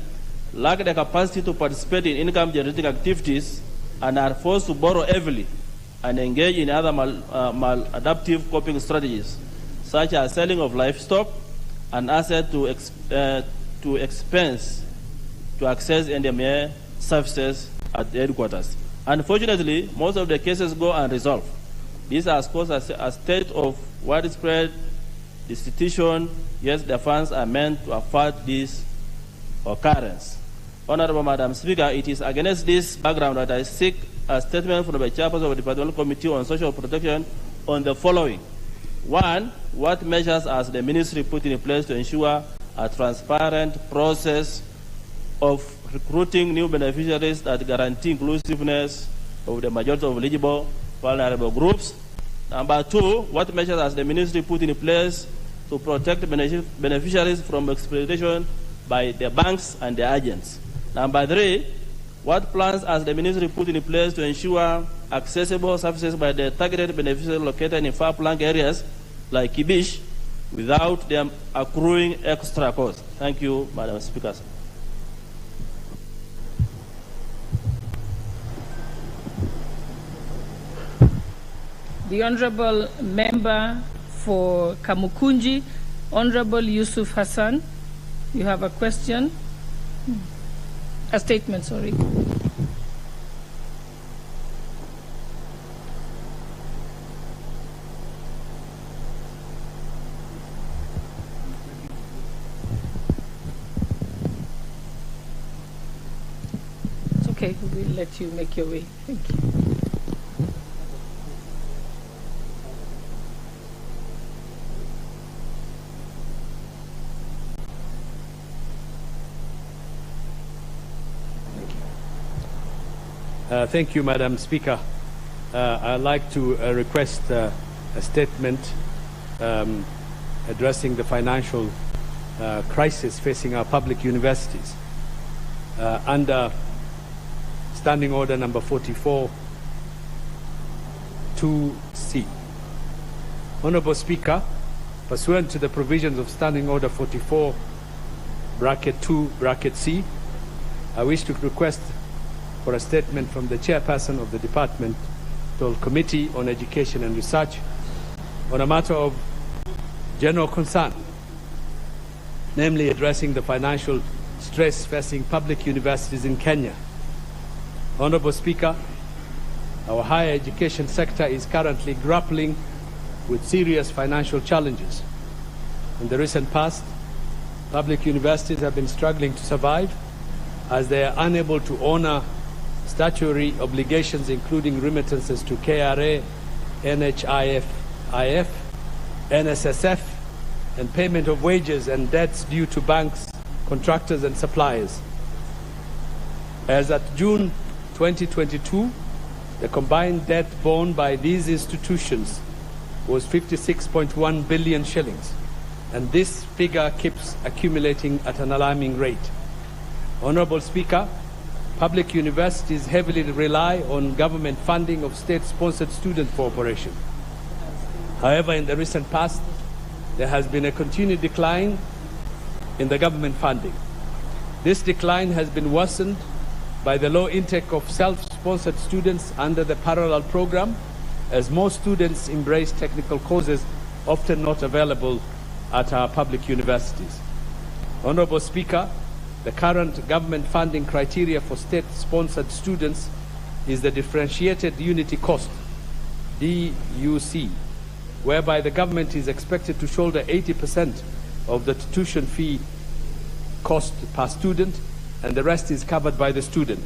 lack the capacity to participate in income-generating activities and are forced to borrow heavily and engage in other maladaptive coping strategies, such as selling of livestock and assets to expense to access NDMA services at the headquarters. Unfortunately, most of the cases go unresolved. This has caused a state of widespread institution, yes, the funds are meant to afford this occurrence. Honorable Madam Speaker, it is against this background that I seek a statement from the chairperson of the Departmental Committee on Social Protection on the following. One, what measures has the ministry put in place to ensure a transparent process of recruiting new beneficiaries that guarantee inclusiveness of the majority of eligible vulnerable groups? Number two, what measures has the ministry put in place to protect beneficiaries from exploitation by the banks and the agents? Number three, what plans has the ministry put in place to ensure accessible services by the targeted beneficiaries located in far-flung areas like Kibish without them accruing extra costs? Thank you, Madam Speaker. The Honorable Member for Kamukunji, Honorable Yusuf Hassan, you have a question? A statement, sorry. It's okay, we'll let you make your way. Thank you. Thank you, Madam Speaker. I'd like to request a statement addressing the financial crisis facing our public universities. Under Standing Order number 44, 2C. Honorable Speaker, pursuant to the provisions of Standing Order 44, bracket 2, bracket C, I wish to request for a statement from the chairperson of the Departmental Committee on Education and Research on a matter of general concern, namely addressing the financial stress facing public universities in Kenya. Honorable Speaker, our higher education sector is currently grappling with serious financial challenges. In the recent past, public universities have been struggling to survive as they are unable to honor statutory obligations, including remittances to KRA, NHIF, NSSF, and payment of wages and debts due to banks, contractors, and suppliers. As at June 2022, the combined debt borne by these institutions was 56.1 billion shillings, and this figure keeps accumulating at an alarming rate. Honorable Speaker, public universities heavily rely on government funding of state-sponsored student cooperation. However, in the recent past, there has been a continued decline in the government funding. This decline has been worsened by the low intake of self-sponsored students under the parallel program, as most students embrace technical courses often not available at our public universities. Honorable Speaker, the current government funding criteria for state-sponsored students is the differentiated unity cost, DUC, whereby the government is expected to shoulder 80% of the tuition fee cost per student, and the rest is covered by the student.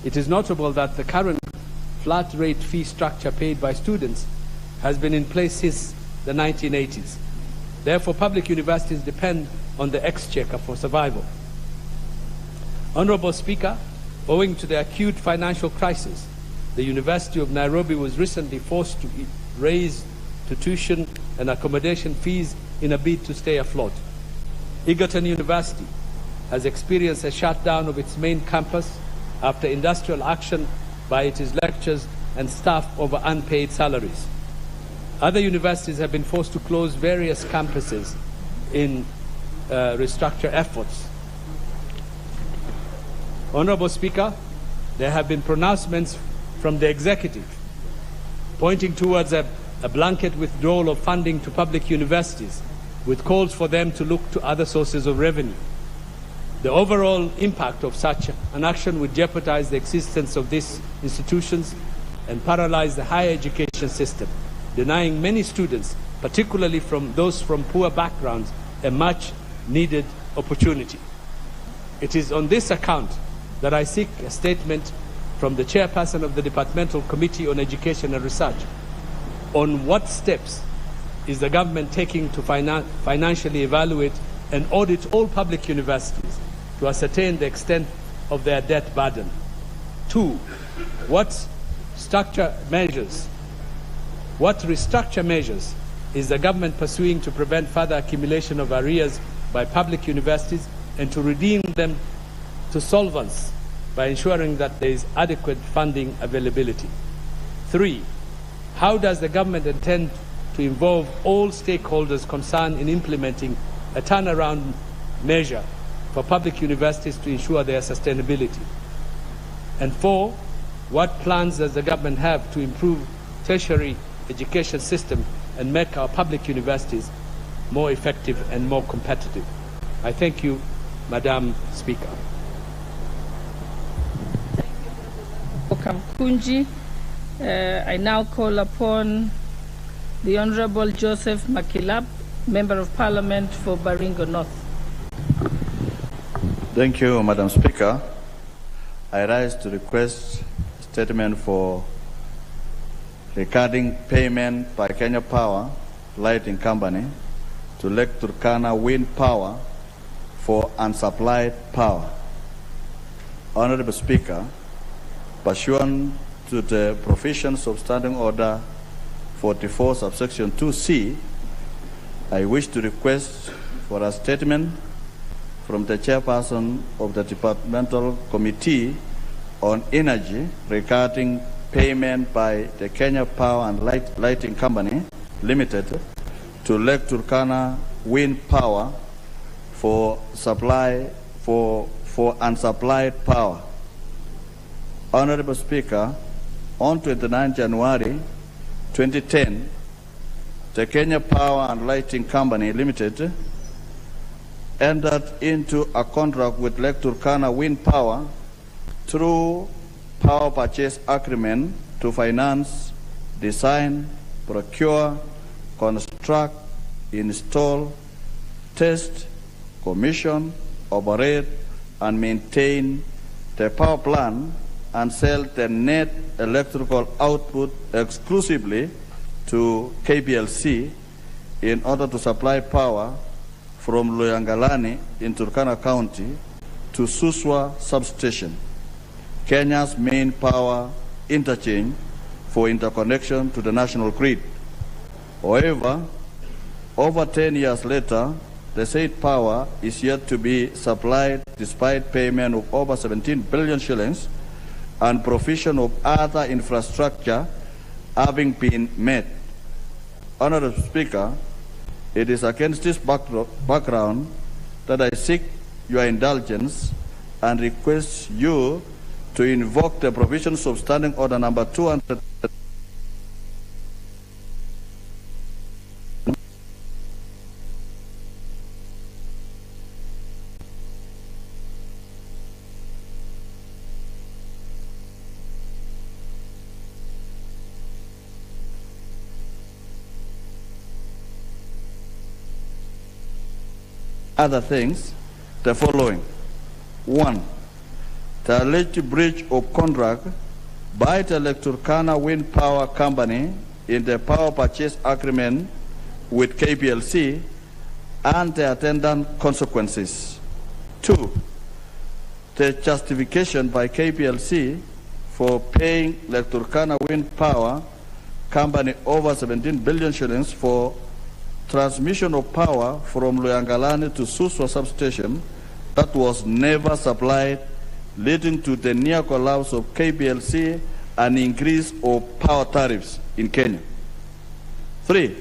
It is notable that the current flat rate fee structure paid by students has been in place since the 1980s. Therefore, public universities depend on the exchequer for survival. Honorable Speaker, owing to the acute financial crisis, the University of Nairobi was recently forced to raise tuition and accommodation fees in a bid to stay afloat. Egerton University has experienced a shutdown of its main campus after industrial action by its lecturers and staff over unpaid salaries. Other universities have been forced to close various campuses in restructure efforts. Honorable Speaker, there have been pronouncements from the executive pointing towards a blanket withdrawal of funding to public universities, with calls for them to look to other sources of revenue. The overall impact of such an action would jeopardize the existence of these institutions and paralyze the higher education system, denying many students particularly from those from poor backgrounds, a much-needed opportunity. It is on this account that I seek a statement from the chairperson of the Departmental Committee on Education and Research on what steps is the government taking to financially evaluate and audit all public universities to ascertain the extent of their debt burden. 2, what restructure measures is the government pursuing to prevent further accumulation of arrears by public universities and to redeem them to solvents by ensuring that there is adequate funding availability? 3, how does the government intend to involve all stakeholders concerned in implementing a turnaround measure for public universities to ensure their sustainability? And 4, what plans does the government have to improve tertiary education system and make our public universities more effective and more competitive? I thank you, Madam Speaker. Kamkunji. I now call upon the Honorable Joseph Makilap, Member of Parliament for Baringo North. Thank you, Madam Speaker. I rise to request a statement regarding payment by Kenya Power Lighting Company to Lake Turkana Wind Power for unsupplied power. Honorable Speaker, pursuant to the provisions of Standing Order 44, subsection 2C, I wish to request for a statement from the chairperson of the Departmental Committee on Energy regarding payment by the Kenya Power and Lighting Company Limited to Lake Turkana Wind Power for unsupplied power. Honorable Speaker, on 29 January 2010, the Kenya Power and Lighting Company Limited entered into a contract with Lake Turkana Wind Power through power purchase agreement to finance, design, procure, construct, install, test, commission, operate, and maintain the power plant and sell the net electrical output exclusively to KPLC in order to supply power from Loyangalani in Turkana County to Suswa Substation, Kenya's main power interchange for interconnection to the national grid. However, over 10 years later, the said power is yet to be supplied despite payment of over 17 billion shillings and provision of other infrastructure having been made. Honorable Speaker, it is against this background that I seek your indulgence and request you to invoke the provisions of Standing Order number 200. Other things, the following. 1. The alleged breach of contract by the Lake Turkana Wind Power Company in the power purchase agreement with KPLC and the attendant consequences. 2. The justification by KPLC for paying Lake Turkana Wind Power Company over 17 billion shillings for transmission of power from Loyangalani to Suswa substation that was never supplied, leading to the near collapse of KPLC and increase of power tariffs in Kenya. 3.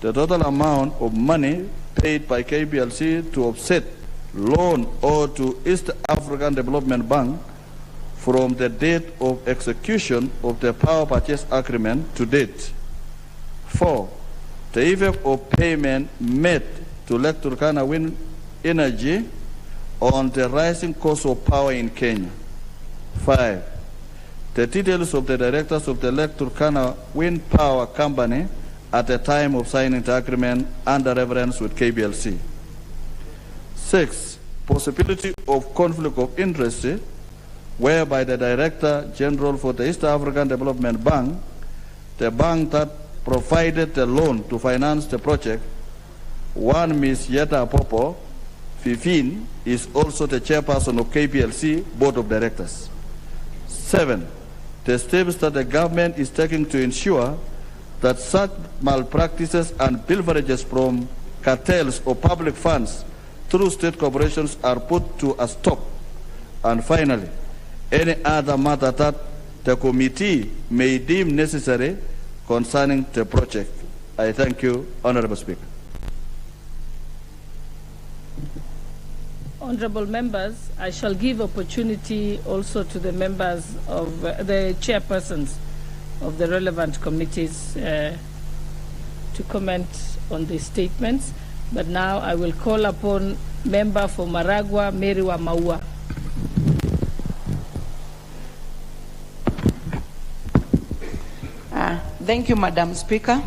The total amount of money paid by KPLC to offset loan owed to East African Development Bank from the date of execution of the power purchase agreement to date. 4. The effect of payment made to Lake Turkana Wind Energy on the rising cost of power in Kenya. 5. The details of the directors of the Lake Turkana Wind Power Company at a time of signing the agreement under reference with KBLC. 6, possibility of conflict of interest whereby the Director General for the East African Development Bank, the bank that provided the loan to finance the project, one Ms. Yeta Popo Fifin, is also the chairperson of KPLC Board of Directors. 7, the steps that the government is taking to ensure that such malpractices and pilferages from cartels or public funds through state corporations are put to a stop. And finally, any other matter that the committee may deem necessary concerning the project. I thank you, Honorable Speaker. Honorable members, I shall give opportunity also to the members of the chairpersons of the relevant committees to comment on the statements. But now I will call upon member for Maragua, Mary wa Maua. Thank you, Madam Speaker,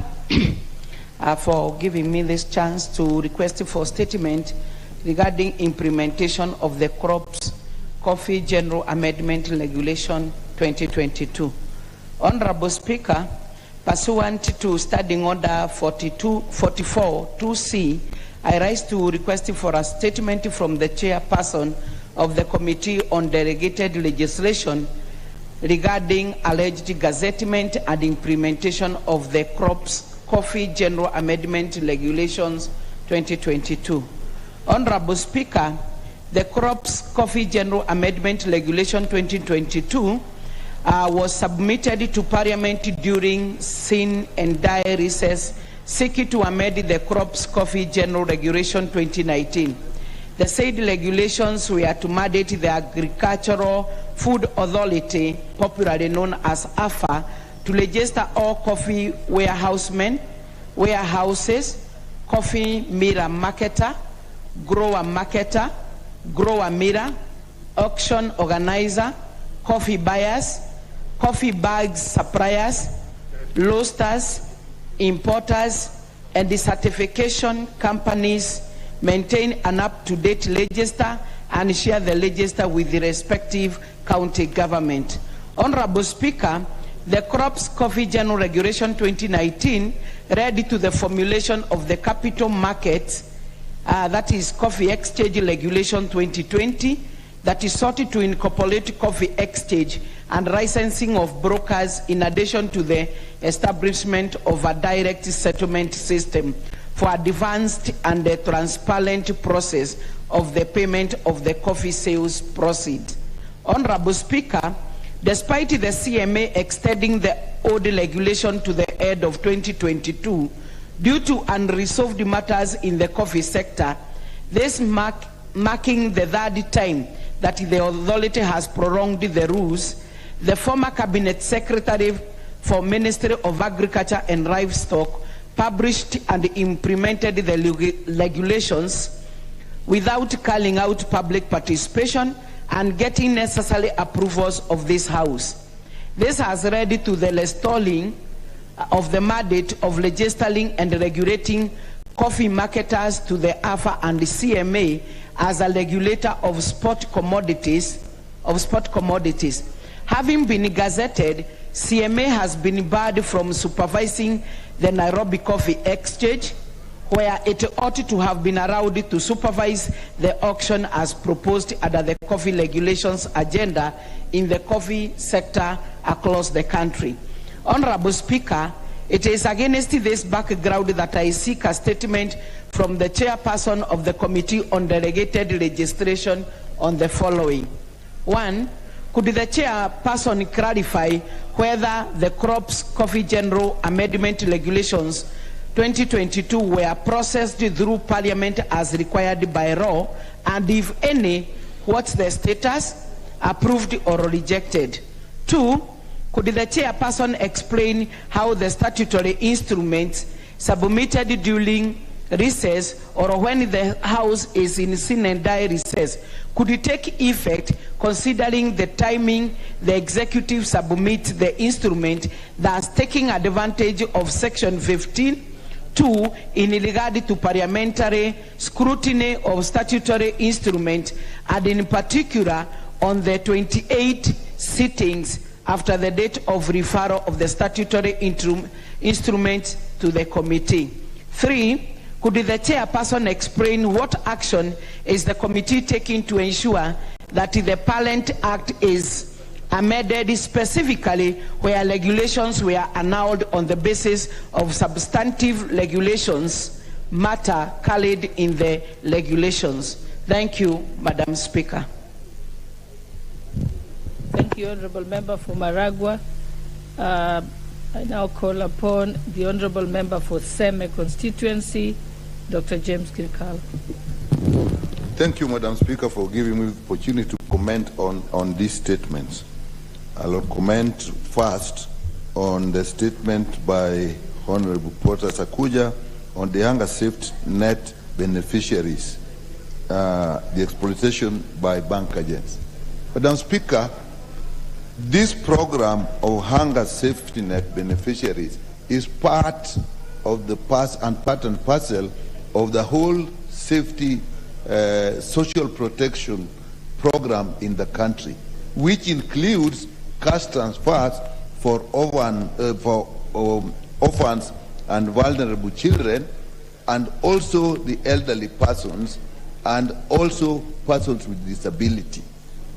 for giving me this chance to request for statement regarding implementation of the Crops Coffee General Amendment Regulation 2022. Honorable Speaker, pursuant to Standing Order 44-2C, I rise to request for a statement from the chairperson of the Committee on Delegated Legislation regarding alleged gazettement and implementation of the Crops Coffee General Amendment Regulations 2022. Honorable Speaker, the Crops Coffee General Amendment Regulation 2022 was submitted to Parliament during sin and dire recess, seeking to amend the Crops Coffee General Regulation 2019. The said regulations were to mandate the Agricultural Food Authority, popularly known as AFA, to register all coffee warehousemen, warehouses, coffee mirror marketer, grower marketer, grower mirror, auction organizer, coffee buyers, coffee bags suppliers, roasters, importers, and the certification companies maintain an up-to-date register and share the register with the respective county government. Honorable Speaker, the Crops Coffee General Regulation 2019 led to the formulation of the capital market, that is Coffee Exchange Regulation 2020, that is sought to incorporate coffee exchange and licensing of brokers in addition to the establishment of a direct settlement system for advanced and a transparent process of the payment of the coffee sales proceeds. Honorable Speaker, despite the CMA extending the old regulation to the end of 2022, due to unresolved matters in the coffee sector, this marking the third time that the authority has prolonged the rules, the former Cabinet Secretary for Ministry of Agriculture and Livestock published and implemented the regulations without calling out public participation and getting necessary approvals of this House. This has led to the restoring of the mandate of registering and regulating coffee marketers to the AFA and the CMA as a regulator of spot commodities. Having been gazetted, CMA has been barred from supervising the Nairobi Coffee Exchange, where it ought to have been allowed to supervise the auction as proposed under the coffee regulations agenda in the coffee sector across the country. Honorable Speaker, it is against this background that I seek a statement from the chairperson of the Committee on Delegated Legislation on the following. 1, could the chairperson clarify whether the Crops Coffee General Amendment Regulations 2022 were processed through Parliament as required by law, and if any, what's the status, approved or rejected? 2, could the chairperson explain how the statutory instruments submitted during recess or when the House is in sine die recess, could it take effect considering the timing the executive submits the instrument, thus taking advantage of Section 15(2) in regard to parliamentary scrutiny of statutory instrument, and in particular on the 28 sittings after the date of referral of the statutory instrument to the committee? 3, could the chairperson explain what action is the committee taking to ensure that the Parliament Act is amended specifically where regulations were annulled on the basis of substantive regulations matter carried in the regulations? Thank you, Madam Speaker. Thank you, Honourable Member for Maragua. I now call upon the Honourable Member for Seme constituency, Dr. James Kirkal. Thank you, Madam Speaker, for giving me the opportunity to comment on these statements. I'll comment first on the statement by Honourable Porter Sakuja on the hunger safety net beneficiaries, the exploitation by bank agents. Madam Speaker, this program of hunger safety net beneficiaries is part of the part and parcel of the whole safety social protection program in the country, which includes cash transfers for orphans and vulnerable children, and also the elderly persons, and also persons with disability.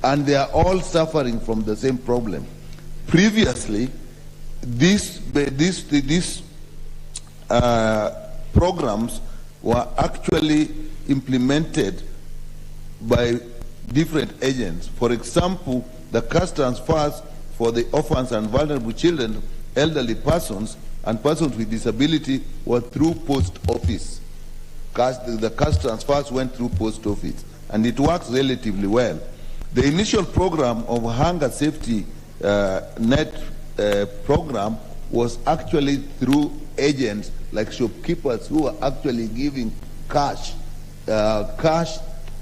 And they are all suffering from the same problem. Previously, these programs were actually implemented by different agents. For example, the cash transfers for the orphans and vulnerable children, elderly persons, and persons with disability were through post office. The cash transfers went through post office, and it works relatively well. The initial program of hunger safety net program was actually through agents like shopkeepers who are actually giving cash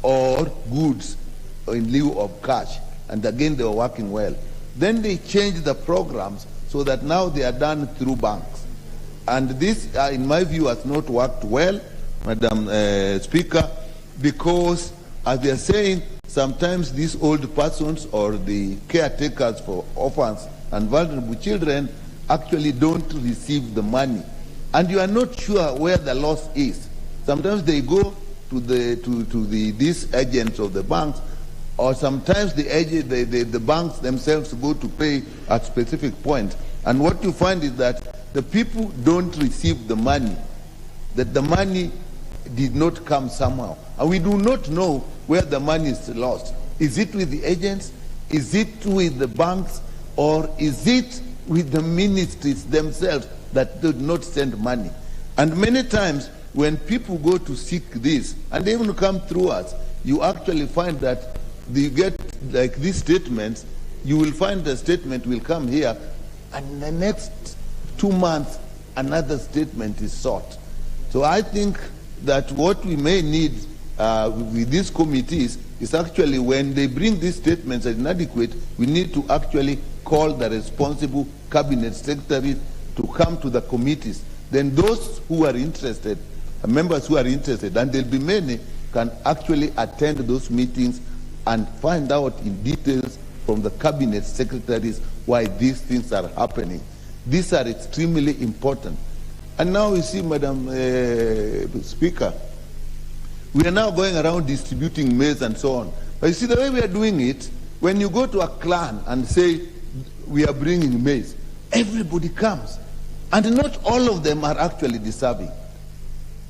or goods in lieu of cash, and again they were working well. Then they changed the programs so that now they are done through banks, and this in my view has not worked well, Madam Speaker, because as they are saying, sometimes these old persons or the caretakers for orphans and vulnerable children actually don't receive the money, and you are not sure where the loss is. Sometimes they go to these agents of the banks, or sometimes the banks themselves go to pay at specific points. And what you find is that the people don't receive the money, that the money did not come somehow. And we do not know where the money is lost. Is it with the agents? Is it with the banks? Or is it with the ministries themselves that did not send money? And many times when people go to seek this, and they even come through us, you actually find that you get like these statements. You will find the statement will come here, and in the next 2 months another statement is sought. So I think that what we may need with these committees is actually, when they bring these statements as inadequate, we need to actually call the responsible cabinet secretary to come to the committees. Then those who are interested, members who are interested, and there'll be many, can actually attend those meetings and find out in details from the cabinet secretaries why these things are happening. These are extremely important. And now you see, Madam Speaker, we are now going around distributing maize and so on. But you see, the way we are doing it, when you go to a clan and say, we are bringing maize, everybody comes. And not all of them are actually deserving.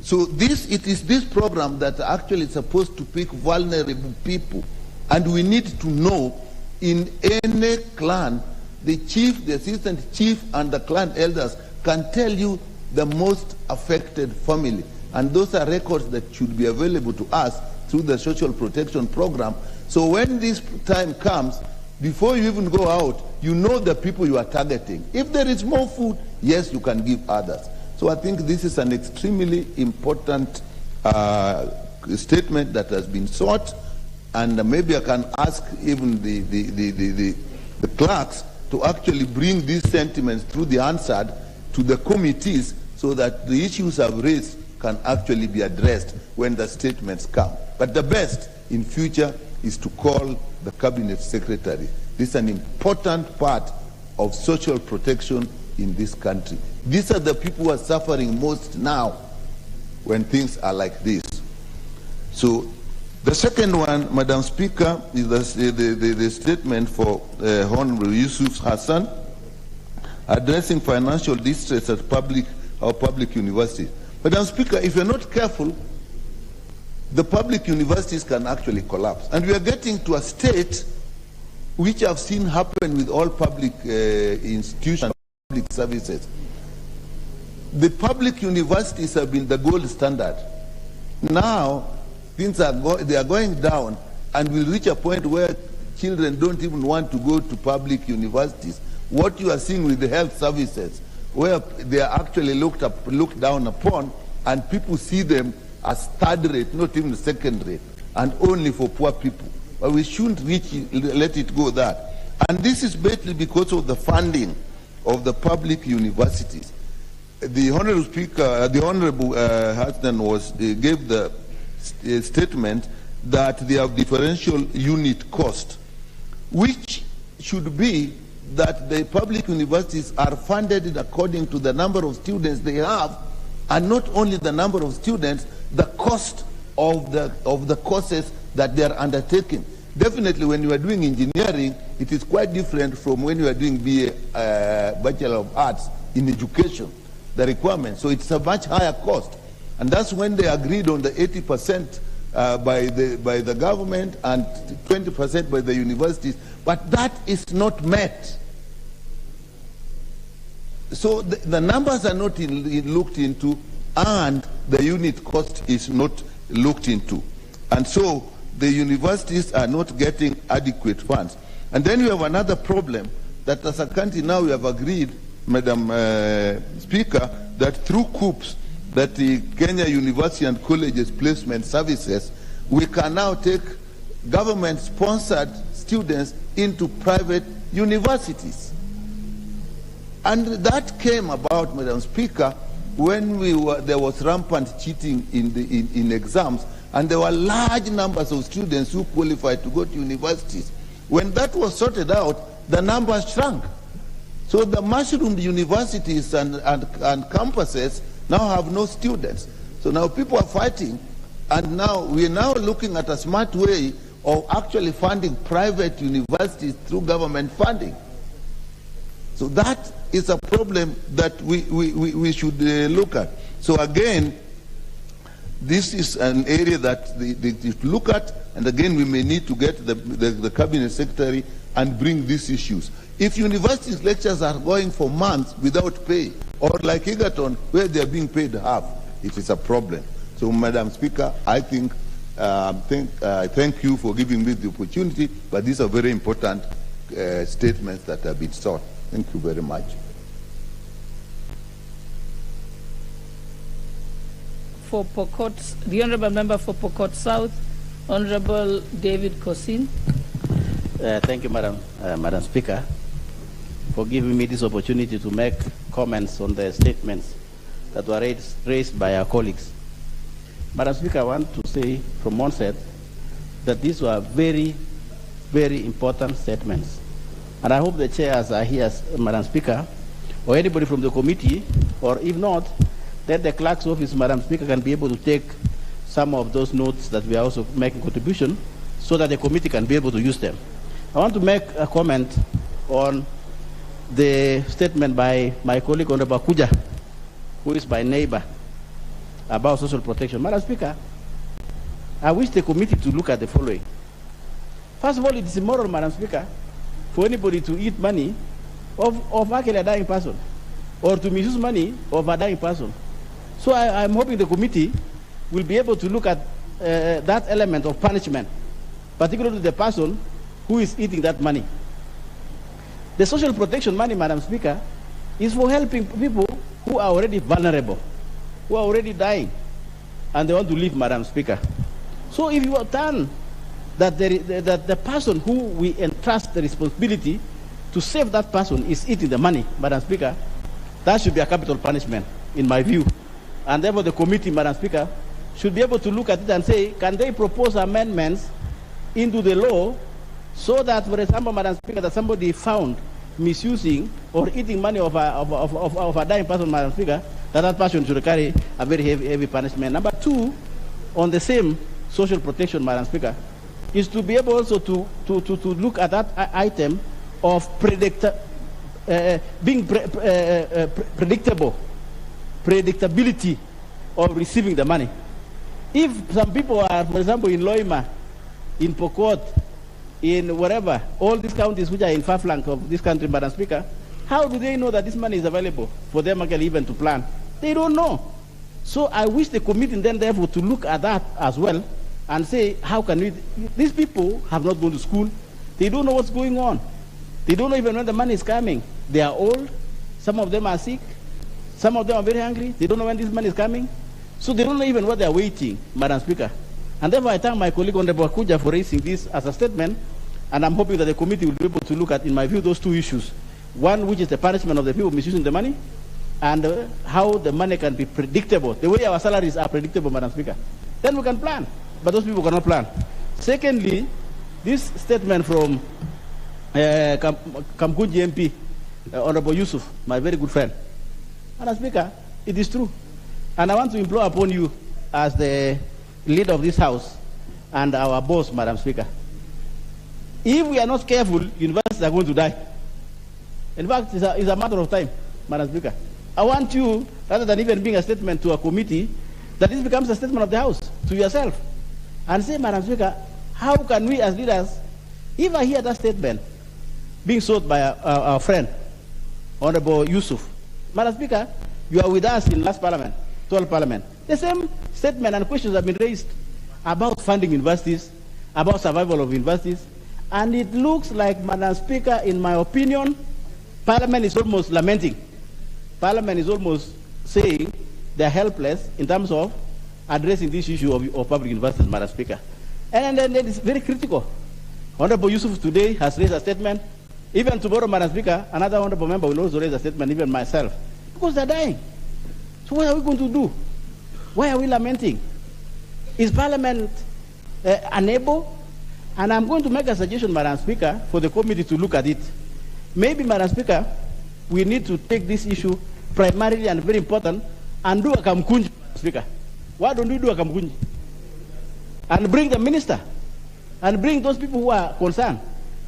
So it is this program that actually is supposed to pick vulnerable people. And we need to know, in any clan, the chief, the assistant chief, and the clan elders can tell you the most affected family. And those are records that should be available to us through the social protection program. So when this time comes, before you even go out, you know the people you are targeting. If there is more food, yes, you can give others. So I think this is an extremely important statement that has been sought, and maybe I can ask even the clerks to actually bring these sentiments through the answered to the committees so that the issues I've raised can actually be addressed when the statements come. But the best in future is to call the cabinet secretary. This is an important part of social protection in this country. These are the people who are suffering most now when things are like this. So the second one, Madam Speaker, is the statement for Honorable Yusuf Hassan addressing financial distress at our public universities. Madam Speaker, if you're not careful, the public universities can actually collapse. And we are getting to a state which I've seen happen with all public institutions, public services. The public universities have been the gold standard. Now, things are going down, and will reach a point where children don't even want to go to public universities. What you are seeing with the health services, where they are actually looked down upon, and people see them as third rate, not even second rate, and only for poor people. But we shouldn't let it go that. And this is basically because of the funding of the public universities. The Honorable Speaker, the Honorable Hassan gave the statement that they have differential unit cost, which should be that the public universities are funded according to the number of students they have, and not only the number of students, the cost of the courses that they are undertaking. Definitely, when you are doing engineering, it is quite different from when you are doing BA, Bachelor of Arts in education, the requirements. So it's a much higher cost. And that's when they agreed on the 80% by the government and 20% by the universities. But that is not met. So the numbers are not looked into, and the unit cost is not looked into. And so the universities are not getting adequate funds. And then you have another problem that as a country now we have agreed, Madam Speaker, that through COOPS, that the Kenya University and Colleges Placement Services, we can now take government-sponsored students into private universities. And that came about, Madam Speaker, when there was rampant cheating in exams, and there were large numbers of students who qualified to go to universities. When that was sorted out, the numbers shrunk. So the mushroomed universities and campuses now have no students. So now people are fighting, and now we're now looking at a smart way of actually funding private universities through government funding. So that is a problem that we should look at. So again, this is an area that they look at, and again we may need to get the cabinet secretary and bring these issues. If universities lectures are going for months without pay, or like Egerton, where they are being paid half, it is a problem. So, Madam Speaker, I think, thank you for giving me the opportunity, but these are very important statements that have been sought. Thank you very much. For Pokot, the Honourable Member for Pokot South, Honourable David Kosin. Thank you, Madam Speaker, for giving me this opportunity to make comments on the statements that were raised by our colleagues. Madam Speaker, I want to say from onset that these were very, very important statements. And I hope the chairs are here, Madam Speaker, or anybody from the committee, or if not, that the clerk's office, Madam Speaker, can be able to take some of those notes that we are also making contribution so that the committee can be able to use them. I want to make a comment on the statement by my colleague Honorable Kuja, who is my neighbor, about social protection. Madam Speaker, I wish the committee to look at the following. First of all, it is immoral, Madam Speaker, for anybody to eat money of actually a dying person, or to misuse money of a dying person. So I'm hoping the committee will be able to look at that element of punishment, particularly the person who is eating that money. The social protection money, Madam Speaker, is for helping people who are already vulnerable, who are already dying, and they want to leave, Madam Speaker. So if you are done that, that the person who we entrust the responsibility to save that person is eating the money, Madam Speaker, that should be a capital punishment, in my view. And therefore the committee, Madam Speaker, should be able to look at it and say, can they propose amendments into the law so that, for example, Madam Speaker, that somebody found misusing or eating money of a dying person, Madam Speaker, that person should carry a very heavy punishment. Number two, on the same social protection, Madam Speaker, is to be able also to look at that item of predictability of receiving the money. If some people are, for example, in Loima, in Pokot, in wherever, all these counties which are in far flank of this country, Madam Speaker, how do they know that this money is available for them actually even to plan? They don't know. So I wish the committee then therefore to look at that as well and say, how can we, these people have not gone to school, they don't know what's going on. They don't know even when the money is coming. They are old, some of them are sick, some of them are very hungry, they don't know when this money is coming. So they don't know even what they are waiting, Madam Speaker. And therefore I thank my colleague Honorable Akuja for raising this as a statement, and I'm hoping that the committee will be able to look at, in my view, those two issues. One, which is the punishment of the people misusing the money, and how the money can be predictable, the way our salaries are predictable, Madam Speaker. Then we can plan, but those people cannot plan. Secondly, this statement from Kamkunji MP, Honorable Yusuf, my very good friend. Madam Speaker, it is true. And I want to implore upon you as the leader of this House and our boss, Madam Speaker. If we are not careful, universities are going to die. In fact, it's a matter of time, Madam Speaker. I want you, rather than even being a statement to a committee, that this becomes a statement of the House to yourself. And say, Madam Speaker, how can we as leaders, if I hear that statement being sought by our friend, Honorable Yusuf, Madam Speaker, you are with us in last Parliament, 12th Parliament. The same statement and questions have been raised about funding universities, about survival of universities, and it looks like, Madam Speaker, in my opinion, Parliament is almost lamenting. Parliament is almost saying they're helpless in terms of addressing this issue of public universities, Madam Speaker. And then it is very critical. Honorable Yusuf today has raised a statement. Even tomorrow, Madam Speaker, another honorable member will also raise a statement, even myself, because they're dying. So what are we going to do? Why are we lamenting? Is Parliament unable? And I'm going to make a suggestion, Madam Speaker, for the committee to look at it. Maybe, Madam Speaker, we need to take this issue primarily and very important and do a Kamkunji, Speaker. Why don't we do a Kamkunji? And bring the minister, and bring those people who are concerned.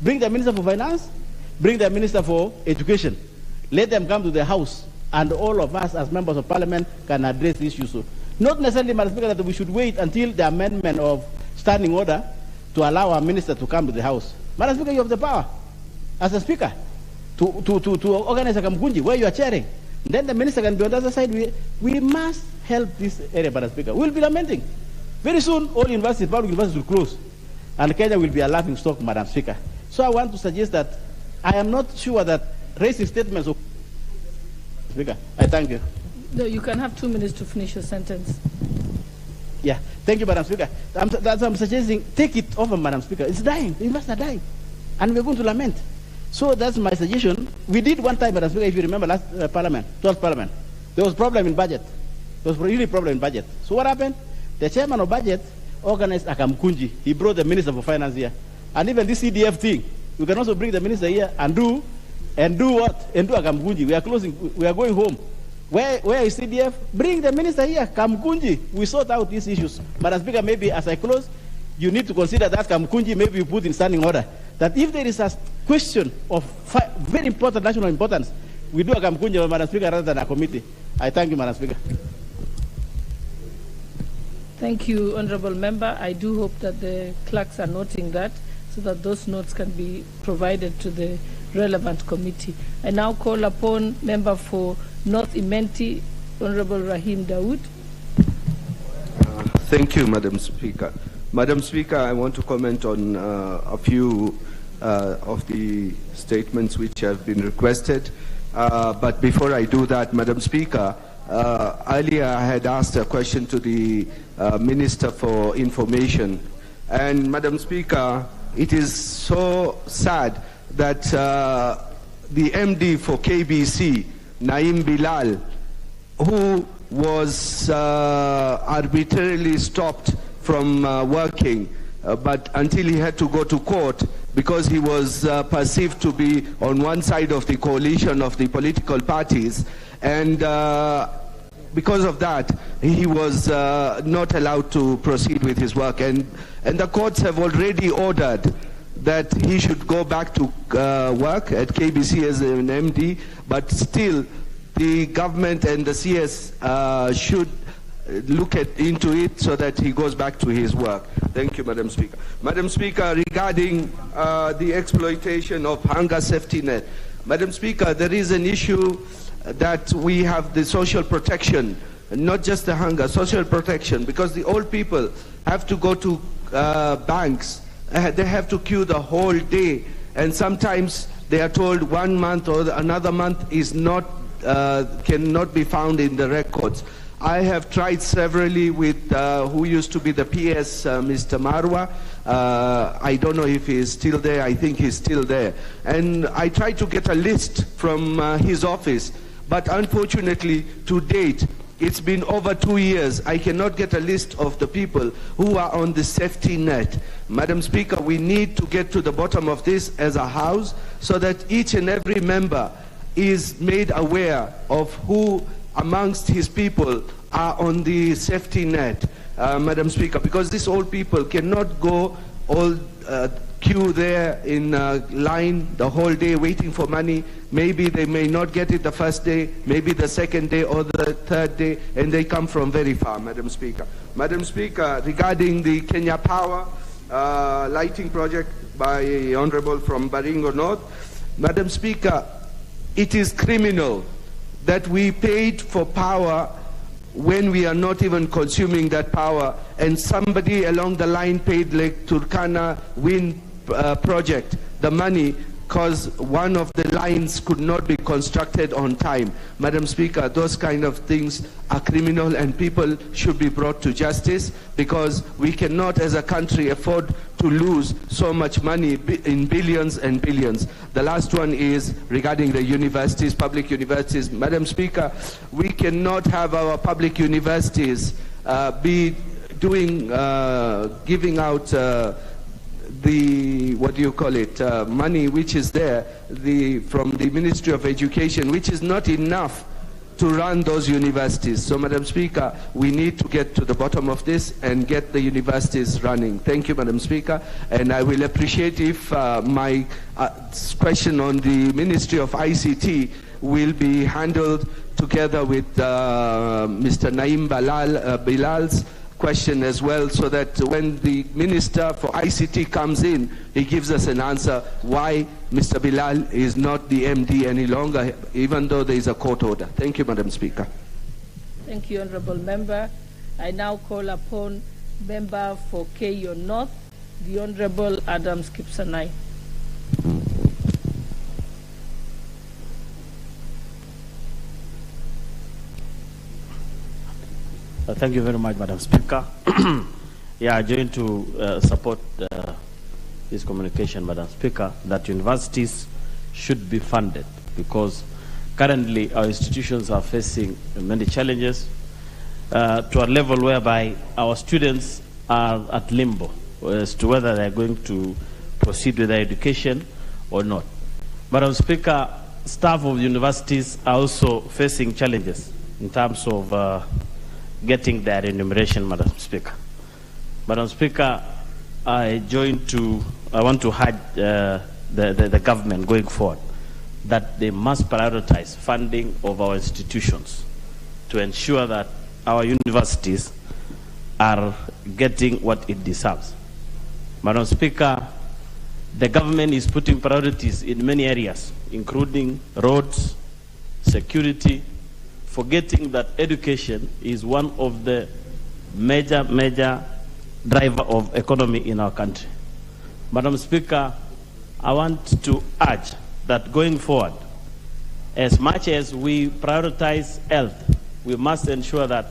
Bring the Minister for Finance, bring the Minister for Education. Let them come to the House, and all of us as members of Parliament can address this issue. So, not necessarily, Madam Speaker, that we should wait until the amendment of standing order to allow our minister to come to the House. Madam Speaker, you have the power as a speaker to organize a Kamkunji where you are chairing. Then the minister can be on the other side. We must help this area, Madam Speaker. We'll be lamenting. Very soon, all universities, public universities will close. And Kenya will be a laughing stock, Madam Speaker. So I want to suggest that I am not sure that raising statements of Speaker. I thank you. No, you can have 2 minutes to finish your sentence. Yeah, thank you, Madam Speaker. I'm suggesting take it over, Madam Speaker. It's dying. The universities are dying. And we're going to lament. So that's my suggestion. We did one time, Madam Speaker, if you remember last Parliament, 12th Parliament. There was problem in budget. There was really problem in budget. So what happened? The chairman of budget organized a Kamkunji. He brought the Minister for Finance here. And even this CDF thing, we can also bring the minister here and do what? And do a Kamkunji. We are closing, we are going home. Where is CDF? Bring the minister here, Kamkunji. We sort out these issues. Madam Speaker, maybe as I close, you need to consider that Kamkunji, maybe you put in standing order. That if there is a question of very important national importance, we do a Kamkunji, Madam Speaker, rather than a committee. I thank you, Madam Speaker. Thank you, Honourable Member. I do hope that the clerks are noting that, so that those notes can be provided to the relevant committee. I now call upon Member for North Imenti, Honourable Rahim Dawood. Thank you, Madam Speaker. Madam Speaker, I want to comment on a few of the statements which have been requested. But before I do that, Madam Speaker, earlier I had asked a question to the Minister for Information. And Madam Speaker, it is so sad that the MD for KBC, Naim Bilal, who was arbitrarily stopped from working, but until he had to go to court because he was perceived to be on one side of the coalition of the political parties, and because of that he was not allowed to proceed with his work, and the courts have already ordered that he should go back to work at KBC as an MD, but still the government and the CS should look into it so that he goes back to his work. Thank you, Madam Speaker. Madam Speaker, regarding the exploitation of hunger safety net, Madam Speaker, there is an issue that we have the social protection, not just the hunger, social protection, because the old people have to go to banks. They have to queue the whole day, and sometimes they are told 1 month or another month is not cannot be found in the records. I have tried severally with who used to be the PS, Mr. Marwa. I don't know if he is still there. I think he's still there. And I tried to get a list from his office, but unfortunately, to date, it's been over 2 years. I cannot get a list of the people who are on the safety net. Madam Speaker, we need to get to the bottom of this as a House so that each and every member is made aware of who amongst his people are on the safety net, Madam Speaker, because these old people cannot go all queue there in line the whole day waiting for money. Maybe they may not get it the first day, maybe the second day or the third day, and they come from very far, Madam Speaker. Madam Speaker, regarding the Kenya Power lighting project by Honorable from Baringo North, Madam Speaker, it is criminal that we paid for power when we are not even consuming that power, and somebody along the line paid like Turkana wind project the money because one of the lines could not be constructed on time. Madam Speaker, those kind of things are criminal and people should be brought to justice, because we cannot as a country afford to lose so much money in billions and billions. The last one is regarding the universities, public universities. Madam Speaker, we cannot have our public universities be doing, giving out the, what do you call it, money which is there from the Ministry of Education, which is not enough to run those universities. So, Madam Speaker, we need to get to the bottom of this and get the universities running. Thank you, Madam Speaker. And I will appreciate if my question on the Ministry of ICT will be handled together with Mr. Naim Bilal's question as well, so that when the Minister for ICT comes in, he gives us an answer why Mr. Bilal is not the MD any longer, even though there is a court order. Thank you, Madam Speaker. Thank you, Honourable Member. I now call upon Member for Keyo North, the Honourable Adams Kipsanai. Thank you very much, Madam Speaker. Yeah, I join to support this communication, Madam Speaker, that universities should be funded, because currently our institutions are facing many challenges to a level whereby our students are at limbo as to whether they are going to proceed with their education or not. Madam Speaker, staff of universities are also facing challenges in terms of getting their remuneration, Madam Speaker. Madam Speaker, I want to urge the government going forward that they must prioritize funding of our institutions to ensure that our universities are getting what it deserves. Madam Speaker, the government is putting priorities in many areas, including roads, security, forgetting that education is one of the major driver of economy in our country. Madam Speaker, I want to urge that going forward, as much as we prioritize health, we must ensure that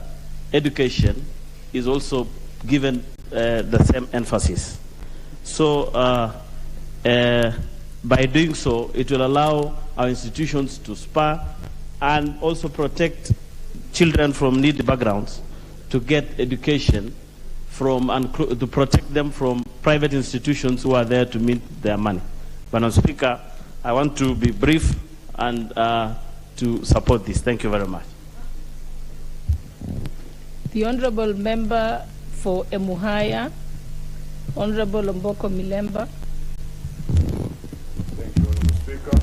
education is also given the same emphasis. So by doing so, it will allow our institutions to spur and also protect children from needy backgrounds to get education from and to protect them from private institutions who are there to meet their money. Madam Speaker, I want to be brief and to support this. Thank you very much. The Honourable Member for Emuhaya, Honourable Mboko Milemba. Thank you, Honourable Speaker,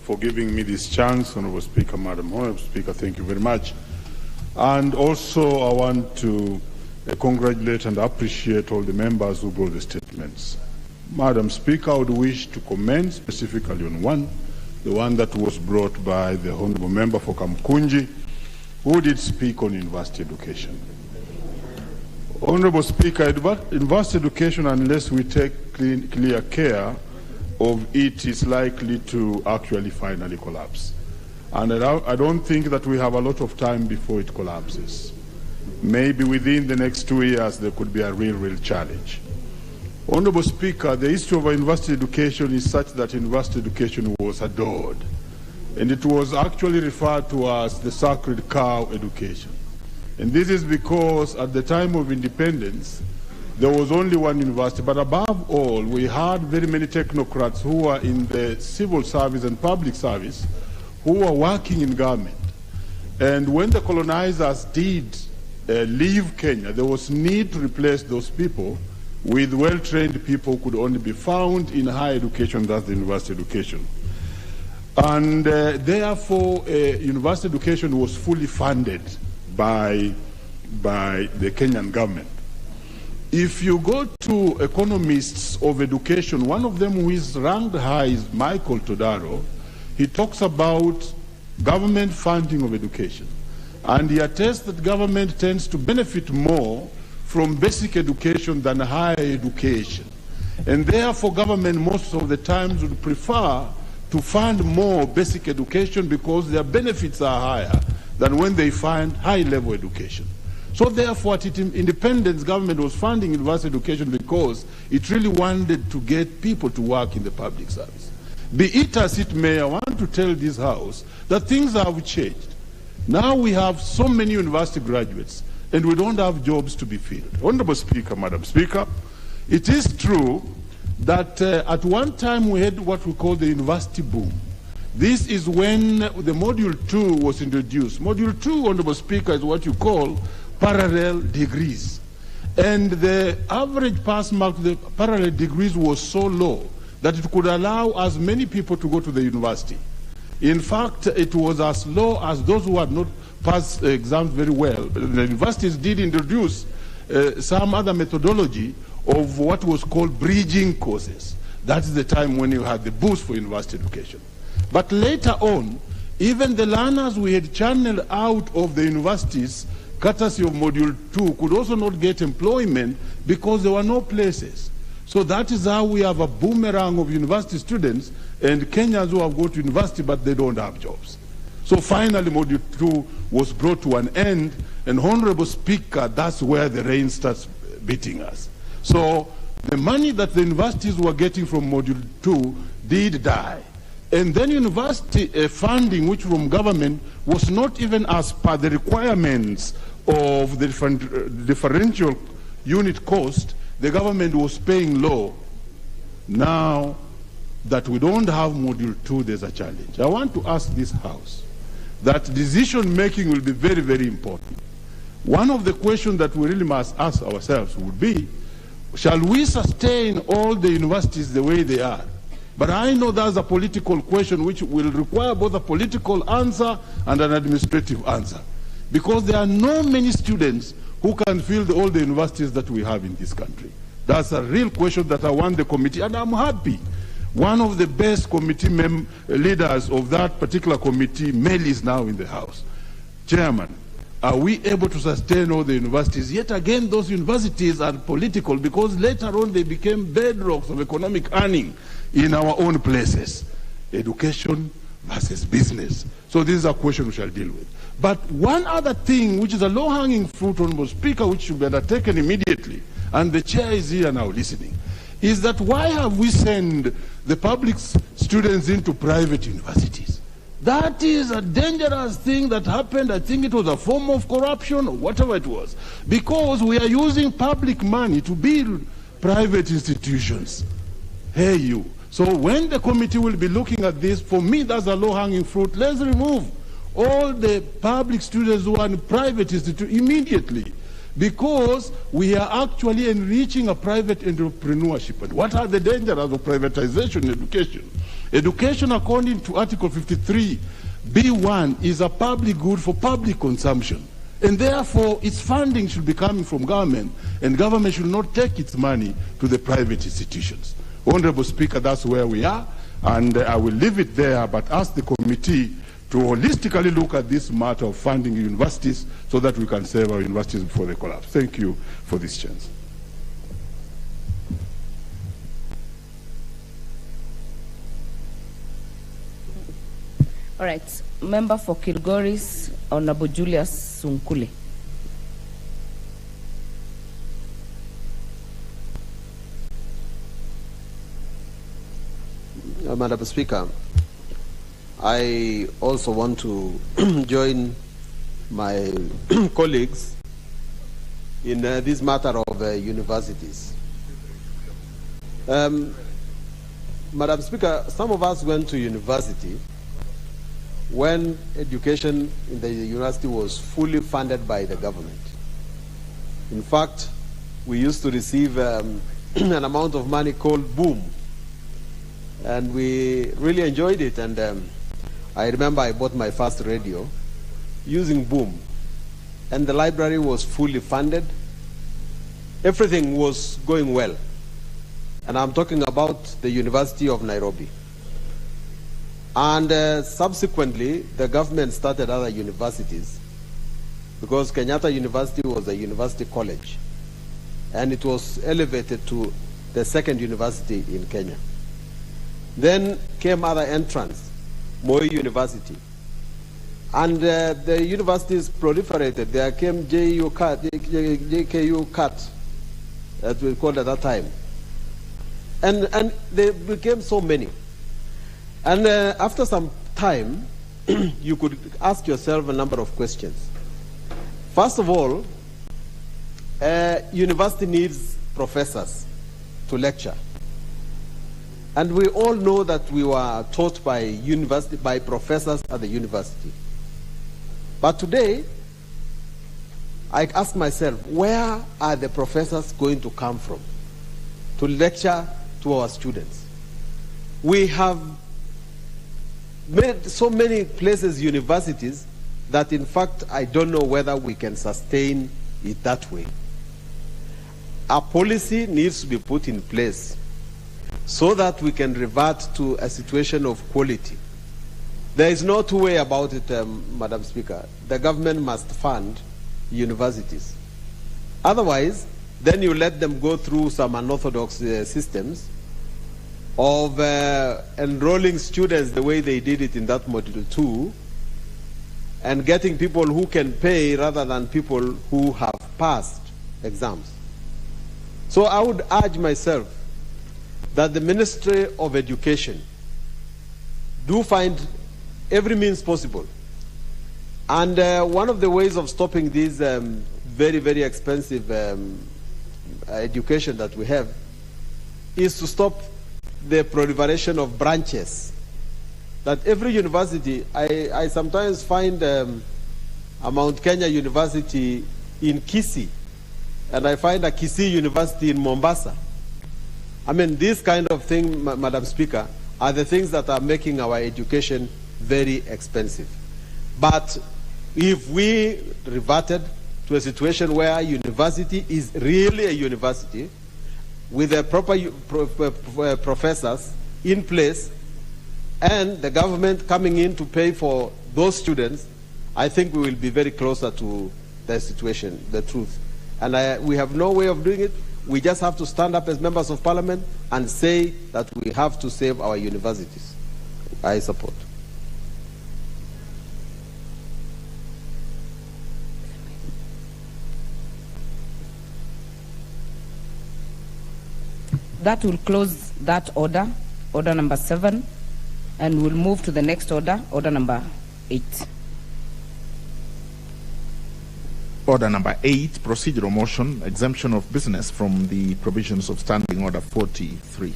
for giving me this chance. Honourable Speaker, Madam Honourable Speaker, thank you very much. And also I want to congratulate and appreciate all the members who brought the statements. Madam Speaker, I would wish to comment specifically on one, the one that was brought by the Honourable Member for Kamkunji, who did speak on university education. Honourable Speaker, university education, unless we take clear care of it, is likely to actually finally collapse. And I don't think that we have a lot of time before it collapses. Maybe within the next 2 years, there could be a real challenge. Honourable Speaker, the history of our university education is such that university education was adored. And it was actually referred to as the sacred cow education. And this is because at the time of independence, there was only one university. But above all, we had very many technocrats who were in the civil service and public service who were working in government. And when the colonizers did leave Kenya, there was need to replace those people with well-trained people who could only be found in higher education, that's the university education. And therefore, university education was fully funded by the Kenyan government. If you go to economists of education, one of them who is ranked high is Michael Todaro. He talks about government funding of education. And he attests that government tends to benefit more from basic education than higher education. And therefore, government most of the times would prefer to fund more basic education because their benefits are higher than when they fund high-level education. So therefore, at independence, government was funding university education because it really wanted to get people to work in the public service. Be it as it may, I want to tell this House that things have changed. Now we have so many university graduates, and we don't have jobs to be filled. Honourable Speaker, Madam Speaker, it is true that at one time we had what we call the university boom. This is when the Module 2 was introduced. Module 2, Honourable Speaker, is what you call parallel degrees. And the average pass mark of the parallel degrees was so low that it could allow as many people to go to the university. In fact, it was as low as those who had not passed exams very well. The universities did introduce some other methodology of what was called bridging courses. That is the time when you had the boost for university education. But later on, even the learners we had channeled out of the universities, courtesy of Module 2, could also not get employment because there were no places. So that is how we have a boomerang of university students and Kenyans who have gone to university but they don't have jobs. So finally Module 2 was brought to an end, and Honourable Speaker, that's where the rain starts beating us. So the money that the universities were getting from Module 2 did die. And then university funding, which from government, was not even as per the requirements of the differential unit cost. The government was paying low. Now that we don't have Module 2, there's a challenge. I want to ask this House that decision making will be very important. One of the questions that we really must ask ourselves would be, shall we sustain all the universities the way they are? But I know that's a political question which will require both a political answer and an administrative answer. Because there are no many students who can fill all the universities that we have in this country. That's a real question that I want the committee, and I'm happy. One of the best committee leaders of that particular committee, Mel, is now in the House. Chairman, are we able to sustain all the universities? Yet again, those universities are political because later on they became bedrocks of economic earning in our own places. Education versus business. So this is a question we shall deal with. But one other thing, which is a low-hanging fruit, Honorable Speaker, which should be undertaken immediately, and the chair is here now listening, is that why have we sent the public students into private universities? That is a dangerous thing that happened. I think it was a form of corruption or whatever it was, because we are using public money to build private institutions. Hey, you. So when the committee will be looking at this, for me, that's a low-hanging fruit. Let's remove all the public students who are in private institutions immediately, because we are actually enriching a private entrepreneurship. And what are the dangers of privatization in education? Education, according to Article 53, B1, is a public good for public consumption. And therefore, its funding should be coming from government, and government should not take its money to the private institutions. Honorable Speaker, that's where we are, and I will leave it there, but ask the committee to holistically look at this matter of funding universities so that we can save our universities before they collapse. Thank you for this chance. All right. Member for Kilgoris, Honorable Julius Sunkule. Madam Speaker, I also want to join my colleagues in this matter of universities. Madam Speaker, some of us went to university when education in the university was fully funded by the government. In fact, we used to receive an amount of money called boom, and we really enjoyed it. And I remember I bought my first radio using boom, and the library was fully funded. Everything was going well, and I'm talking about the University of Nairobi. And subsequently, the government started other universities, because Kenyatta University was a university college, and it was elevated to the second university in Kenya. Then came other entrants, Moi University. And the universities proliferated. There came JKU CAT, that we called at that time. And they became so many. And after some time, you could ask yourself a number of questions. First of all, university needs professors to lecture. And we all know that we were taught by professors at the university. But today, I ask myself, where are the professors going to come from to lecture to our students? We have made so many places universities that, in fact, I don't know whether we can sustain it that way. A policy needs to be put in place so that we can revert to a situation of quality. There is no two way about it, Madam Speaker. The government must fund universities. Otherwise, then you let them go through some unorthodox systems of enrolling students the way they did it in that Module 2, and getting people who can pay rather than people who have passed exams. So I would urge myself that the Ministry of Education do find every means possible. And one of the ways of stopping this very, very expensive education that we have is to stop the proliferation of branches. That every university, I sometimes find a Mount Kenya University in Kisii, and I find a Kisii University in Mombasa. I mean, this kind of thing, Madam Speaker, are the things that are making our education very expensive. But if we reverted to a situation where university is really a university with the proper professors in place and the government coming in to pay for those students, I think we will be very closer to the situation, the truth. And we have no way of doing it. We just have to stand up as members of parliament and say that we have to save our universities. I support. That will close that order, order number 7, and we'll move to the next order, order number 8. Order number 8, procedural motion, exemption of business from the provisions of Standing Order 43.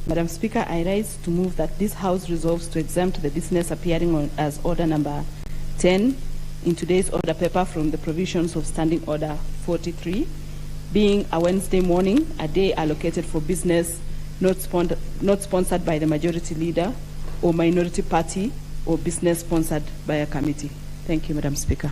Madam Speaker, I rise to move that this House resolves to exempt the business appearing as order number 10 in today's order paper from the provisions of Standing Order 43, being a Wednesday morning, a day allocated for business not sponsored by the majority leader or minority party, or business sponsored by a committee. Thank you, Madam Speaker.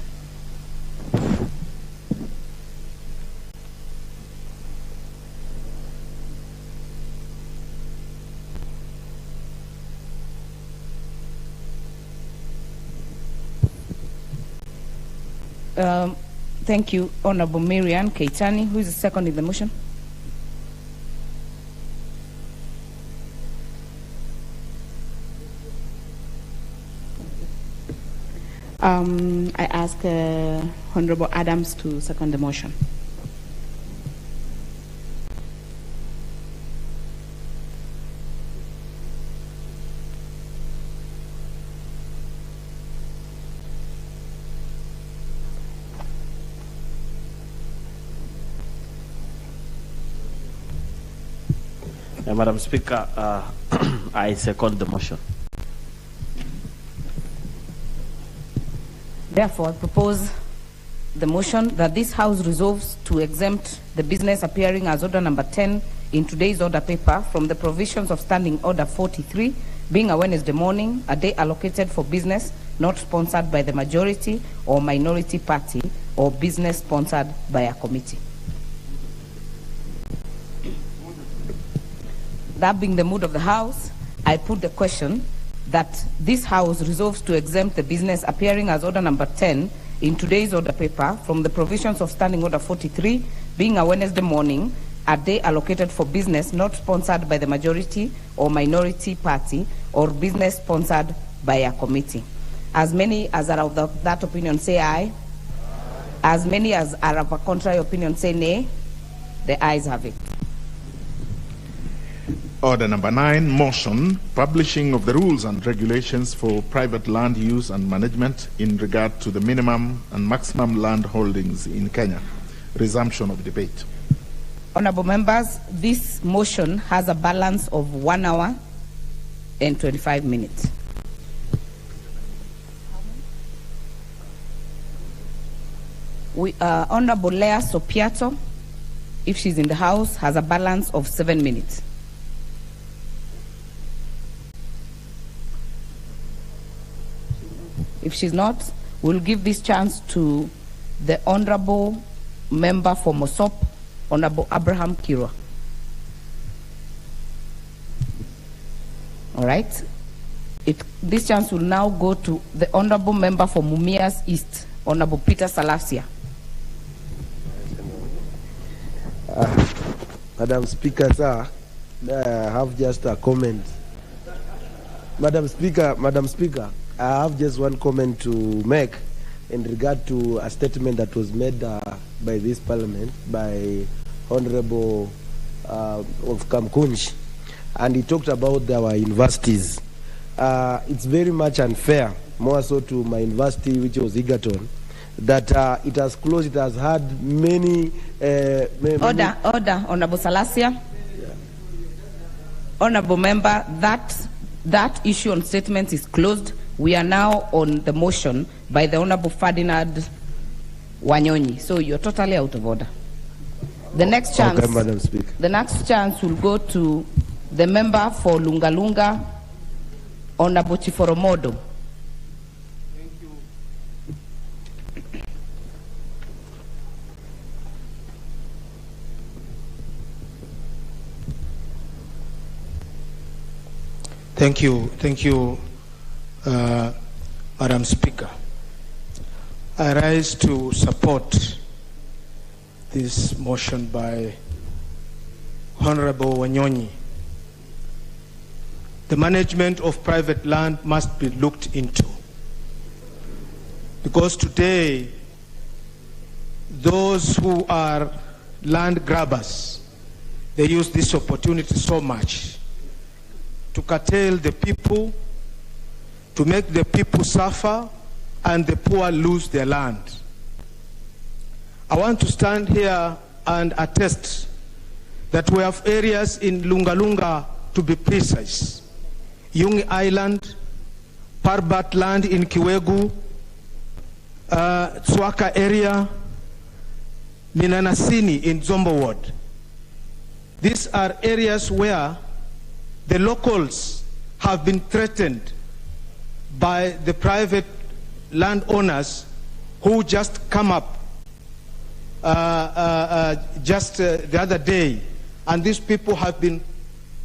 Thank you, Honorable Marian Keitani. Who is the second in the motion? I ask Honorable Adams to second the motion. Madam Speaker, I second the motion. Therefore, I propose the motion that this House resolves to exempt the business appearing as order number 10 in today's order paper from the provisions of Standing Order 43, being a Wednesday morning, a day allocated for business not sponsored by the majority or minority party, or business sponsored by a committee. That being the mood of the House, I put the question that this House resolves to exempt the business appearing as order number 10 in today's order paper from the provisions of Standing Order 43, being a Wednesday morning, a day allocated for business not sponsored by the majority or minority party, or business sponsored by a committee. As many as are of that opinion say aye. As many as are of a contrary opinion say nay. The ayes have it. Order number 9, motion, publishing of the rules and regulations for private land use and management in regard to the minimum and maximum land holdings in Kenya. Resumption of debate. Honorable members, this motion has a balance of 1 hour and 25 minutes. Honorable Lea Sopiato, if she's in the House, has a balance of 7 minutes. If she's not, we'll give this chance to the Honorable Member for Mosop, Honorable Abraham Kirwa. All right. This chance will now go to the Honorable Member for Mumias East, Honorable Peter Salasia. Madam Speaker, sir, I have just a comment. Madam Speaker, I have just one comment to make in regard to a statement that was made by this Parliament by Honorable of Kamkunj, and he talked about our universities. It's very much unfair, more so to my university, which was Egerton, that it has closed. It has had many... Order, Honorable Salasia. Yeah. Honorable Member, that issue on statements is closed. We are now on the motion by the Honorable Ferdinand Wanyonyi. So you're totally out of order. The next chance, okay, Madam Speaker. The next chance will go to the member for Lungalunga, Honorable Chiforomodo. Thank you, Madam Speaker. I rise to support this motion by Honorable Wanyonyi. The management of private land must be looked into. because today those who are land grabbers, they use this opportunity so much to curtail the people, to make the people suffer and the poor lose their land. I want to stand here and attest that we have areas in Lunga Lunga, to be precise, Yungi Island, Parbat land in Kiwegu, Tswaka area, Minanasini in Zombo Ward. These are areas where the locals have been threatened by the private landowners who just come up the other day, and these people have been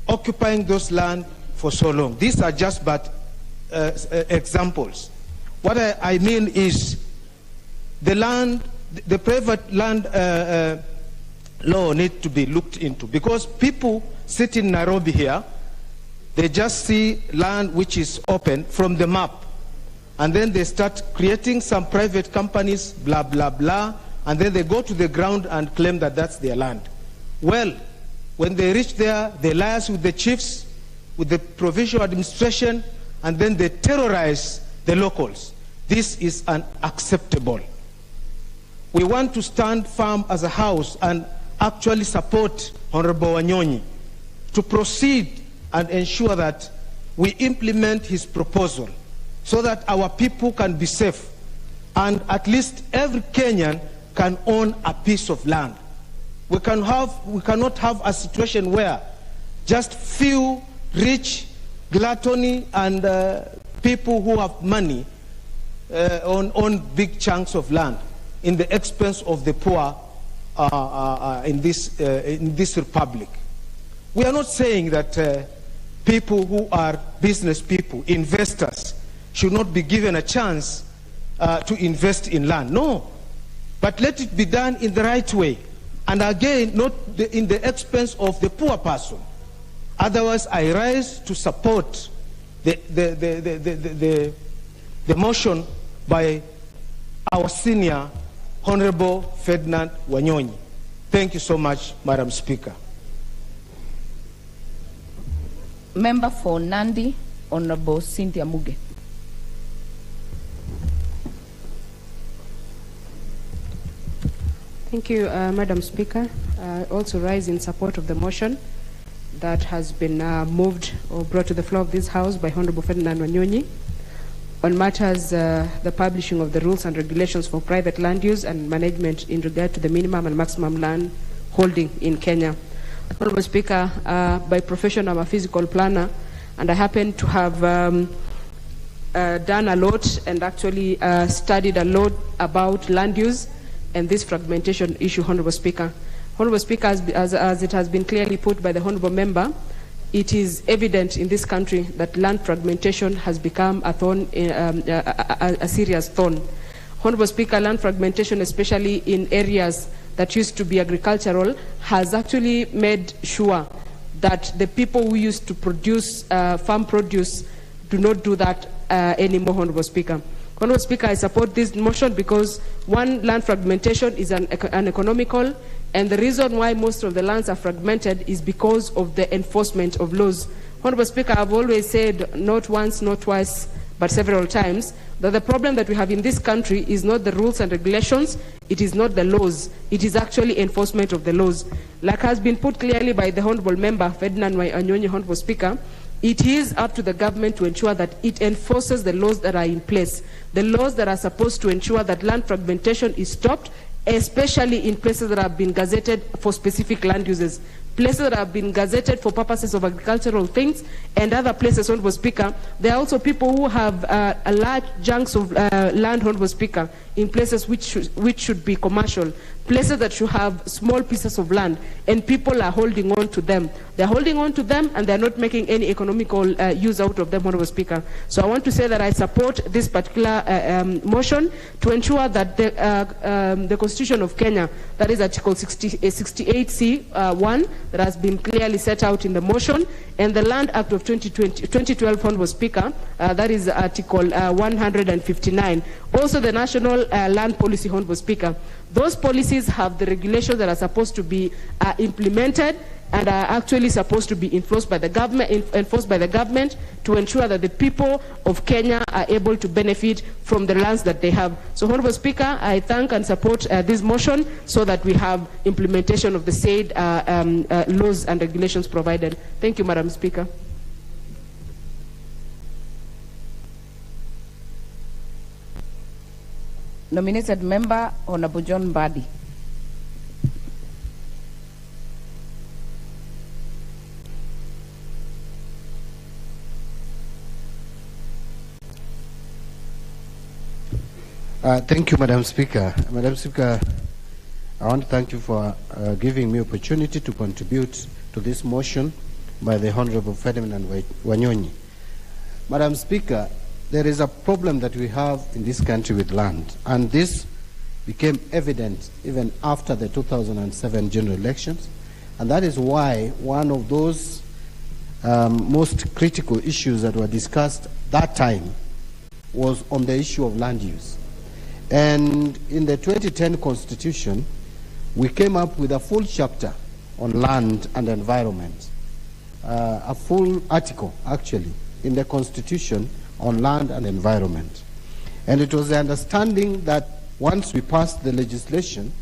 occupying those land for so long. These are just but examples. What I mean is the land, the private land law needs to be looked into, because people sit in Nairobi here, they just see land which is open from the map, and then they start creating some private companies, blah, blah, blah, and then they go to the ground and claim that that's their land. Well, when they reach there, they liaise with the chiefs, with the provincial administration, and then they terrorize the locals. This is unacceptable. We want to stand firm as a house and actually support Honorable Wanyonyi to proceed and ensure that we implement his proposal so that our people can be safe and at least every Kenyan can own a piece of land. We cannot have a situation where just few rich, gluttony, and people who have money own big chunks of land in the expense of the poor in this republic. We are not saying that people who are business people, investors, should not be given a chance to invest in land. No, but let it be done in the right way. And again, not in the expense of the poor person. Otherwise, I rise to support the motion by our senior Honorable Ferdinand Wanyonyi. Thank you so much, Madam Speaker. Member for Nandi, Honorable Cynthia Muge. Thank you, Madam Speaker. I also rise in support of the motion that has been moved or brought to the floor of this House by Honorable Ferdinand Wanyonyi on matters the publishing of the rules and regulations for private land use and management in regard to the minimum and maximum land holding in Kenya. Honorable Speaker, by profession I'm a physical planner, and I happen to have done a lot and actually studied a lot about land use and this fragmentation issue, Honorable Speaker. Honorable Speaker, as it has been clearly put by the Honorable Member, it is evident in this country that land fragmentation has become a thorn, a serious thorn. Honorable Speaker, land fragmentation, especially in areas that used to be agricultural, has actually made sure that the people who used to produce farm produce do not do that anymore, Honorable Speaker. Honorable Speaker, I support this motion because, one, land fragmentation is uneconomical, and the reason why most of the lands are fragmented is because of the enforcement of laws. Honorable Speaker, I've always said, not once, not twice, but several times, that the problem that we have in this country is not the rules and regulations, it is not the laws, it is actually enforcement of the laws. Like has been put clearly by the Honorable Member, Ferdinand Wanyonyi, Honorable Speaker, it is up to the government to ensure that it enforces the laws that are in place, the laws that are supposed to ensure that land fragmentation is stopped, especially in places that have been gazetted for specific land uses, places that have been gazetted for purposes of agricultural things, and other places, Honorable Speaker. There are also people who have large chunks of land, Honorable Speaker, in places which should be commercial, places that should have small pieces of land, and people are holding on to them. They're holding on to them, and they're not making any economical use out of them, Honorable Speaker. So I want to say that I support this particular motion to ensure that the Constitution of Kenya, that is Article 68C1, that has been clearly set out in the motion, and the Land Act of 2012, Honorable Speaker, that is Article 159. Also the National Land Policy, Honorable Speaker. Those policies have the regulations that are supposed to be implemented and are actually supposed to be enforced by the government, to ensure that the people of Kenya are able to benefit from the lands that they have. So, Honorable Speaker, I thank and support this motion so that we have implementation of the said laws and regulations provided. Thank you, Madam Speaker. Nominated member, Honorable John Mbadi. Thank you, Madam Speaker. Madam Speaker, I want to thank you for giving me opportunity to contribute to this motion by the Honorable Ferdinand Wanyonyi. Madam Speaker, there is a problem that we have in this country with land, and this became evident even after the 2007 general elections, and that is why one of those most critical issues that were discussed that time was on the issue of land use. And in the 2010 Constitution, we came up with a full chapter on land and environment, a full article, actually, in the Constitution on land and environment. And it was the understanding that once we passed the legislation,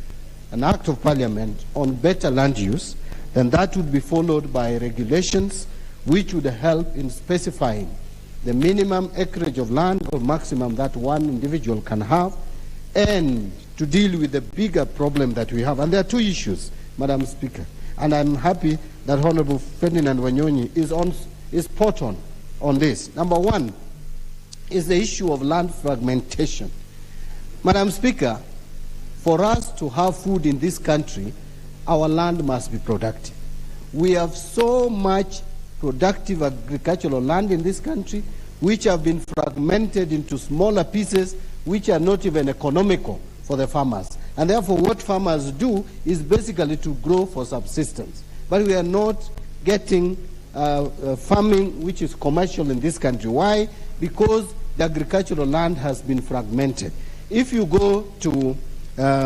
an act of parliament on better land use, then that would be followed by regulations which would help in specifying the minimum acreage of land or maximum that one individual can have, and to deal with the bigger problem that we have. And there are two issues, Madam Speaker, and I'm happy that Honorable Ferdinand Wanyonyi is spot on this. Number one is the issue of land fragmentation. Madam Speaker, for us to have food in this country, our land must be productive. We have so much productive agricultural land in this country which have been fragmented into smaller pieces which are not even economical for the farmers. And therefore what farmers do is basically to grow for subsistence. But we are not getting farming which is commercial in this country. Why? Because the agricultural land has been fragmented. If you go to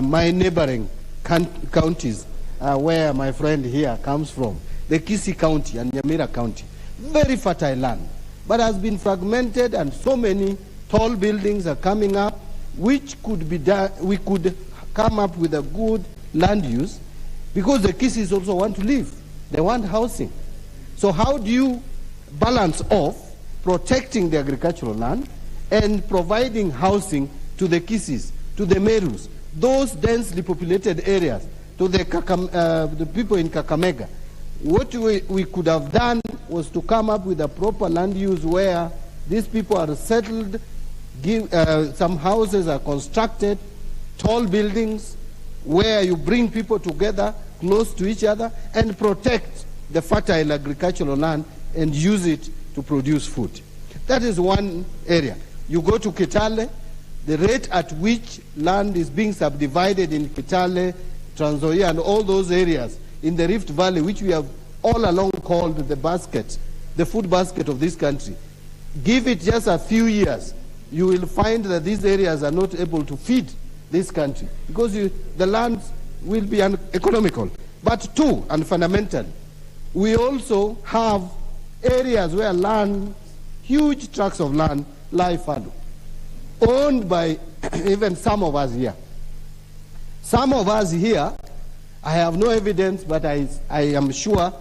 my neighboring counties, where my friend here comes from, the Kisii County and Nyamira County, very fertile land, but has been fragmented, and so many tall buildings are coming up, which could be done. We could come up with a good land use, because the Kisiis also want to live. They want housing. So how do you balance off protecting the agricultural land and providing housing to the Kisiis, to the Merus, those densely populated areas, to the people in Kakamega? What we could have done was to come up with a proper land use where these people are settled, some houses are constructed, tall buildings, where you bring people together close to each other and protect the fertile agricultural land and use it to produce food. That is one area. You go to Kitale, the rate at which land is being subdivided in Kitale, Trans Nzoia, and all those areas in the Rift Valley, which we have all along called the basket, the food basket of this country. Give it just a few years, you will find that these areas are not able to feed this country, because the land will be uneconomical. But two, and fundamentally, we also have areas where land, huge tracts of land, lie fallow, owned by even some of us here. Some of us here, I have no evidence, but I am sure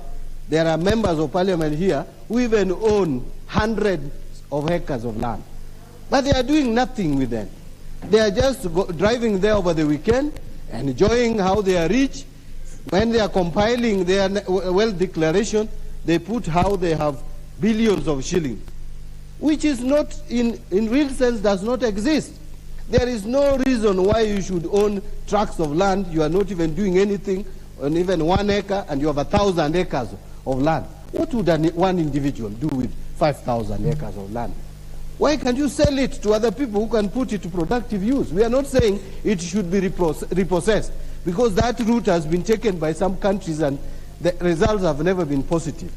there are members of parliament here who even own hundreds of acres of land. But they are doing nothing with them. They are just driving there over the weekend, enjoying how they are rich. When they are compiling their wealth declaration, they put how they have billions of shillings, which is not, in real sense, does not exist. There is no reason why you should own tracts of land. You are not even doing anything on even 1 acre, and you have 1,000 acres of land. What would one individual do with 5,000 acres of land? Why can't you sell it to other people who can put it to productive use? We are not saying it should be repossessed, because that route has been taken by some countries and the results have never been positive.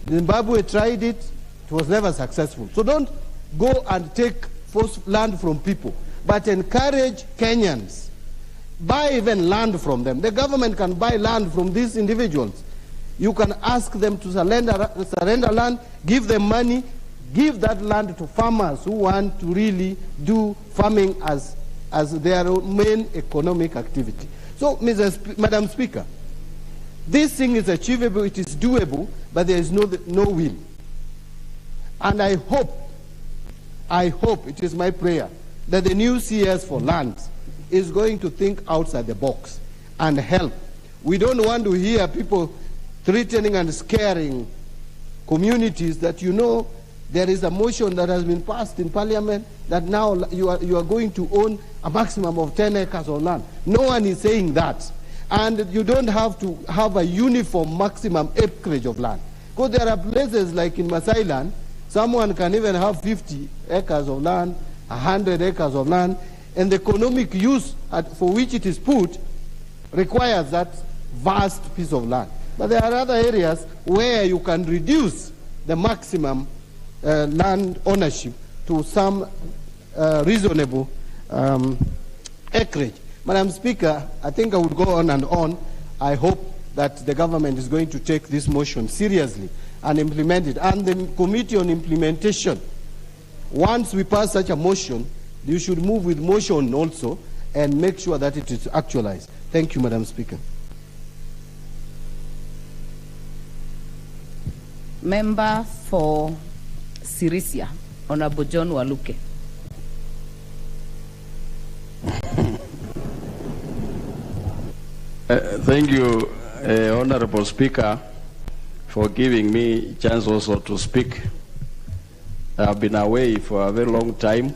Zimbabwe tried it, it was never successful. So don't go and take forced land from people, but encourage Kenyans. Buy even land from them. The government can buy land from these individuals. You can ask them to surrender land, give them money, give that land to farmers who want to really do farming as their main economic activity. So, Madam Speaker, this thing is achievable, it is doable, but there is no will. And I hope, it is my prayer, that the new CS for lands is going to think outside the box and help. We don't want to hear people threatening and scaring communities that, you know, there is a motion that has been passed in Parliament that now you are going to own a maximum of 10 acres of land. No one is saying that. And you don't have to have a uniform maximum acreage of land. Because there are places like in Masai land, someone can even have 50 acres of land, 100 acres of land, and the economic use for which it is put requires that vast piece of land. But there are other areas where you can reduce the maximum land ownership to some reasonable acreage. Madam Speaker, I think I would go on and on. I hope that the government is going to take this motion seriously and implement it. And the Committee on Implementation, once we pass such a motion, you should move with motion also and make sure that it is actualized. Thank you, Madam Speaker. Member for Sirisia, Honorable John Waluke. Thank you, Honorable Speaker, for giving me a chance also to speak. I've been away for a very long time,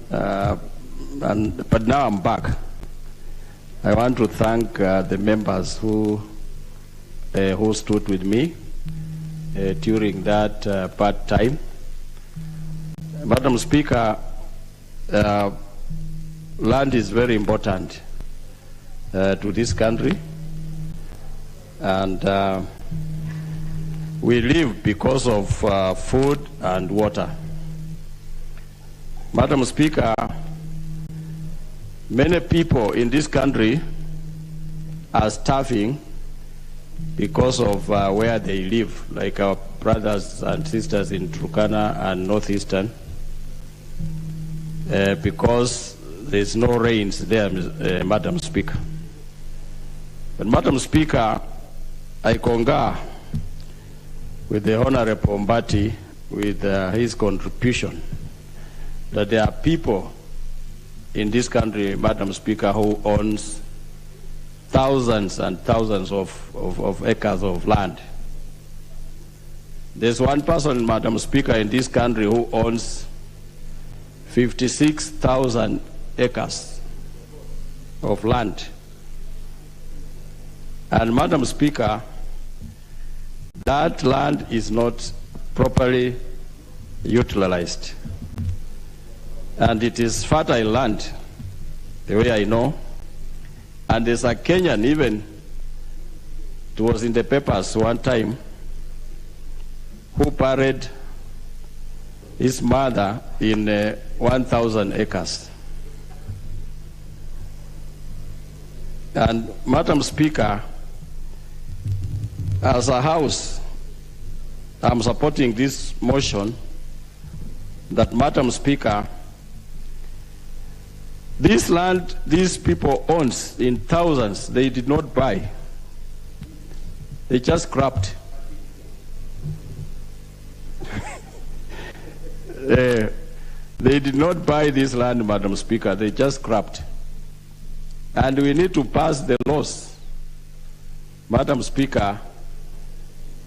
but now I'm back. I want to thank the members who stood with me during that bad time. Madam Speaker, land is very important to this country, and we live because of food and water. Madam Speaker, many people in this country are starving because of where they live, like our brothers and sisters in Turkana and Northeastern, because there's no rains there, Madam Speaker. But Madam Speaker, I concur with the Honorable Mbati with his contribution that there are people in this country, Madam Speaker, who owns thousands and thousands of acres of land. There's one person, Madam Speaker, in this country who owns 56,000 acres of land. And Madam Speaker, that land is not properly utilized. And it is fertile land, the way I know. And there's a Kenyan even, it was in the papers one time, who buried his mother in 1,000 acres. And Madam Speaker, as a House, I'm supporting this motion that, Madam Speaker, this land these people own in thousands, they did not buy. They just grabbed. They did not buy this land, Madam Speaker, they just grabbed. And we need to pass the laws, Madam Speaker,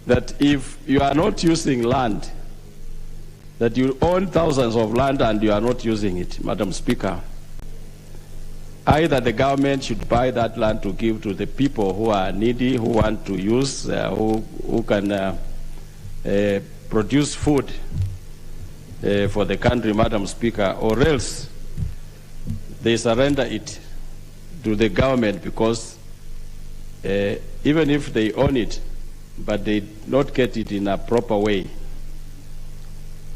that if you are not using land, that you own thousands of land and you are not using it, Madam Speaker, either the government should buy that land to give to the people who are needy, who want to use, who can produce food for the country, Madam Speaker, or else they surrender it to the government, because even if they own it, but they not get it in a proper way.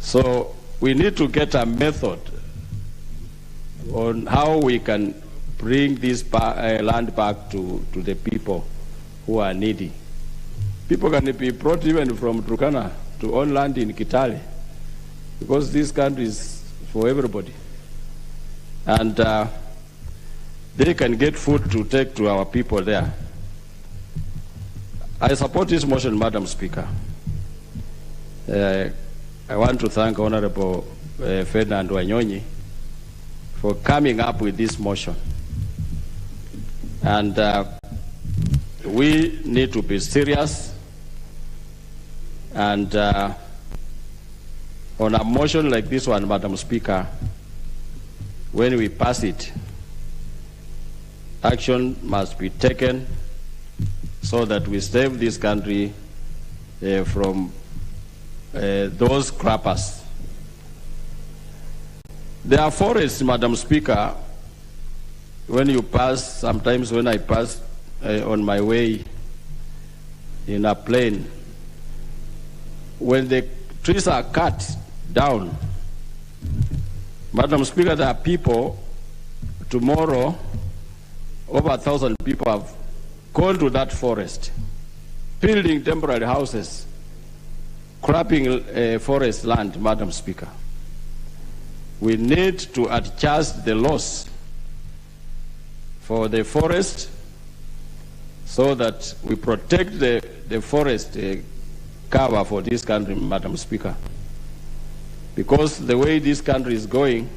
So we need to get a method on how we can bring this land back to the people who are needy. People can be brought even from Turkana to own land in Kitale, because this country is for everybody. And they can get food to take to our people there. I support this motion, Madam Speaker. I want to thank Honorable Ferdinand Wanyonyi for coming up with this motion. And we need to be serious, and on a motion like this one, Madam Speaker, when we pass it, action must be taken so that we save this country from those crappers. There are forests, Madam Speaker, when you pass, sometimes when I pass on my way in a plane, when the trees are cut down, Madam Speaker, there are people, tomorrow, over 1,000 people have gone to that forest, building temporary houses, crapping forest land, Madam Speaker. We need to adjust the laws for the forest so that we protect the forest cover for this country, Madam Speaker. Because the way this country is going,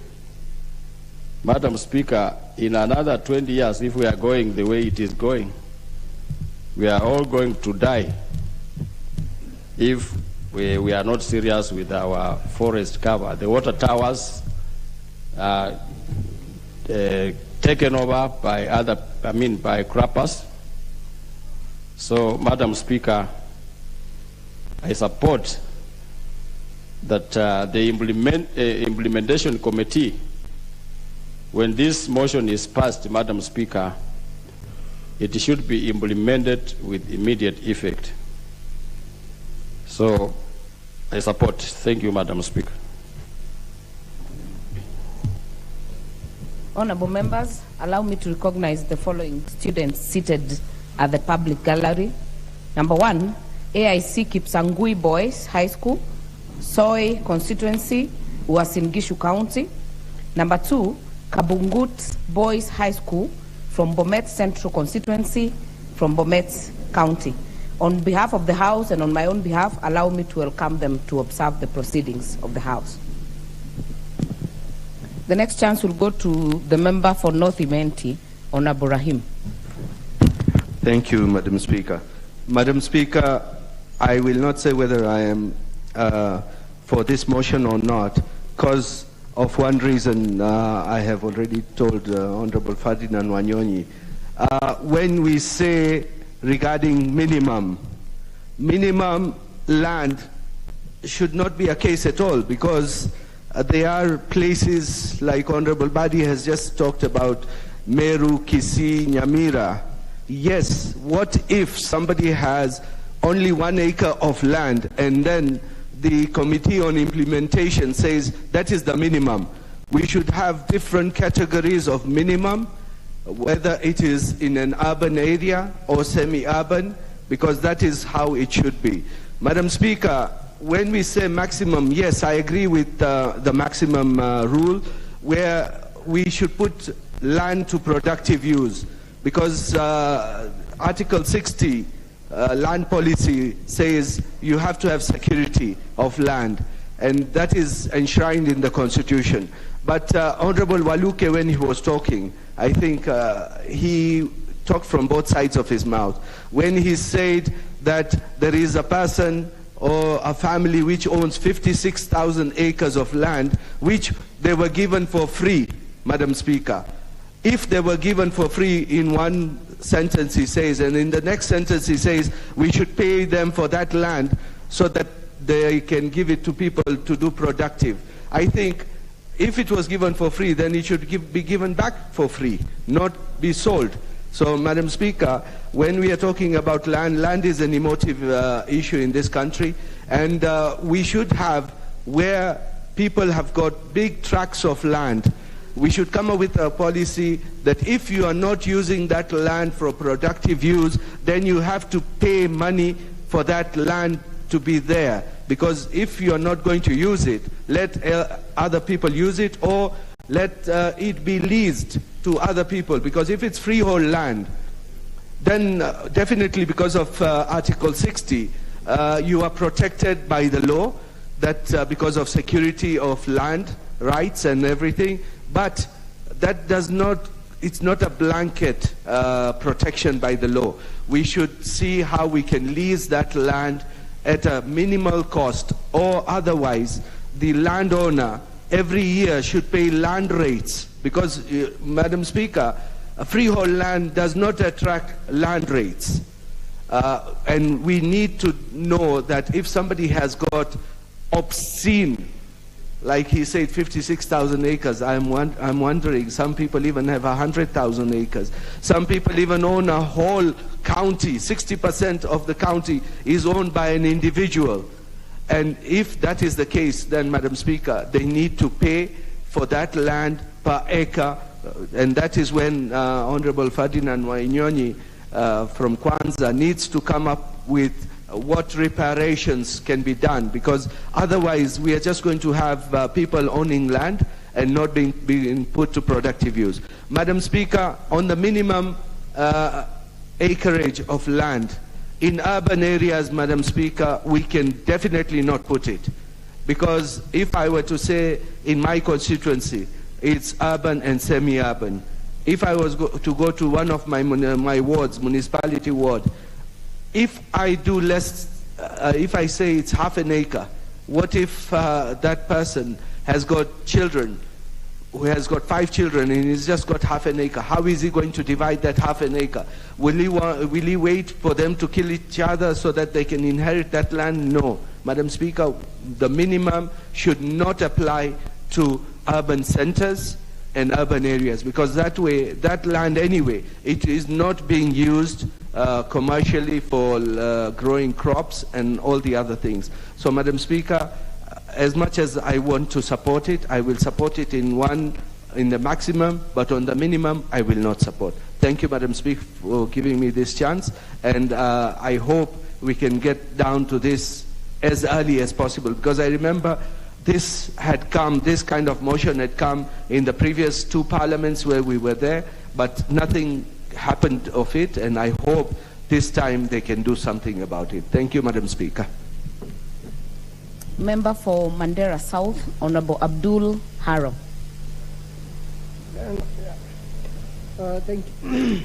Madam Speaker, in another 20 years, if we are going the way it is going, we are all going to die if we are not serious with our forest cover. The water towers are taken over by by crappers. So, Madam Speaker, I support that the implementation committee, when this motion is passed, Madam Speaker, it should be implemented with immediate effect. So, I support. Thank you, Madam Speaker. Honorable members, allow me to recognize the following students seated at the public gallery. Number 1, AIC Kipsangui Boys High School, Soy constituency, Uasin Gishu County. Number 2, Kabungut Boys High School from Bomet Central constituency, from Bomet County. On behalf of the House and on my own behalf, allow me to welcome them to observe the proceedings of the House. The next chance will go to the member for North Imenti, Honorable Rahim. Thank you, Madam Speaker. Madam Speaker, I will not say whether I am for this motion or not, because of one reason I have already told Honorable Ferdinand Wanyonyi. When we say regarding minimum land should not be a case at all, because there are places like Honorable Badi has just talked about, Meru, Kisii, Nyamira. Yes, what if somebody has only 1 acre of land and then the Committee on Implementation says that is the minimum? We should have different categories of minimum, whether it is in an urban area or semi-urban, because that is how it should be. Madam Speaker, when we say maximum, yes, I agree with the maximum rule, where we should put land to productive use, because Article 60 land policy says you have to have security of land, and that is enshrined in the Constitution. But Honorable Waluke, when he was talking, I think he talked from both sides of his mouth. When he said that there is a person or a family which owns 56,000 acres of land, which they were given for free, Madam Speaker. if they were given for free in one sentence, he says, and in the next sentence he says, we should pay them for that land so that they can give it to people to do productive. I think if it was given for free, then it should be given back for free, not be sold. So, Madam Speaker, when we are talking about land, land is an emotive issue in this country, and we should have, where people have got big tracts of land, we should come up with a policy that if you are not using that land for productive use, then you have to pay money for that land to be there. Because if you are not going to use it, let other people use it, or let it be leased to other people. Because if it's freehold land, then definitely because of Article 60, you are protected by the law, that because of security of land rights and everything. But that does not, it's not a blanket protection by the law. We should see how we can lease that land at a minimal cost, or otherwise the landowner every year should pay land rates, because Madam Speaker, a freehold land does not attract land rates. And we need to know that if somebody has got obscene, like he said, 56,000 acres. I'm wondering, some people even have 100,000 acres. Some people even own a whole county. 60% of the county is owned by an individual. And if that is the case, then, Madam Speaker, they need to pay for that land per acre. And that is when Honorable Ferdinand Wanyonyi from Kwanza needs to come up with what reparations can be done, because otherwise we are just going to have people owning land and not being put to productive use. Madam Speaker, on the minimum acreage of land, in urban areas, Madam Speaker, we can definitely not put it. Because if I were to say in my constituency, it's urban and semi-urban. If I was to go to one of my wards, municipality ward, if I do less, if I say it's half an acre, what if that person has got children, who has got 5 children and he's just got half an acre? How is he going to divide that half an acre? Will he wait for them to kill each other so that they can inherit that land? No. Madam Speaker, the minimum should not apply to urban centers and urban areas, because that way, that land anyway, it is not being used commercially for growing crops and all the other things. So, Madam Speaker, as much as I want to support it, I will support it in the maximum, but on the minimum, I will not support. Thank you, Madam Speaker, for giving me this chance, and I hope we can get down to this as early as possible, because I remember this had come, this kind of motion had come in the previous 2 parliaments where we were there, but nothing happened of it, and I hope this time they can do something about it. Thank you, Madam Speaker. Member for Mandera South, Honorable Abdul Haro. Thank you.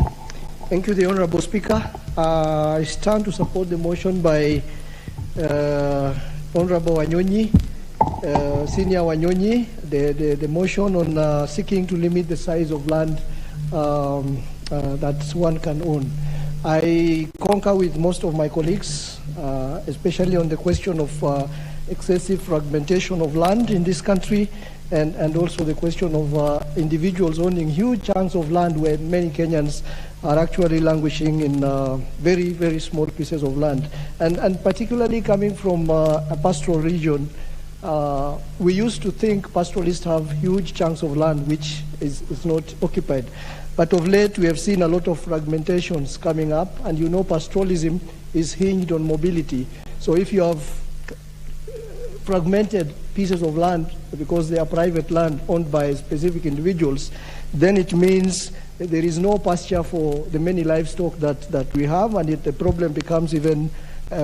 Thank you, the Honorable Speaker. I stand to support the motion by Honorable Wanyonyi, Senior Wanyonyi, the motion on seeking to limit the size of land that one can own. I concur with most of my colleagues, especially on the question of excessive fragmentation of land in this country, and also the question of individuals owning huge chunks of land where many Kenyans are actually languishing in very, very small pieces of land. And particularly coming from a pastoral region, we used to think pastoralists have huge chunks of land which is not occupied. But of late, we have seen a lot of fragmentations coming up, and you know pastoralism is hinged on mobility. So if you have fragmented pieces of land because they are private land owned by specific individuals, then it means there is no pasture for the many livestock that we have, and the problem becomes even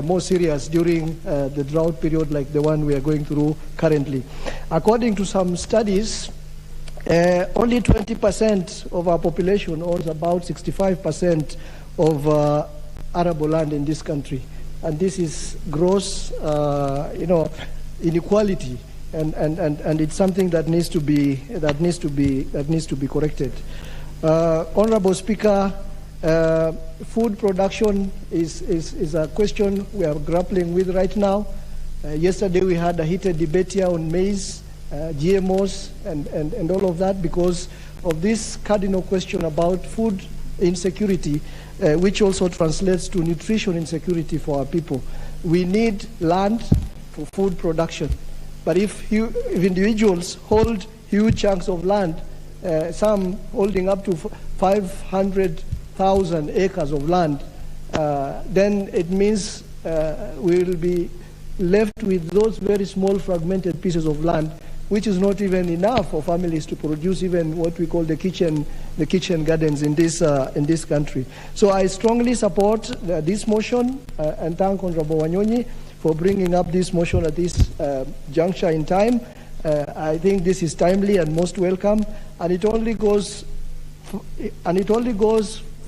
more serious during the drought period like the one we are going through currently. According to some studies, only 20% of our population owns about 65% of arable land in this country, and this is gross, inequality, and it's something that needs to be corrected. Honorable Speaker, food production is a question we are grappling with right now. Yesterday we had a heated debate here on maize, GMOs, and all of that because of this cardinal question about food insecurity, which also translates to nutrition insecurity for our people. We need land for food production. But if individuals hold huge chunks of land, some holding up to 500,000 acres of land, then it means we will be left with those very small fragmented pieces of land, which is not even enough for families to produce even what we call the kitchen gardens in this country. So I strongly support this motion and thank Honorable Wanyonyi for bringing up this motion at this juncture in time. I think this is timely and most welcome, and it only goes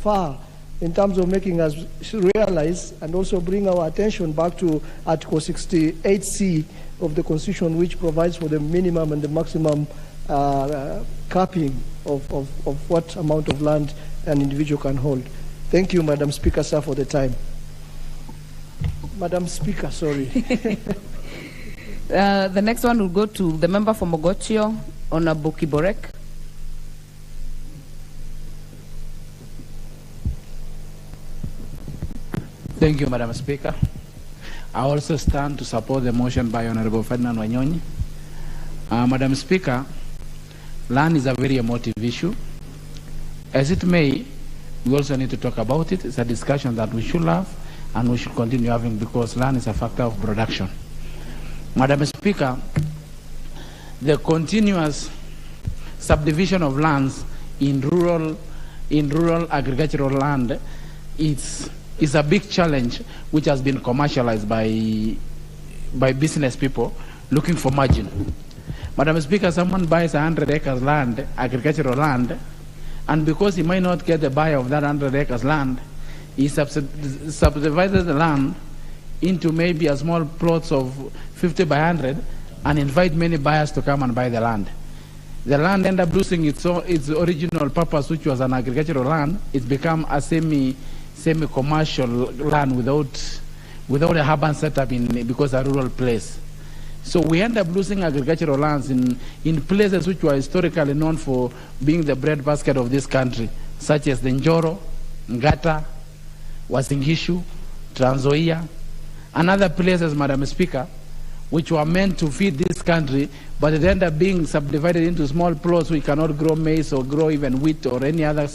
far in terms of making us realize and also bring our attention back to Article 68C of the Constitution, which provides for the minimum and the maximum capping of what amount of land an individual can hold. Thank you, Madam Speaker, sir, for the time. Madam Speaker, sorry. The next one will go to the member for Mogotio, Honorable Kiborek. Thank you, Madam Speaker. I also stand to support the motion by Honorable Ferdinand Wanyonyi. Madam Speaker, land is a very emotive issue. As it may, we also need to talk about it. It's a discussion that we should have and we should continue having because land is a factor of production. Madam Speaker, the continuous subdivision of lands in rural agricultural land is a big challenge which has been commercialized by business people looking for margin. Madam Speaker, someone buys 100 acres land, agricultural land, and because he might not get the buyer of that 100 acres land, he subdivided the land into maybe a small plots of 50 by 100 and invite many buyers to come and buy the land. The land ended up losing its original purpose, which was an agricultural land. It's become a semi-commercial land without a urban setup because a rural place. So we end up losing agricultural lands in places which were historically known for being the breadbasket of this country, such as the Njoro, Ngata, Wasingishu, Trans Nzoia, and other places, Madam Speaker, which were meant to feed this country, but it ended up being subdivided into small plots which cannot grow maize or grow even wheat or any other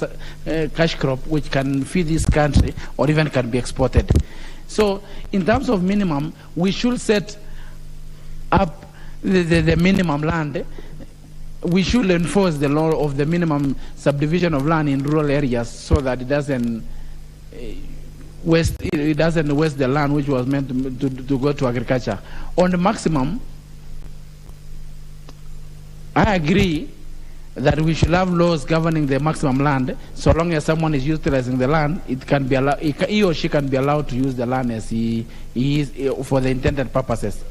cash crop which can feed this country or even can be exported. So in terms of minimum, we should set up the minimum land. We should enforce the law of the minimum subdivision of land in rural areas so that it doesn't waste the land which was meant to go to agriculture. On the maximum, I agree that we should have laws governing the maximum land. So long as someone is utilizing the land, it can be allowed, he or she can be allowed to use the land as he is for the intended purposes.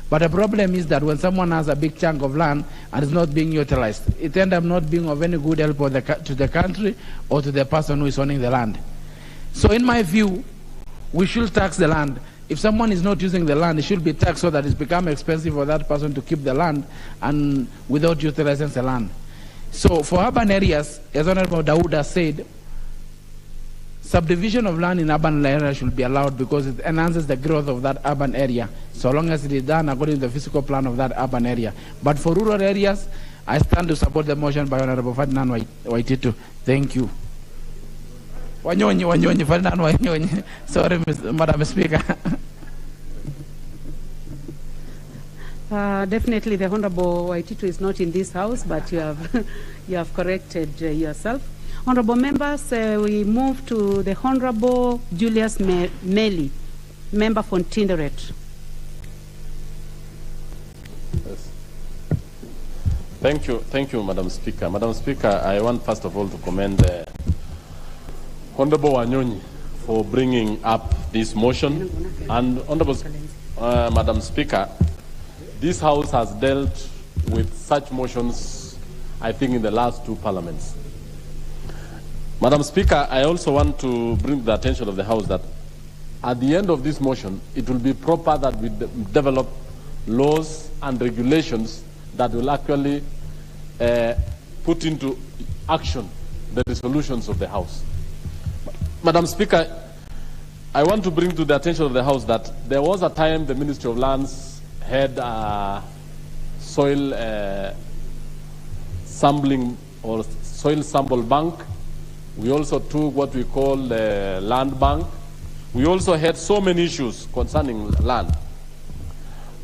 But the problem is that when someone has a big chunk of land and is not being utilized, it ends up not being of any good help to the country or to the person who is owning the land. So in my view, we should tax the land. If someone is not using the land, it should be taxed so that it's become expensive for that person to keep the land and without utilizing the land. So for urban areas, as Honorable Dawood has said, subdivision of land in urban areas should be allowed because it enhances the growth of that urban area, so long as it is done according to the physical plan of that urban area. But for rural areas, I stand to support the motion by Honorable Ferdinand Waititu. Thank you. Wanyonyi, Ferdinand Wanyonyi. Sorry, Madam Speaker. Definitely, the Honorable Waititu is not in this house, but you have corrected yourself. Honorable members, we move to the Honorable Julius Meli, member for Tinderet. Yes. Thank you, Madam Speaker. Madam Speaker, I want first of all to commend Honorable Wanyonyi for bringing up this motion. And Honorable Madam Speaker, this House has dealt with such motions, I think, in the last two parliaments. Madam Speaker, I also want to bring to the attention of the House that at the end of this motion, it will be proper that we develop laws and regulations that will actually put into action the resolutions of the House. Madam Speaker, I want to bring to the attention of the House that there was a time the Ministry of Lands had a soil sampling or soil sample bank. We also took what we call the land bank. We also had so many issues concerning land.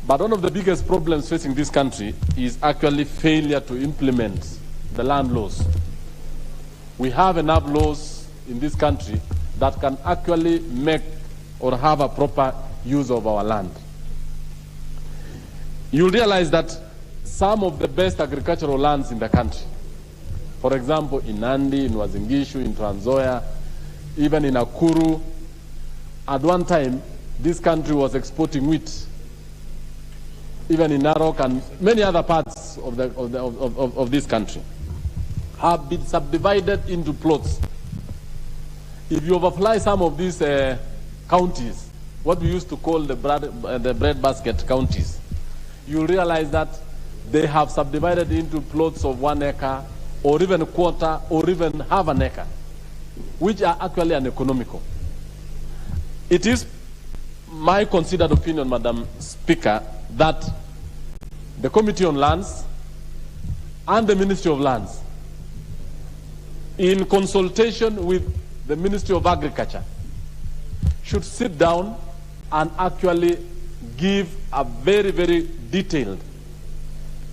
But one of the biggest problems facing this country is actually failure to implement the land laws. We have enough laws in this country that can actually make or have a proper use of our land. You'll realize that some of the best agricultural lands in the country, for example, in Nandi, in Uasin Gishu, in Trans Nzoia, even in Nakuru, at one time, this country was exporting wheat. Even in Narok and many other parts of this country have been subdivided into plots. If you overfly some of these counties, what we used to call the breadbasket counties, you'll realize that they have subdivided into plots of 1 acre, or even a quarter, or even half an acre, which are actually uneconomical. It is my considered opinion, Madam Speaker, that the Committee on Lands and the Ministry of Lands, in consultation with the Ministry of Agriculture, should sit down and actually give a very, very detailed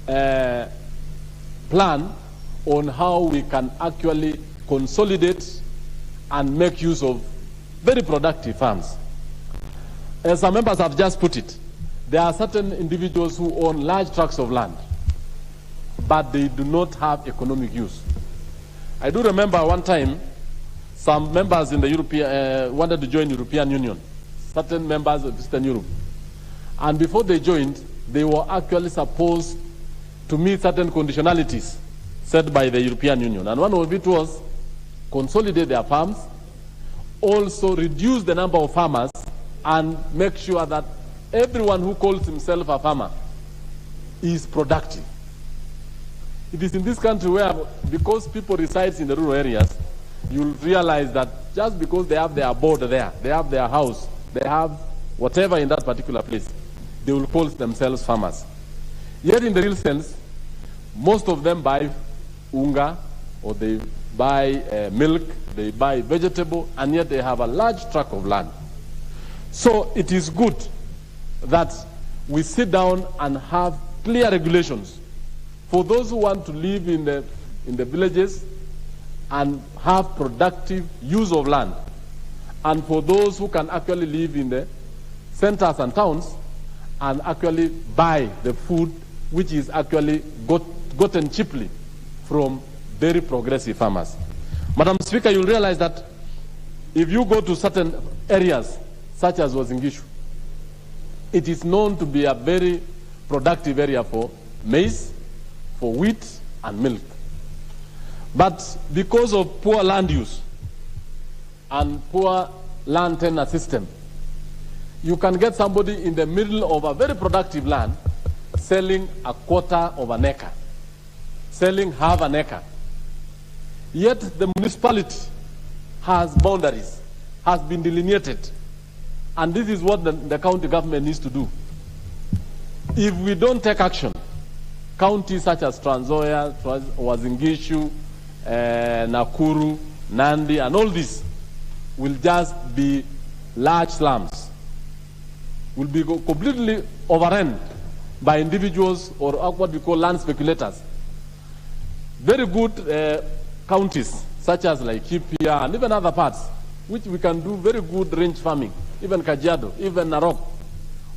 plan on how we can actually consolidate and make use of very productive farms. As some members have just put it, there are certain individuals who own large tracts of land, but they do not have economic use. I do remember one time some members in the European wanted to join the European Union, certain members of Eastern Europe. And before they joined, they were actually supposed to meet certain conditionalities set by the European Union. And one of it was consolidate their farms, also reduce the number of farmers, and make sure that everyone who calls himself a farmer is productive. It is in this country where, because people reside in the rural areas, you'll realize that just because they have their abode there, they have their house, they have whatever in that particular place, they will call themselves farmers. Yet in the real sense, most of them buy unga, or they buy milk, they buy vegetable, and yet they have a large tract of land. So it is good that we sit down and have clear regulations for those who want to live in the villages and have productive use of land, and for those who can actually live in the centers and towns and actually buy the food which is actually gotten cheaply from very progressive farmers. Madam Speaker, you'll realize that if you go to certain areas, such as Uasin Gishu, it is known to be a very productive area for maize, for wheat, and milk. But because of poor land use and poor land tenure system, you can get somebody in the middle of a very productive land selling a quarter of an acre, selling half an acre. Yet the municipality has boundaries, has been delineated. And this is what the county government needs to do. If we don't take action, counties such as Trans Nzoia, Uasin Gishu, Nakuru, Nandi, and all this will just be large slums, will be completely overrun by individuals or what we call land speculators. Very good counties, such as like Kipia and even other parts, which we can do very good range farming, even Kajiado, even Narok.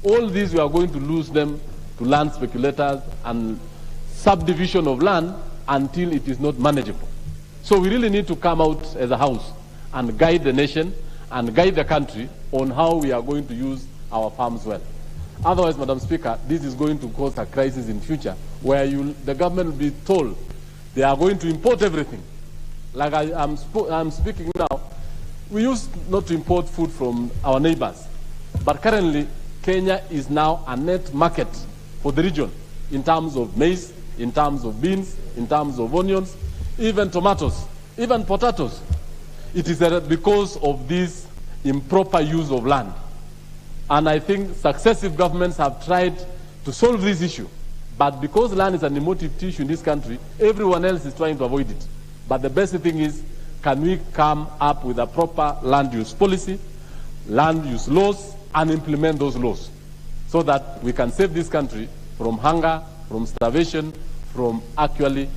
All these we are going to lose them to land speculators and subdivision of land until it is not manageable. So we really need to come out as a house and guide the nation and guide the country on how we are going to use our farms well. Otherwise, Madam Speaker, this is going to cause a crisis in future where the government will be told they are going to import everything like I'm speaking now, we used not to import food from our neighbors, but currently Kenya is now a net market for the region in terms of maize, in terms of beans, in terms of onions, even tomatoes, even potatoes. It is because of this improper use of land. And I think successive governments have tried to solve this issue. But because land is an emotive tissue in this country, everyone else is trying to avoid it. But the best thing is, can we come up with a proper land use policy, land use laws, and implement those laws so that we can save this country from hunger, from starvation, from actually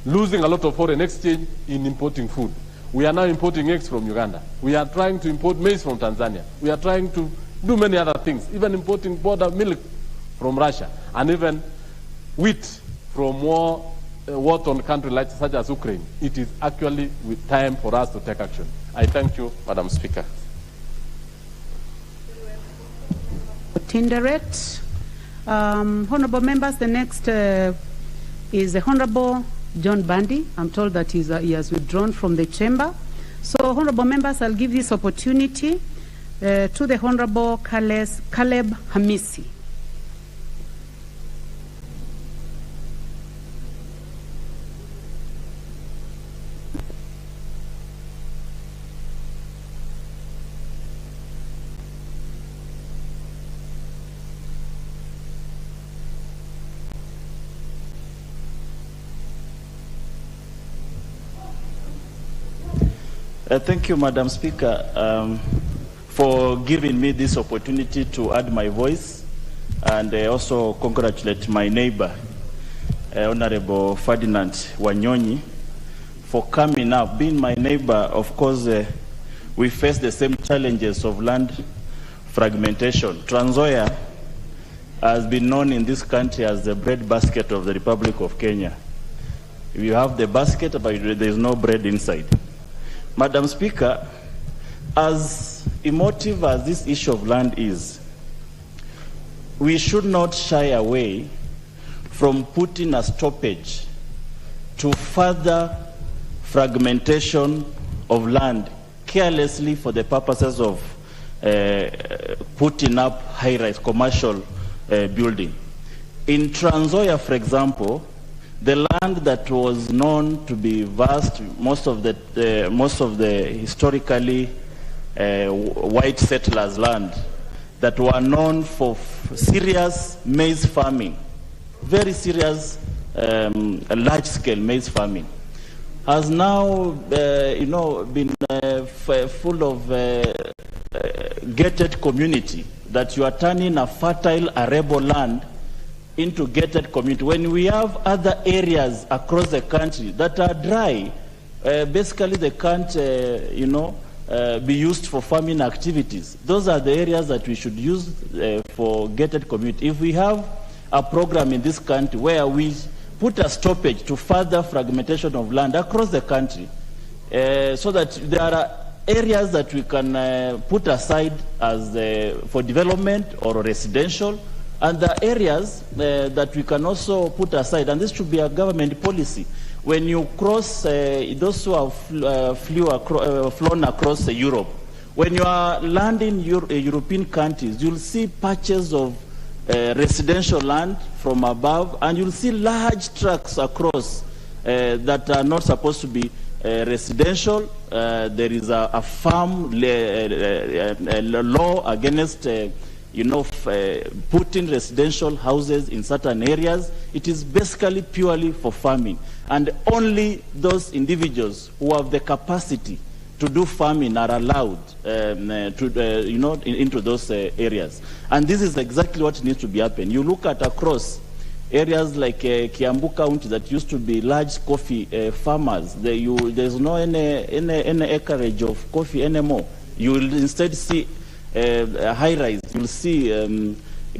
losing a lot of foreign exchange in importing food. We are now importing eggs from Uganda. We are trying to import maize from Tanzania. We are trying to do many other things, even importing border milk from Russia, and even wheat from war-torn countries such as Ukraine. It is actually time for us to take action. I thank you, Madam Speaker. Tinderet. Honorable members, the next is the Honorable John Bandi. I'm told that he has withdrawn from the chamber. So, honorable members, I'll give this opportunity to the Honorable Caleb Hamisi. Thank you, Madam Speaker, for giving me this opportunity to add my voice, and also congratulate my neighbor, Honorable Ferdinand Wanyonyi, for coming up. Being my neighbor, of course, we face the same challenges of land fragmentation. Trans Nzoia has been known in this country as the bread basket of the Republic of Kenya. You have the basket, but there is no bread inside. Madam Speaker, as emotive as this issue of land is, we should not shy away from putting a stoppage to further fragmentation of land carelessly for the purposes of putting up high-rise commercial building. In Trans Nzoia, for example, the land that was known to be vast, most of the historically white settlers' land that were known for serious maize farming, very serious large-scale maize farming, has now, been full of gated community, that you are turning a fertile arable land into gated community. When we have other areas across the country that are dry, basically they can't, be used for farming activities. Those are the areas that we should use for gated community. If we have a program in this country where we put a stoppage to further fragmentation of land across the country, so that there are areas that we can put aside as for development or residential, and the areas that we can also put aside, and this should be a government policy. When you cross, those who have flown across Europe, when you are landing European countries, you'll see patches of residential land from above, and you'll see large tracts across that are not supposed to be residential. There is a farm law against putting residential houses in certain areas. It is basically purely for farming, and only those individuals who have the capacity to do farming are allowed into those areas. And this is exactly what needs to be happening. You look at across areas like Kiambu County that used to be large coffee farmers. There's no any acreage of coffee anymore. You will instead see high-rise. You'll see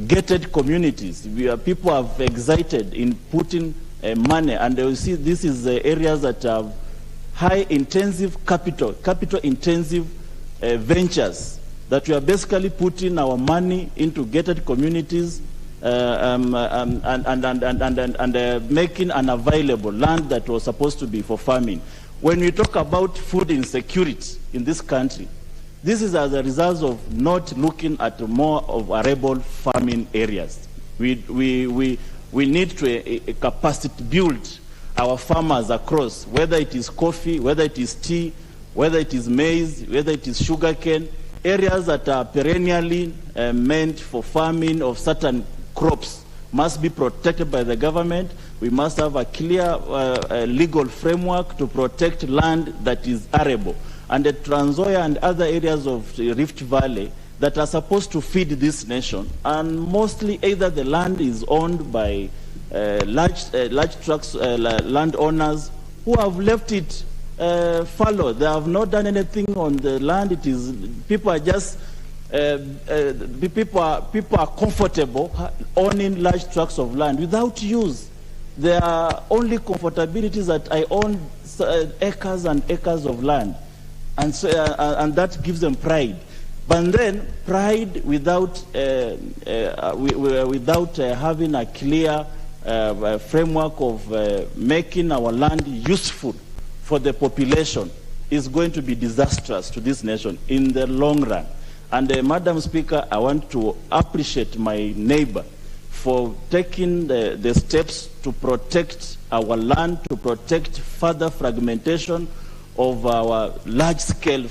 gated communities where people have excited in putting money, and you see this is areas that have high-intensive capital-intensive ventures that we are basically putting our money into gated communities and making unavailable land that was supposed to be for farming. When we talk about food insecurity in this country, this is as a result of not looking at more of arable farming areas. We need to capacity build our farmers across, whether it is coffee, whether it is tea, whether it is maize, whether it is sugarcane, areas that are perennially meant for farming of certain crops must be protected by the government. We must have a clear legal framework to protect land that is arable. And the Trans Nzoia and other areas of the Rift Valley that are supposed to feed this nation, and mostly either the land is owned by large trucks, landowners who have left it fallow. They have not done anything on the land. It is people are just people are comfortable owning large tracts of land without use. There are only comfortabilities that I own acres and acres of land, and so and that gives them pride. But then pride without having a clear framework of making our land useful for the population is going to be disastrous to this nation in the long run. And Madam Speaker, I want to appreciate my neighbor for taking the steps to protect our land, to protect further fragmentation of our large-scale,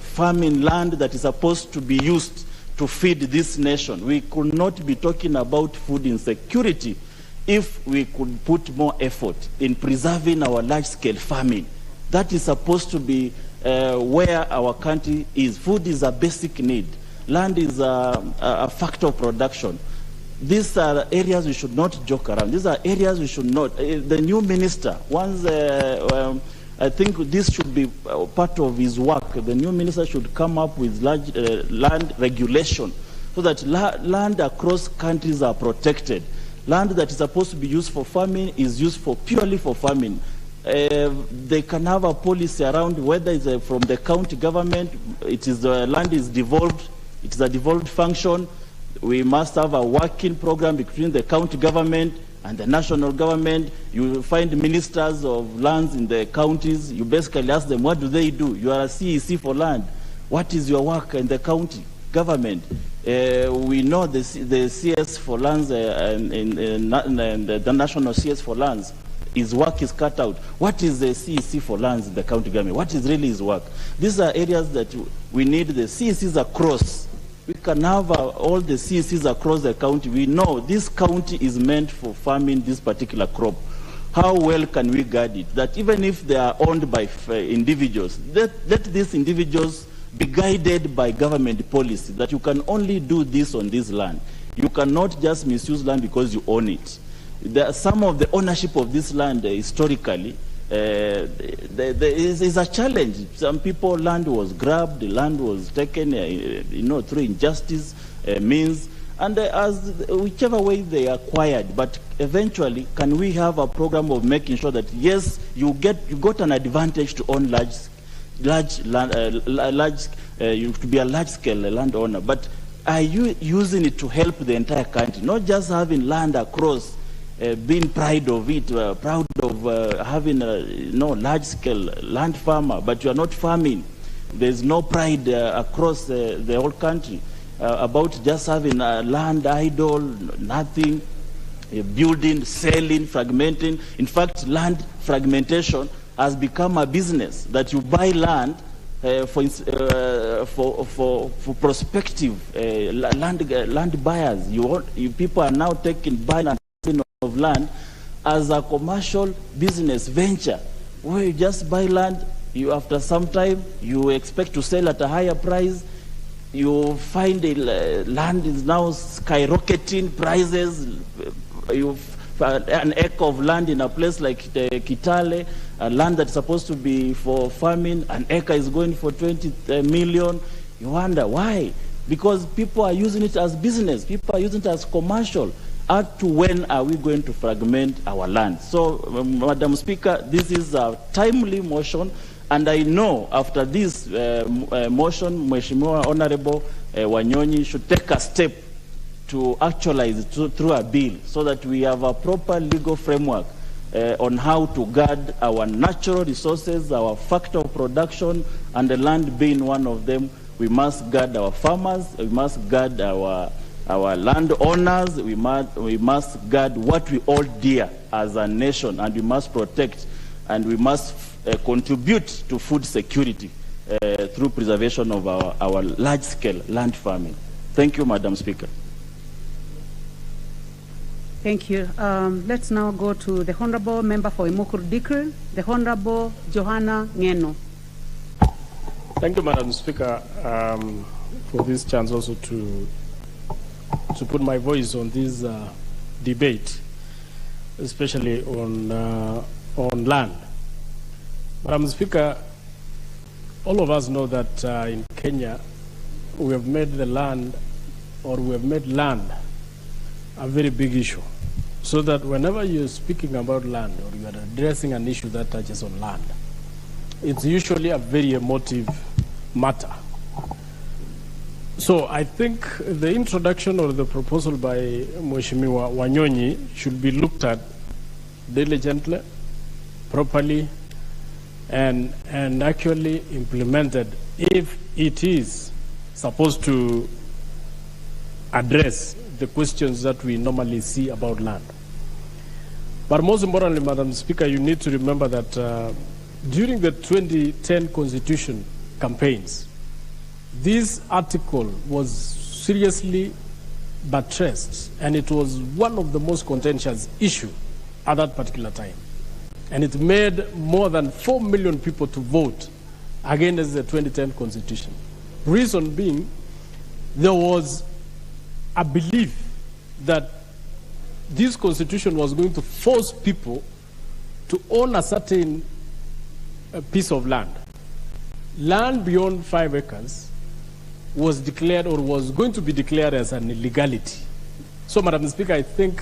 farming land that is supposed to be used to feed this nation. We could not be talking about food insecurity if we could put more effort in preserving our large-scale farming. That is supposed to be where our country is. Food is a basic need. Land is a factor of production. These are areas we should not joke around. These are areas we should not. The new minister, once I think this should be part of his work. The new minister should come up with large land regulation so that land across countries are protected. Land that is supposed to be used for farming is used purely for farming. They can have a policy around whether it's from the county government, land is devolved, it is a devolved function. We must have a working program between the county government and the national government. You find ministers of lands in the counties, you basically ask them, what do they do? You are a CEC for land. What is your work in the county government? We know the CS for lands and the national CS for lands. His work is cut out. What is the CEC for lands in the county government? What is really his work? These are areas that we need the CECs across. We can have all the CECs across the county. We know this county is meant for farming this particular crop. How well can we guard it? That even if they are owned by individuals, let these individuals be guided by government policy, that you can only do this on this land. You cannot just misuse land because you own it. Some of the ownership of this land historically is a challenge. Some people, land was grabbed, the land was taken, through injustice means, and whichever way they acquired. But eventually, can we have a program of making sure that yes, you got an advantage to own you to be a large-scale landowner, but are you using it to help the entire country? Not just having land across. Being proud of it, proud of having a large-scale land farmer, but you are not farming. There's no pride across the whole country about just having land idle, nothing, building, selling, fragmenting. In fact, land fragmentation has become a business, that you buy land for prospective land buyers. People are now buying of land as a commercial business venture, where you just buy land, after some time you expect to sell at a higher price. You find the land is now skyrocketing prices. An acre of land in a place like Kitale, a land that's supposed to be for farming, an acre is going for 20 million. You wonder why? Because people are using it as business. People are using it as commercial. Up to when are we going to fragment our land? So, Madam Speaker, this is a timely motion, and I know after this motion, Mheshimiwa Honorable Wanyonyi should take a step to actualize it through a bill, so that we have a proper legal framework on how to guard our natural resources, our factor of production, and the land being one of them. We must guard our farmers, we must guard our landowners, we must guard what we all dear as a nation, and we must protect, and we must contribute to food security through preservation of our large-scale land farming. Thank you, Madam Speaker. Thank you. Let's now go to the Honorable Member for Imukur Dikir, the Honorable Johanna Ngeno. Thank you, Madam Speaker, for this chance also to put my voice on this debate, especially on land. Madam Speaker, all of us know that in Kenya, we have made the land, or we have made land a very big issue. So that whenever you're speaking about land, or you are addressing an issue that touches on land, it's usually a very emotive matter. So I think the introduction or the proposal by Mheshimiwa Wanyonyi should be looked at diligently, properly, and actually implemented if it is supposed to address the questions that we normally see about land. But most importantly, Madam Speaker, you need to remember that during the 2010 Constitution campaigns, this article was seriously buttressed, and it was one of the most contentious issues at that particular time. And it made more than 4 million people to vote against the 2010 Constitution. Reason being, there was a belief that this Constitution was going to force people to own a certain piece of land. Land beyond 5 acres was declared, or was going to be declared, as an illegality. So, Madam Speaker, I think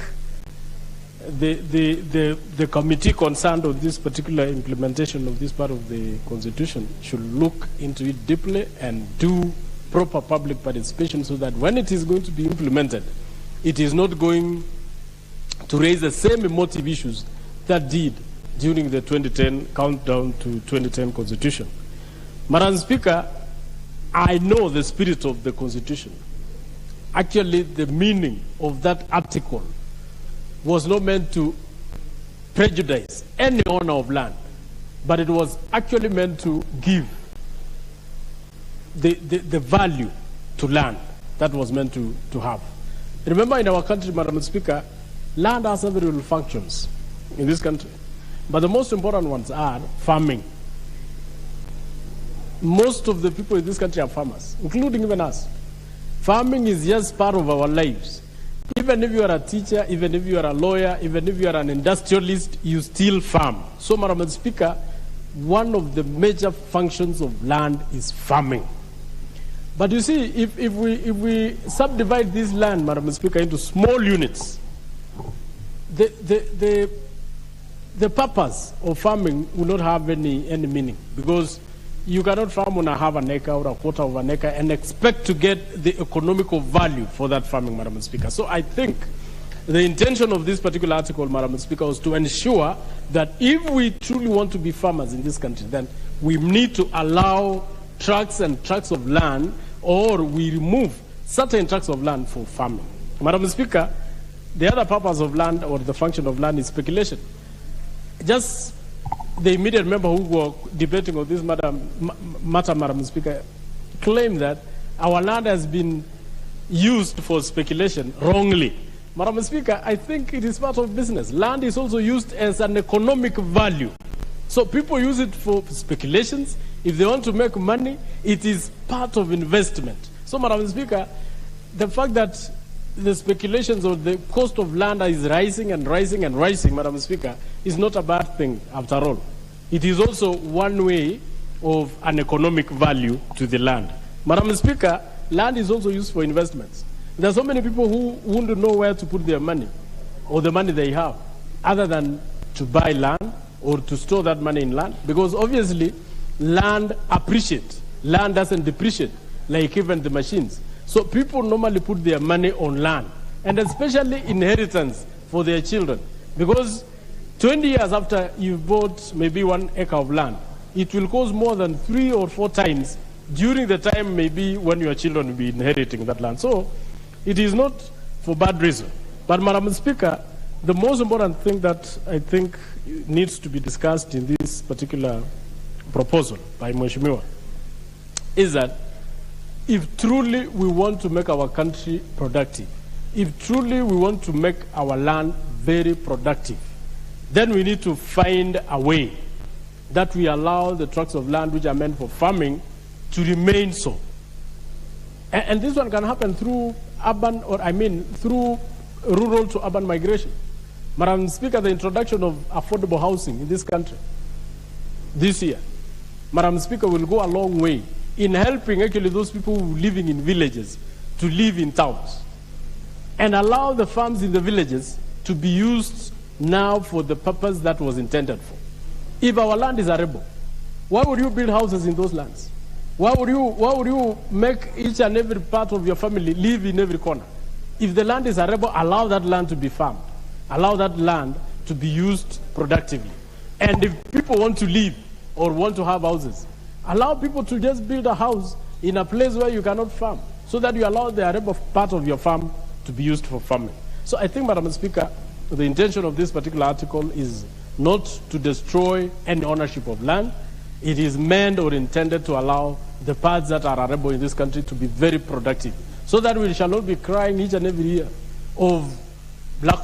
the committee concerned on this particular implementation of this part of the Constitution should look into it deeply and do proper public participation, so that when it is going to be implemented, it is not going to raise the same emotive issues that did during the 2010 countdown to 2010 Constitution. Madam Speaker, I know the spirit of the Constitution. Actually, the meaning of that article was not meant to prejudice any owner of land, but it was actually meant to give the value to land that was meant to have. Remember, in our country, Madam Speaker, land has several functions in this country, but the most important ones are farming. Most of the people in this country are farmers, including even us. Farming is just part of our lives. Even if you are a teacher, even if you are a lawyer, even if you are an industrialist, you still farm. So, Madam Speaker, one of the major functions of land is farming. But you see, if we subdivide this land, Madam Speaker, into small units, the purpose of farming will not have any meaning, because you cannot farm on a half an acre or a quarter of an acre and expect to get the economical value for that farming, Madam Speaker. So I think the intention of this particular article, Madam Speaker, was to ensure that if we truly want to be farmers in this country, then we need to allow tracts and tracts of land, or we remove certain tracts of land for farming. Madam Speaker, the other purpose of land, or the function of land, is speculation. Just the immediate member who were debating on this matter, Madam Speaker, claimed that our land has been used for speculation wrongly. Madam Speaker, I think it is part of business. Land is also used as an economic value. So people use it for speculations. If they want to make money, it is part of investment. So, Madam Speaker, the fact that the speculations or the cost of land is rising and rising and rising, Madam Speaker, is not a bad thing after all. It is also one way of an economic value to the land. Madam Speaker, land is also used for investments. There are so many people who wouldn't know where to put their money, or the money they have, other than to buy land or to store that money in land, because obviously land appreciates. Land doesn't depreciate, like even the machines. So people normally put their money on land, and especially inheritance for their children, because 20 years after you've bought maybe 1 acre of land, it will cost more than 3 or 4 times during the time maybe when your children will be inheriting that land. So it is not for bad reason. But Madam Speaker, the most important thing that I think needs to be discussed in this particular proposal by Mheshimiwa is that if truly we want to make our country productive, if truly we want to make our land very productive, then we need to find a way that we allow the tracts of land which are meant for farming to remain so. And this one can happen through through rural to urban migration. Madam Speaker, the introduction of affordable housing in this country this year, Madam Speaker, will go a long way in helping actually those people who are living in villages to live in towns and allow the farms in the villages to be used now for the purpose that was intended for. If our land is arable, why would you build houses in those lands? Why would you make each and every part of your family live in every corner? If the land is arable, allow that land to be farmed. Allow that land to be used productively. And if people want to live or want to have houses, allow people to just build a house in a place where you cannot farm, so that you allow the arable part of your farm to be used for farming. So I think, Madam Speaker, the intention of this particular article is not to destroy any ownership of land. It is meant or intended to allow the parts that are arable in this country to be very productive, so that we shall not be crying each and every year of lack of